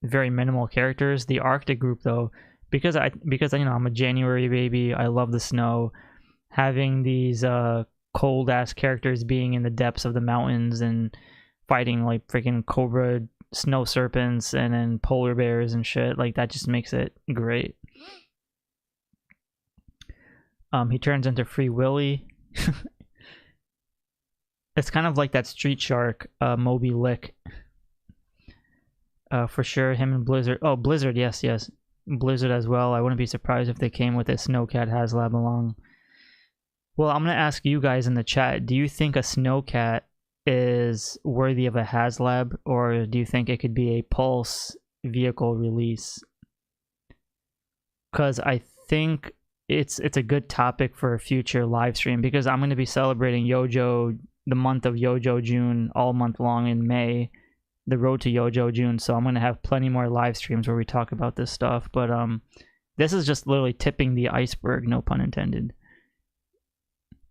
very minimal characters. The Arctic group though, because you know, I'm a January baby, I love the snow. Having these cold ass characters being in the depths of the mountains and fighting like freaking cobra snow serpents and then polar bears and shit, like that just makes it great. He turns into Free Willy. It's kind of like that Street Shark, Moby Lick. For sure, him and Blizzard. Oh, Blizzard, yes. Blizzard as well. I wouldn't be surprised if they came with a Snowcat HasLab along. Well, I'm going to ask you guys in the chat, do you think a Snowcat is worthy of a HasLab, or do you think it could be a Pulse vehicle release? Because I think it's a good topic for a future live stream, because I'm going to be celebrating YOJO, the month of YOJO June, all month long in May, the road to YOJO June. So I'm going to have plenty more live streams where we talk about this stuff. But this is just literally tipping the iceberg, no pun intended.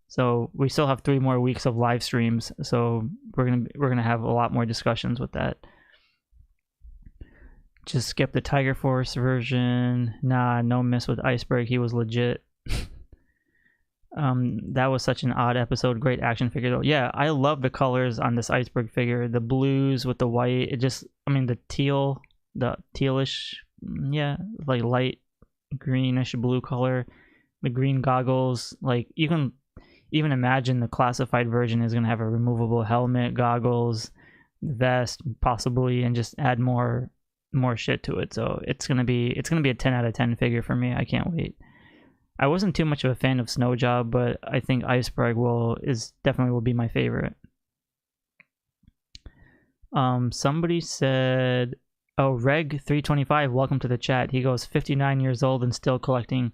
So we still have 3 more weeks of live streams, so we're gonna have a lot more discussions with that. Just skip the Tiger Force version. Nah, no miss with Iceberg. He was legit. That was such an odd episode. Great action figure though. Yeah, I love the colors on this Iceberg figure. The blues with the white. It just, I mean, the tealish, yeah, like light greenish blue color. The green goggles. Like you can even imagine the classified version is gonna have a removable helmet, goggles, vest, possibly, and just add more shit to it. So it's gonna be a 10 out of 10 figure for me. I can't wait. I wasn't too much of a fan of Snow Job, but I think Iceberg definitely will be my favorite. Somebody said Oh, Reg325, welcome to the chat. He goes 59 years old and still collecting.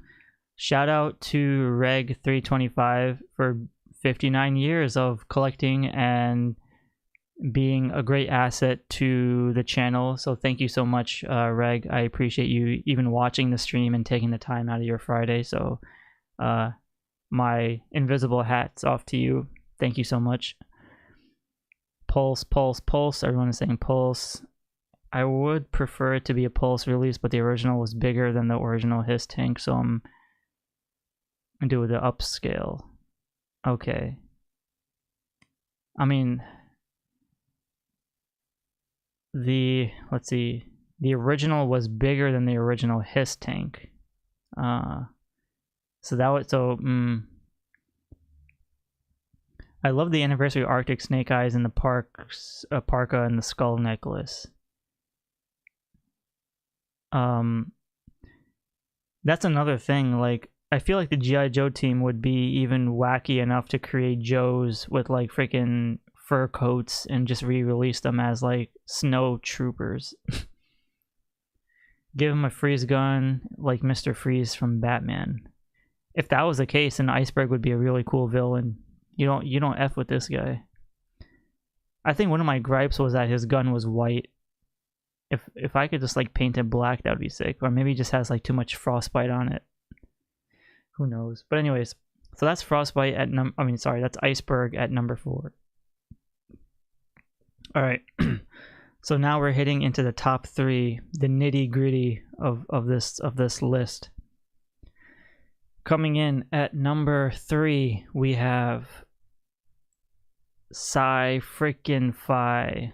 Shout out to Reg325 for 59 years of collecting and being a great asset to the channel. So thank you so much, Reg. I appreciate you even watching the stream and taking the time out of your Friday. So my invisible hat's off to you. Thank you so much. Pulse, Pulse, Pulse. Everyone is saying Pulse. I would prefer it to be a Pulse release, but the original was bigger than the original Hiss tank, so I'm gonna do the upscale. Okay. I mean, let's see, the original was bigger than the original Hiss tank. So that was, I love the anniversary Arctic Snake Eyes and the parka and the skull necklace. That's another thing, like, I feel like the G.I. Joe team would be even wacky enough to create Joes with like freaking fur coats and just re-release them as like snow troopers. Give him a freeze gun like Mr. Freeze from Batman. If that was the case, then Iceberg would be a really cool villain. You don't F with this guy. I think one of my gripes was that his gun was white. If I could just like paint it black, that would be sick. Or maybe he just has like too much frostbite on it. Who knows? But anyways, so that's Frostbite at that's Iceberg at number 4. All right. So now we're hitting into the top 3, the nitty gritty of this list. Coming in at number 3, we have Sci-Freaking-Fi.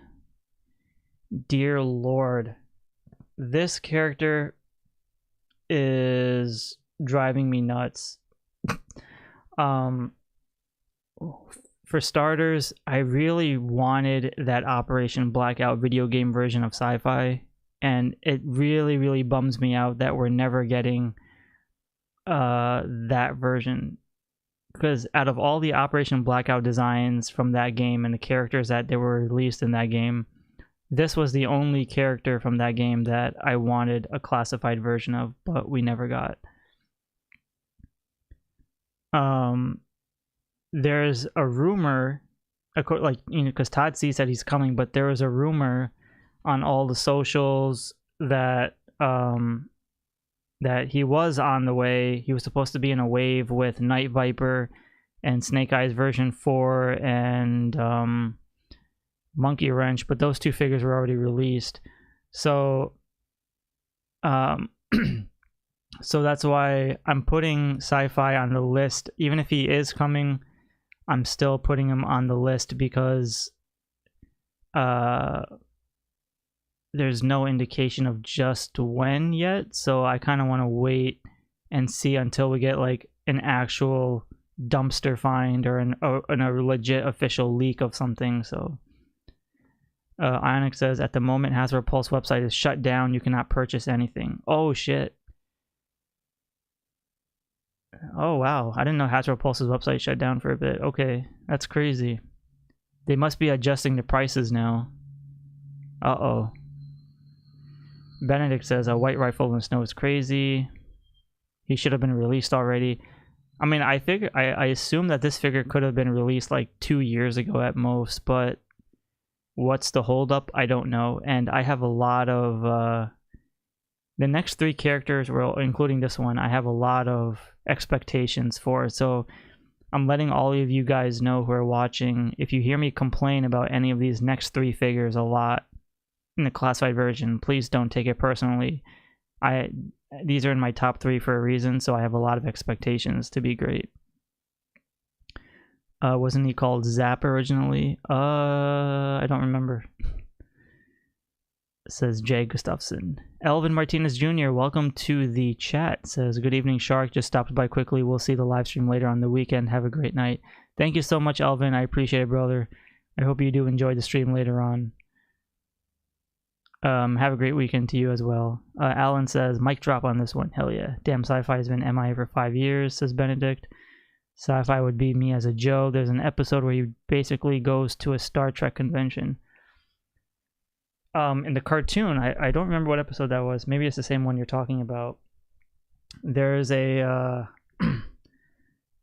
Dear Lord, this character is driving me nuts. For starters, I really wanted that Operation Blackout video game version of Sci-Fi, and it really bums me out that we're never getting that version, because out of all the Operation Blackout designs from that game and the characters that they were released in that game, this was the only character from that game that I wanted a classified version of, but we never got. There's a rumor, like, you know, because Todd C said he's coming, but there was a rumor on all the socials that that he was on the way. He was supposed to be in a wave with Night Viper and Snake Eyes version 4 and Monkey Wrench, but those 2 figures were already released. So so that's why I'm putting Sci-Fi on the list. Even if he is coming, I'm still putting him on the list because there's no indication of just when yet. So I kind of want to wait and see until we get like an actual dumpster find or a legit official leak of something. So Ionic says, at the moment, Hasbro Pulse website is shut down. You cannot purchase anything. Oh, shit. Oh, wow. I didn't know Hasbro Pulse's website shut down for a bit. Okay, that's crazy. They must be adjusting the prices now. Uh-oh. Benedict says, a white rifle in the snow is crazy. He should have been released already. I mean, I assume that this figure could have been released like 2 years ago at most, but what's the holdup? I don't know. And I have a lot of the next 3 characters, well, including this one, I have a lot of expectations for. So I'm letting all of you guys know who are watching, if you hear me complain about any of these next 3 figures a lot in the classified version, please don't take it personally. These are in my top 3 for a reason, so I have a lot of expectations to be great. Wasn't he called Zap originally? I don't remember. Says Jay Gustafson. Elvin Martinez Jr., welcome to the chat. Says, good evening, Shark. Just stopped by quickly. We'll see the live stream later on the weekend. Have a great night. Thank you so much, Elvin. I appreciate it, brother. I hope you do enjoy the stream later on. Have a great weekend to you as well. Alan says, mic drop on this one. Hell yeah. Damn, Sci-Fi has been MIA for 5 years, says Benedict. Sci-Fi would be me as a Joe. There's an episode where he basically goes to a Star Trek convention. in the cartoon, I don't remember what episode that was. Maybe it's the same one you're talking about. There's a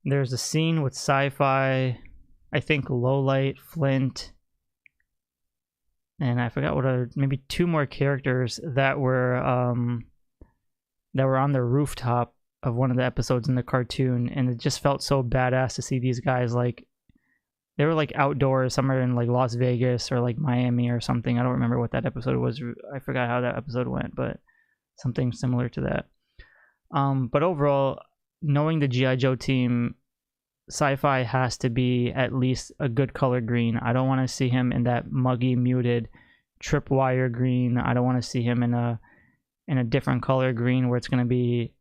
there's a scene with Sci-Fi, I think Lowlight, Flint, and I forgot what other, maybe two more characters that were on the rooftop of one of the episodes in the cartoon, and it just felt so badass to see these guys, like they were like outdoors somewhere in like Las Vegas or like Miami or something. I don't remember what that episode was. I forgot how that episode went, but something similar to that. But overall, knowing the G.I. Joe team, Sci-Fi has to be at least a good color green. I don't want to see him in that muggy, muted tripwire green. I don't want to see him in a different color green where it's going to be,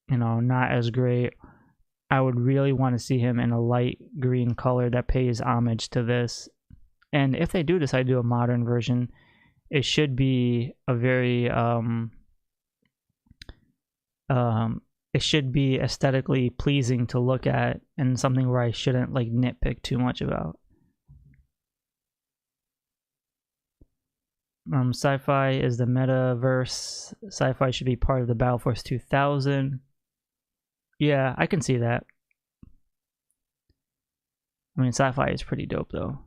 you know, not as great. I would really want to see him in a light green color that pays homage to this. And if they do decide to do a modern version, it should be a very it should be aesthetically pleasing to look at, and something where I shouldn't like nitpick too much about. Sci-Fi is the metaverse. Sci-Fi should be part of the Battle Force 2000. Yeah, I can see that. I mean, Sci-Fi is pretty dope though.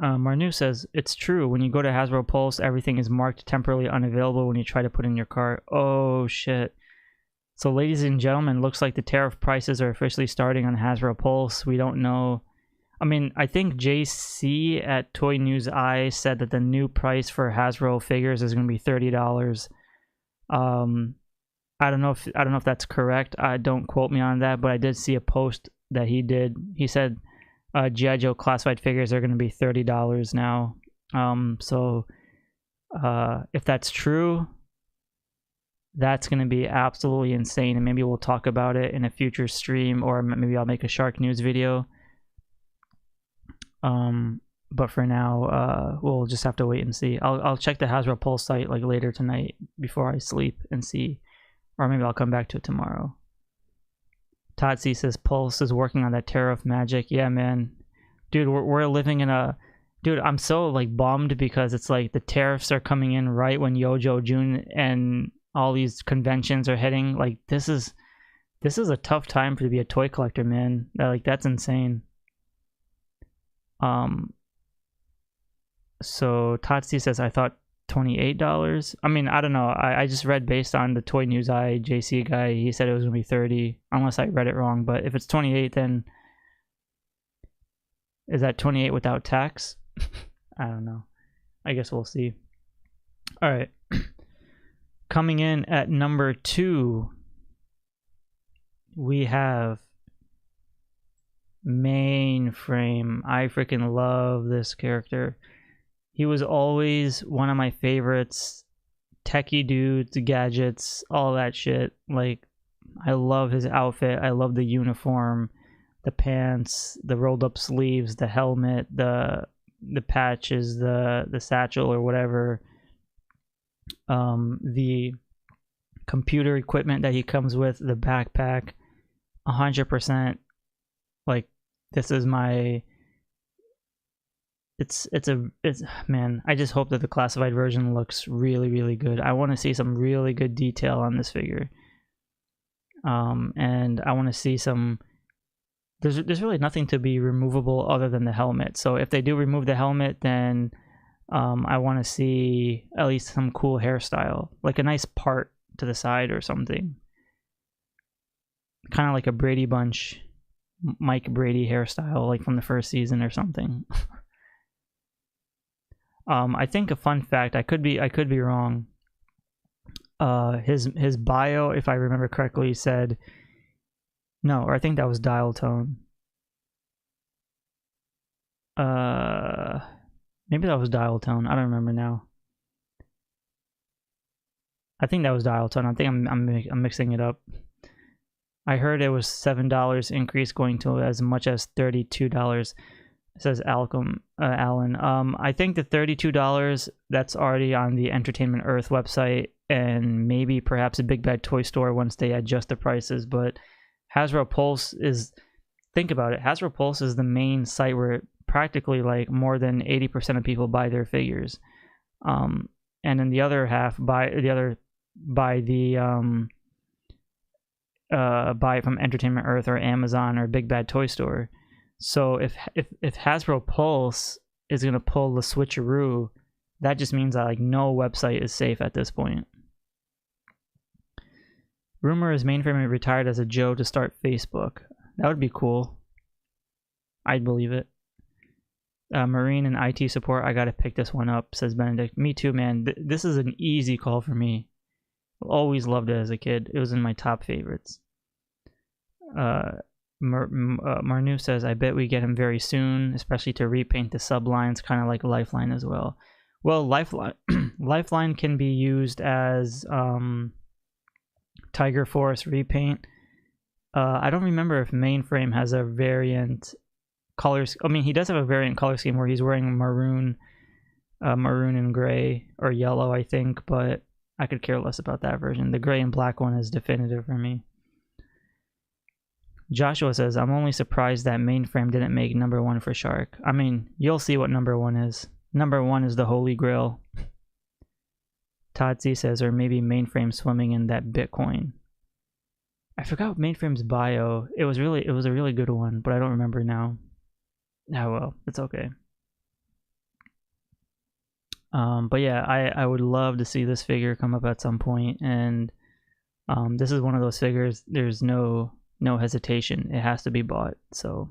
Marnu says, it's true. When you go to Hasbro Pulse, everything is marked temporarily unavailable when you try to put in your cart. Oh, shit. So, ladies and gentlemen, looks like the tariff prices are officially starting on Hasbro Pulse. We don't know. I mean, I think JC at Toy News Eye said that the new price for Hasbro figures is going to be $30. I don't know if that's correct. Don't quote me on that, but I did see a post that he did. He said GI Joe classified figures are going to be $30 now. So if that's true, that's going to be absolutely insane, and maybe we'll talk about it in a future stream, or maybe I'll make a SHARKNEWZ video. But for now, we'll just have to wait and see. I'll check the Hasbro Pulse site like later tonight before I sleep and see, or maybe I'll come back to it tomorrow. Todd C says Pulse is working on that tariff magic. Yeah, man, dude, we're living in a, dude, I'm so like bummed because it's like the tariffs are coming in right when YOJOE June and all these conventions are hitting. Like this is a tough time to be a toy collector, man. That's insane. So Tatsi says, I thought $28. I mean, I don't know. I just read based on the Toy News Eye JC guy. He said it was gonna be 30, unless I read it wrong. But if it's 28, then is that 28 without tax? I don't know. I guess we'll see. All right. Coming in at number 2, we have Mainframe. I freaking love this character. He was always one of my favorites. Techie dudes, gadgets, all that shit. Like, I love his outfit. I love the uniform, the pants, the rolled up sleeves, the helmet, the patches, the satchel or whatever. The computer equipment that he comes with, the backpack, 100%. Like, this is my, it's man, I just hope that the classified version looks really, really good. I want to see some really good detail on this figure. And I want to see some, there's really nothing to be removable other than the helmet. So if they do remove the helmet, then I want to see at least some cool hairstyle, like a nice part to the side or something, kind of like a Brady Bunch, Mike Brady hairstyle, like from the first season or something. I think a fun fact, I could be wrong. His bio, if I remember correctly, said no, or I think that was Dial Tone. Maybe that was Dial Tone. I don't remember now. I think that was Dial Tone. I think I'm mixing it up. I heard it was $7 increase, going to as much as $32. Says Alan. I think the $32, that's already on the Entertainment Earth website, and maybe perhaps a Big Bad Toy Store once they adjust the prices. But Hasbro Pulse is, think about it, Hasbro Pulse is the main site where practically like more than 80% of people buy their figures. And then the other half buy it from Entertainment Earth or Amazon or Big Bad Toy Store. So if Hasbro Pulse is gonna pull the switcheroo, that just means that like no website is safe at this point. Rumor is Mainframe retired as a Joe to start Facebook. That would be cool. I'd believe it. Marine and IT support, I gotta pick this one up, says Benedict. Me too, man. This is an easy call for me. Always loved it as a kid. It was in my top favorites. Marnu says, I bet we get him very soon, especially to repaint the sublines, kind of like Lifeline as well. Well, Lifeline can be used as Tiger Force repaint. I don't remember if Mainframe has a variant colors. I mean, he does have a variant color scheme where he's wearing maroon and gray or yellow, I think, but I could care less about that version. The gray and black one is definitive for me. Joshua says, I'm only surprised that Mainframe didn't make number 1 for Shark. I mean, you'll see what number 1 is. Number 1 is the Holy Grail. Todd C says, or maybe Mainframe swimming in that Bitcoin. I forgot Mainframe's bio. It was a really good one, but I don't remember now. Oh well, it's okay. But yeah, I would love to see this figure come up at some point, and this is one of those figures. There's no hesitation. It has to be bought. So,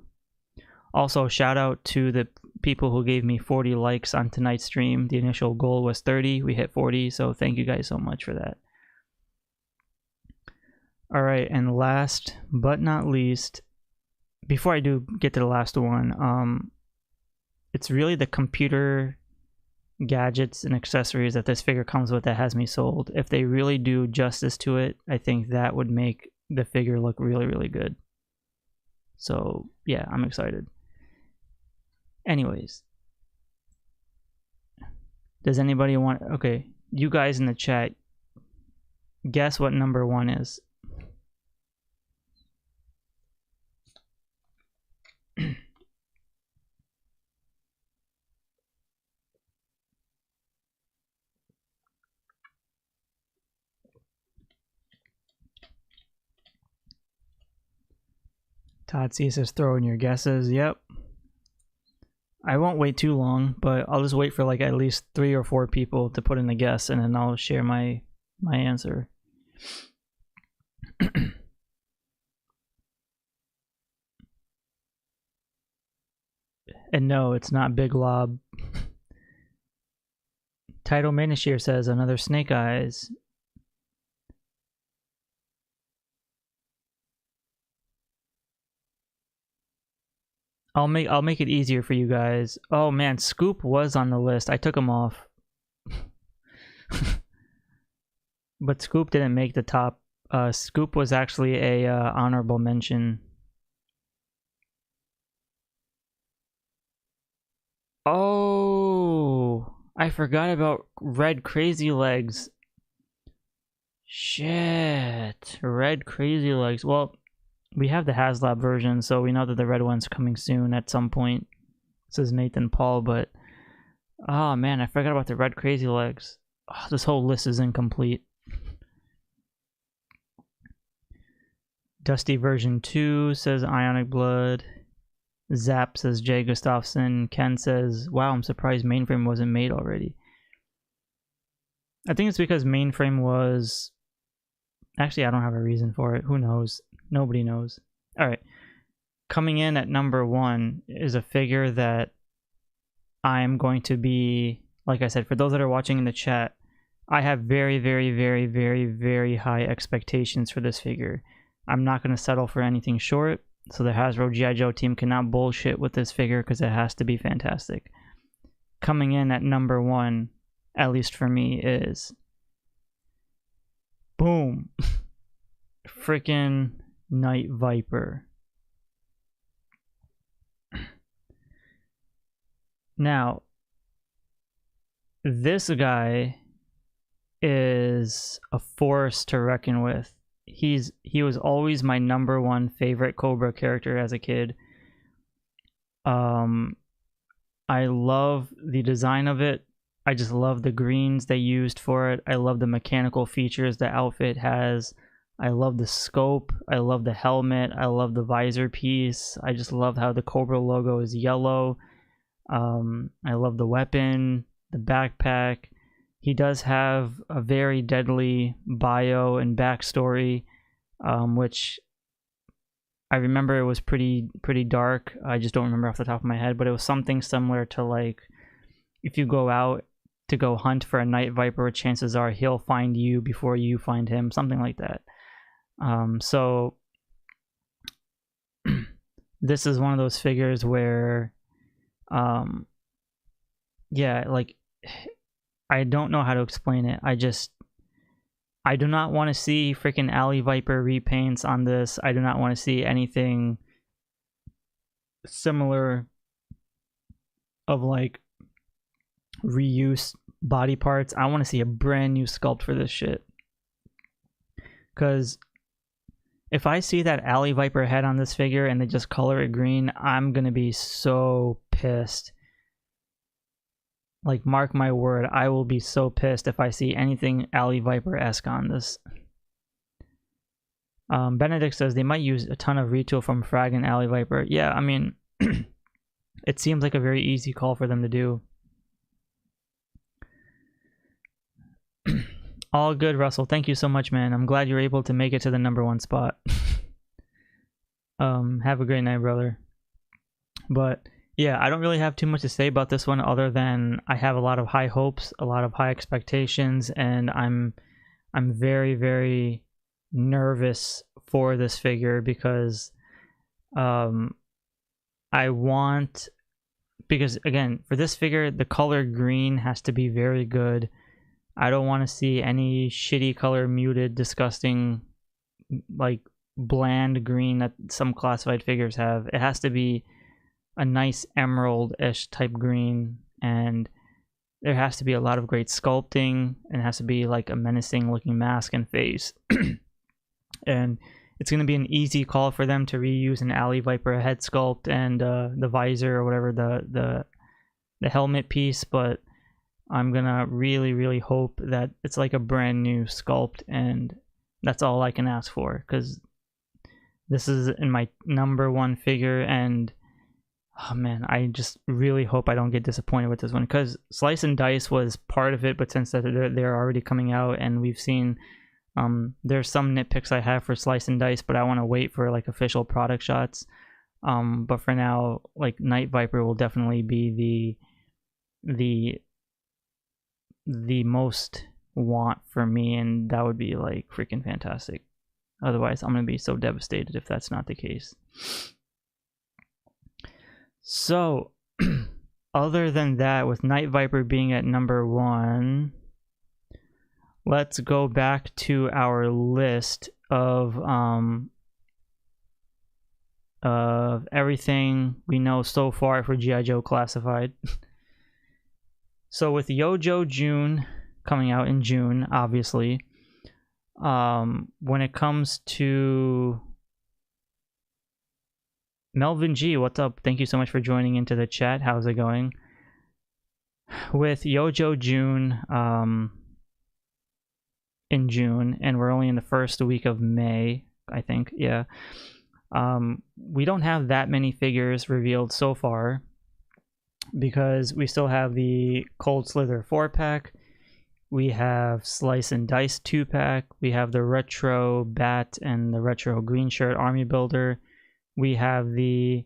also shout out to the people who gave me 40 likes on tonight's stream. The initial goal was 30. We hit 40, so thank you guys so much for that. All right, and last but not least, before I do get to the last one, it's really the computer gadgets and accessories that this figure comes with that has me sold. If they really do justice to it, I think that would make the figure look really, really good. So yeah, I'm excited. Anyways, does anybody want, okay, you guys in the chat, guess what number 1 is? Todd C says, throw in your guesses. Yep. I won't wait too long, but I'll just wait for like at least 3 or 4 people to put in the guess, and then I'll share my answer. And no, it's not Big Lob. Title Manishir says, another Snake Eyes. I'll make it easier for you guys. Oh man, Scoop was on the list. I took him off. But Scoop didn't make the top. Scoop was actually a honorable mention. Oh, I forgot about Red Crazy Legs. Shit, Red Crazy Legs. Well, we have the HasLab version, so we know that the red one's coming soon at some point. Says Nathan Paul, but oh man, I forgot about the Red Crazy Legs. Oh, this whole list is incomplete. Dusty version 2 says Ionic Blood. Zap says Jay Gustafson. Ken says, wow, I'm surprised Mainframe wasn't made already. I think it's because Mainframe was... Actually, I don't have a reason for it. Who knows? Nobody knows. Alright. Coming in at number 1 is a figure that I'm going to be... Like I said, for those that are watching in the chat, I have very, very, very, very, very high expectations for this figure. I'm not going to settle for anything short. So the Hasbro G.I. Joe team cannot bullshit with this figure because it has to be fantastic. Coming in at number 1, at least for me, is... Boom! Frickin' Night Viper. Now, this guy is a force to reckon with. He was always my number 1 favorite Cobra character as a kid. I love the design of it. I just love the greens they used for it. I love the mechanical features the outfit has. I love the scope. I love the helmet. I love the visor piece. I just love how the Cobra logo is yellow. I love the weapon, the backpack. He does have a very deadly bio and backstory, which I remember it was pretty dark. I just don't remember off the top of my head, but it was something similar to like, if you go out to go hunt for a night viper, chances are he'll find you before you find him, something like that. So this is one of those figures where, yeah, like, I don't know how to explain it. I do not want to see freaking Alley Viper repaints on this. I do not want to see anything similar of like reuse body parts. I want to see a brand new sculpt for this shit. Because if I see that Alley Viper head on this figure and they just color it green, I'm going to be so pissed. Like, mark my word, I will be so pissed if I see anything Alley Viper-esque on this. Benedict says they might use a ton of retool from Frag and Alley Viper. Yeah, I mean, it seems like a very easy call for them to do. All good, Russell. Thank you so much, man. I'm glad you're able to make it to the #1 spot. Have a great night, brother. But yeah, I don't really have too much to say about this one other than I have a lot of high hopes, a lot of high expectations, and I'm very, very nervous for this figure because because again, for this figure, the color green has to be very good. I don't want to see any shitty color, muted, disgusting, like bland green that some classified figures have. It has to be a nice emerald-ish type green, and there has to be a lot of great sculpting, and it has to be like a menacing looking mask and face. And it's going to be an easy call for them to reuse an Alley Viper head sculpt and the visor or whatever, the helmet piece, but I'm gonna really hope that it's like a brand new sculpt, and that's all I can ask for, because this is in my #1 figure, and oh man, I just really hope I don't get disappointed with this one, because Slice and Dice was part of it, but since they're already coming out, and we've seen there's some nitpicks I have for Slice and Dice, but I want to wait for like official product shots. But for now, like, Night Viper will definitely be the most want for me, and that would be like freaking fantastic. Otherwise, I'm gonna be so devastated if that's not the case. So other than that, with Night Viper being at #1, let's go back to our list of everything we know so far for GI Joe Classified. So with YOJOE June coming out in June, obviously, when it comes to Melvin G, what's up? Thank you so much for joining into the chat. How's it going? With YOJOE June in June, and we're only in the first week of May, I think, yeah. We don't have that many figures revealed so far, because we still have the Cold Slither 4-pack, we have Slice and Dice 2-pack, we have the Retro Bat and the Retro Greenshirt Army Builder, we have the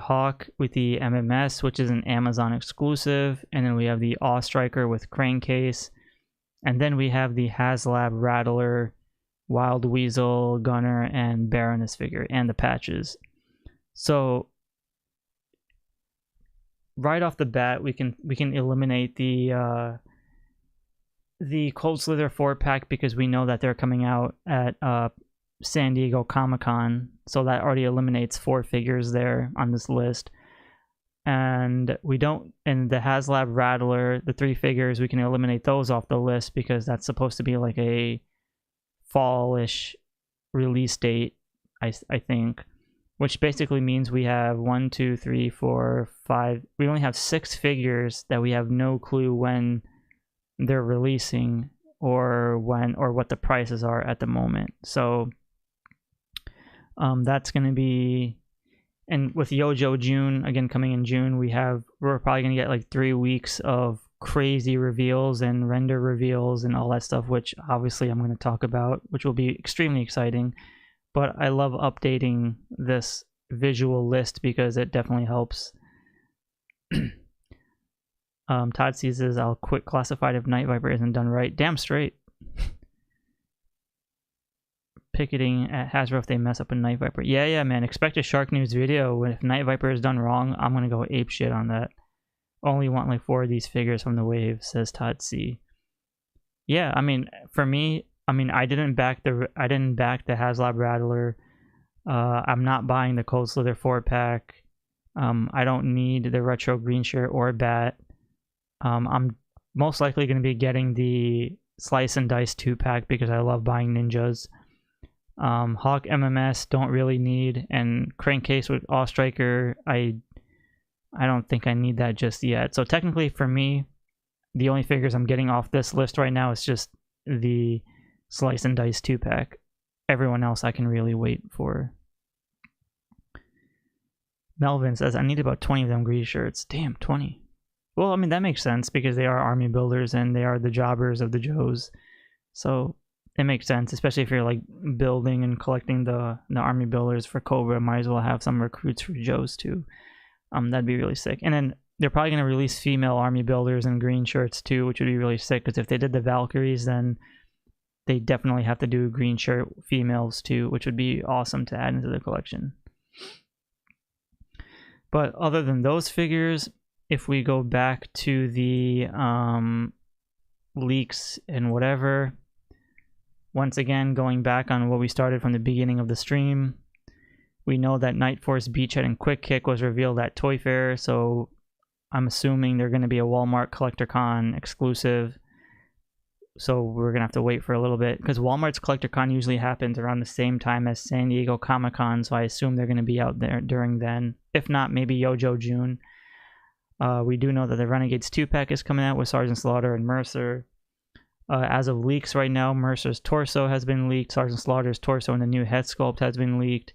Hawk with the MMS, which is an Amazon exclusive, and then we have the Awe Striker with Crankcase, and then we have the HASLAB Rattler, Wild Weasel, Gunner, and Baroness figure, and the patches. So right off the bat, we can eliminate the Cold Slither 4-pack, because we know that they're coming out at San Diego Comic-Con, so that already eliminates 4 figures there on this list. And we don't, and the HASLAB Rattler, the 3 figures, we can eliminate those off the list, because that's supposed to be like a fallish release date, I think. which basically means we have 1, 2, 3, 4, 5. We only have 6 figures that we have no clue when they're releasing or when or what the prices are at the moment. So that's going to be, and with YOJOE June again coming in June, we're probably going to get like 3 weeks of crazy reveals and render reveals and all that stuff, which obviously I'm going to talk about, which will be extremely exciting. But I love updating this visual list because it definitely helps. Todd sees this, I'll quit classified if Night Viper isn't done right. Damn straight. Picketing at Hasbro if they mess up a Night Viper. Yeah, man. Expect a SHARKNEWZ video. If Night Viper is done wrong, I'm going to go ape shit on that. Only want like 4 of these figures from the wave, says Todd C. Yeah, I mean, for me, I didn't back the HASLAB Rattler. I'm not buying the Cold Slither 4-pack. I don't need the retro GREENSHIRT or bat. I'm most likely going to be getting the Slice and Dice 2-pack because I love buying ninjas. Hawk MMS don't really need, and Crankcase with Awe Striker, I don't think I need that just yet. So technically for me, the only figures I'm getting off this list right now is just the Slice and Dice 2-pack. Everyone else I can really wait for. Melvin says, I need about 20 of them GREENSHIRTs. Damn, 20. Well, I mean, that makes sense because they are army builders and they are the jobbers of the Joes. So it makes sense, especially if you're like building and collecting the army builders for Cobra. Might as well have some recruits for Joes too. That'd be really sick. And then they're probably going to release female army builders and GREENSHIRTs too, which would be really sick because if they did the Valkyries, then they definitely have to do GREENSHIRT females too, which would be awesome to add into the collection. But other than those figures, if we go back to the leaks and whatever, once again, going back on what we started from the beginning of the stream, we know that NIGHTFORCE, BEACHHEAD, and QUICKKICK was revealed at Toy Fair, so I'm assuming they're going to be a Walmart CollectorCon exclusive. So we're going to have to wait for a little bit, because Walmart's CollectorCon usually happens around the same time as San Diego Comic-Con, so I assume they're going to be out there during then. If not, maybe YOJOE June. We do know that the Renegades 2-pack is coming out with Sergeant Slaughter and Mercer. As of leaks right now, Mercer's torso has been leaked, Sergeant Slaughter's torso and the new Headsculpt has been leaked.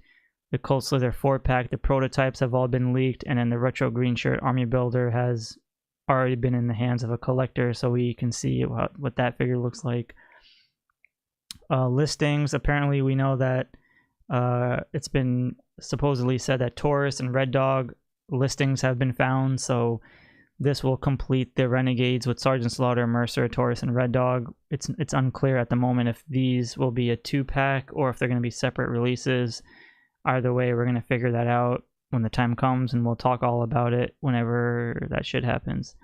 The Cold Slither 4-pack, the prototypes have all been leaked, and then the retro GREENSHIRT Army Builder has already been in the hands of a collector, so we can see what that figure looks like. Listings, apparently we know that it's been supposedly said that Taurus and Red Dog listings have been found, so this will complete the Renegades with Sergeant Slaughter, Mercer, Taurus, and Red Dog. It's unclear at the moment if these will be a 2-pack or if they're going to be separate releases. Either way, we're going to figure that out when the time comes, and we'll talk all about it whenever that shit happens.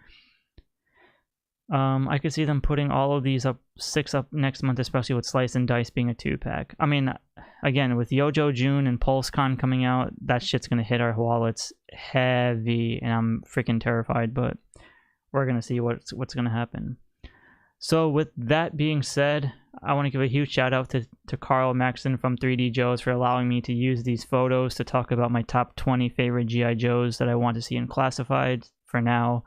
I could see them putting all of these 6 up next month, especially with Slice and Dice being a 2-pack. I mean, again, with YOJOE June and PulseCon coming out, that shit's going to hit our wallets heavy, and I'm freaking terrified, but we're going to see what's going to happen. So with that being said, I want to give a huge shout out to Carl Maxson from 3D Joes for allowing me to use these photos to talk about my top 20 favorite GI Joes that I want to see in classified for now.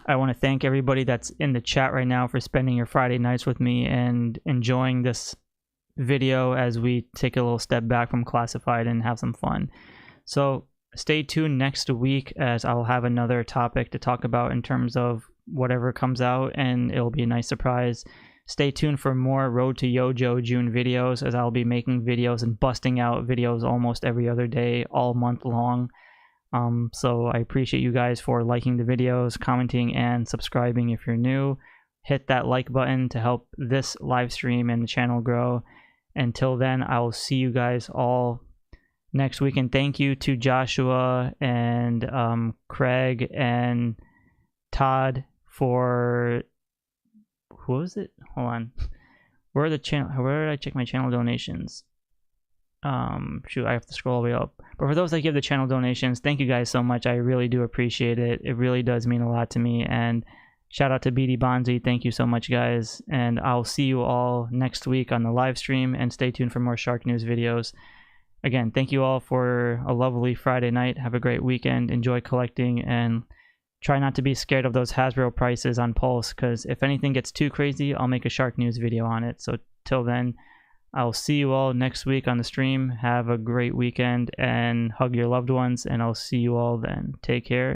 I want to thank everybody that's in the chat right now for spending your Friday nights with me and enjoying this video as we take a little step back from classified and have some fun. So stay tuned next week as I'll have another topic to talk about in terms of whatever comes out, and it'll be a nice surprise. Stay tuned for more Road to YOJOE June videos, as I'll be making videos and busting out videos almost every other day all month long. So I appreciate you guys for liking the videos, commenting, and subscribing if you're new. Hit that like button to help this live stream and the channel grow. Until then, I will see you guys all next week, and thank you to Joshua and Craig and Todd for, who was it? Hold on. Where are the channel? Where did I check my channel donations? Shoot, I have to scroll all the way up. But for those that give the channel donations, thank you guys so much. I really do appreciate it. It really does mean a lot to me. And shout out to BD Bonzi. Thank you so much, guys. And I'll see you all next week on the live stream. And stay tuned for more SHARKNEWZ videos. again, thank you all for a lovely Friday night. Have a great weekend. Enjoy collecting, and try not to be scared of those Hasbro prices on Pulse, because if anything gets too crazy, I'll make a SHARKNEWZ video on it. So till then, I'll see you all next week on the stream. Have a great weekend and hug your loved ones, and I'll see you all then. Take care.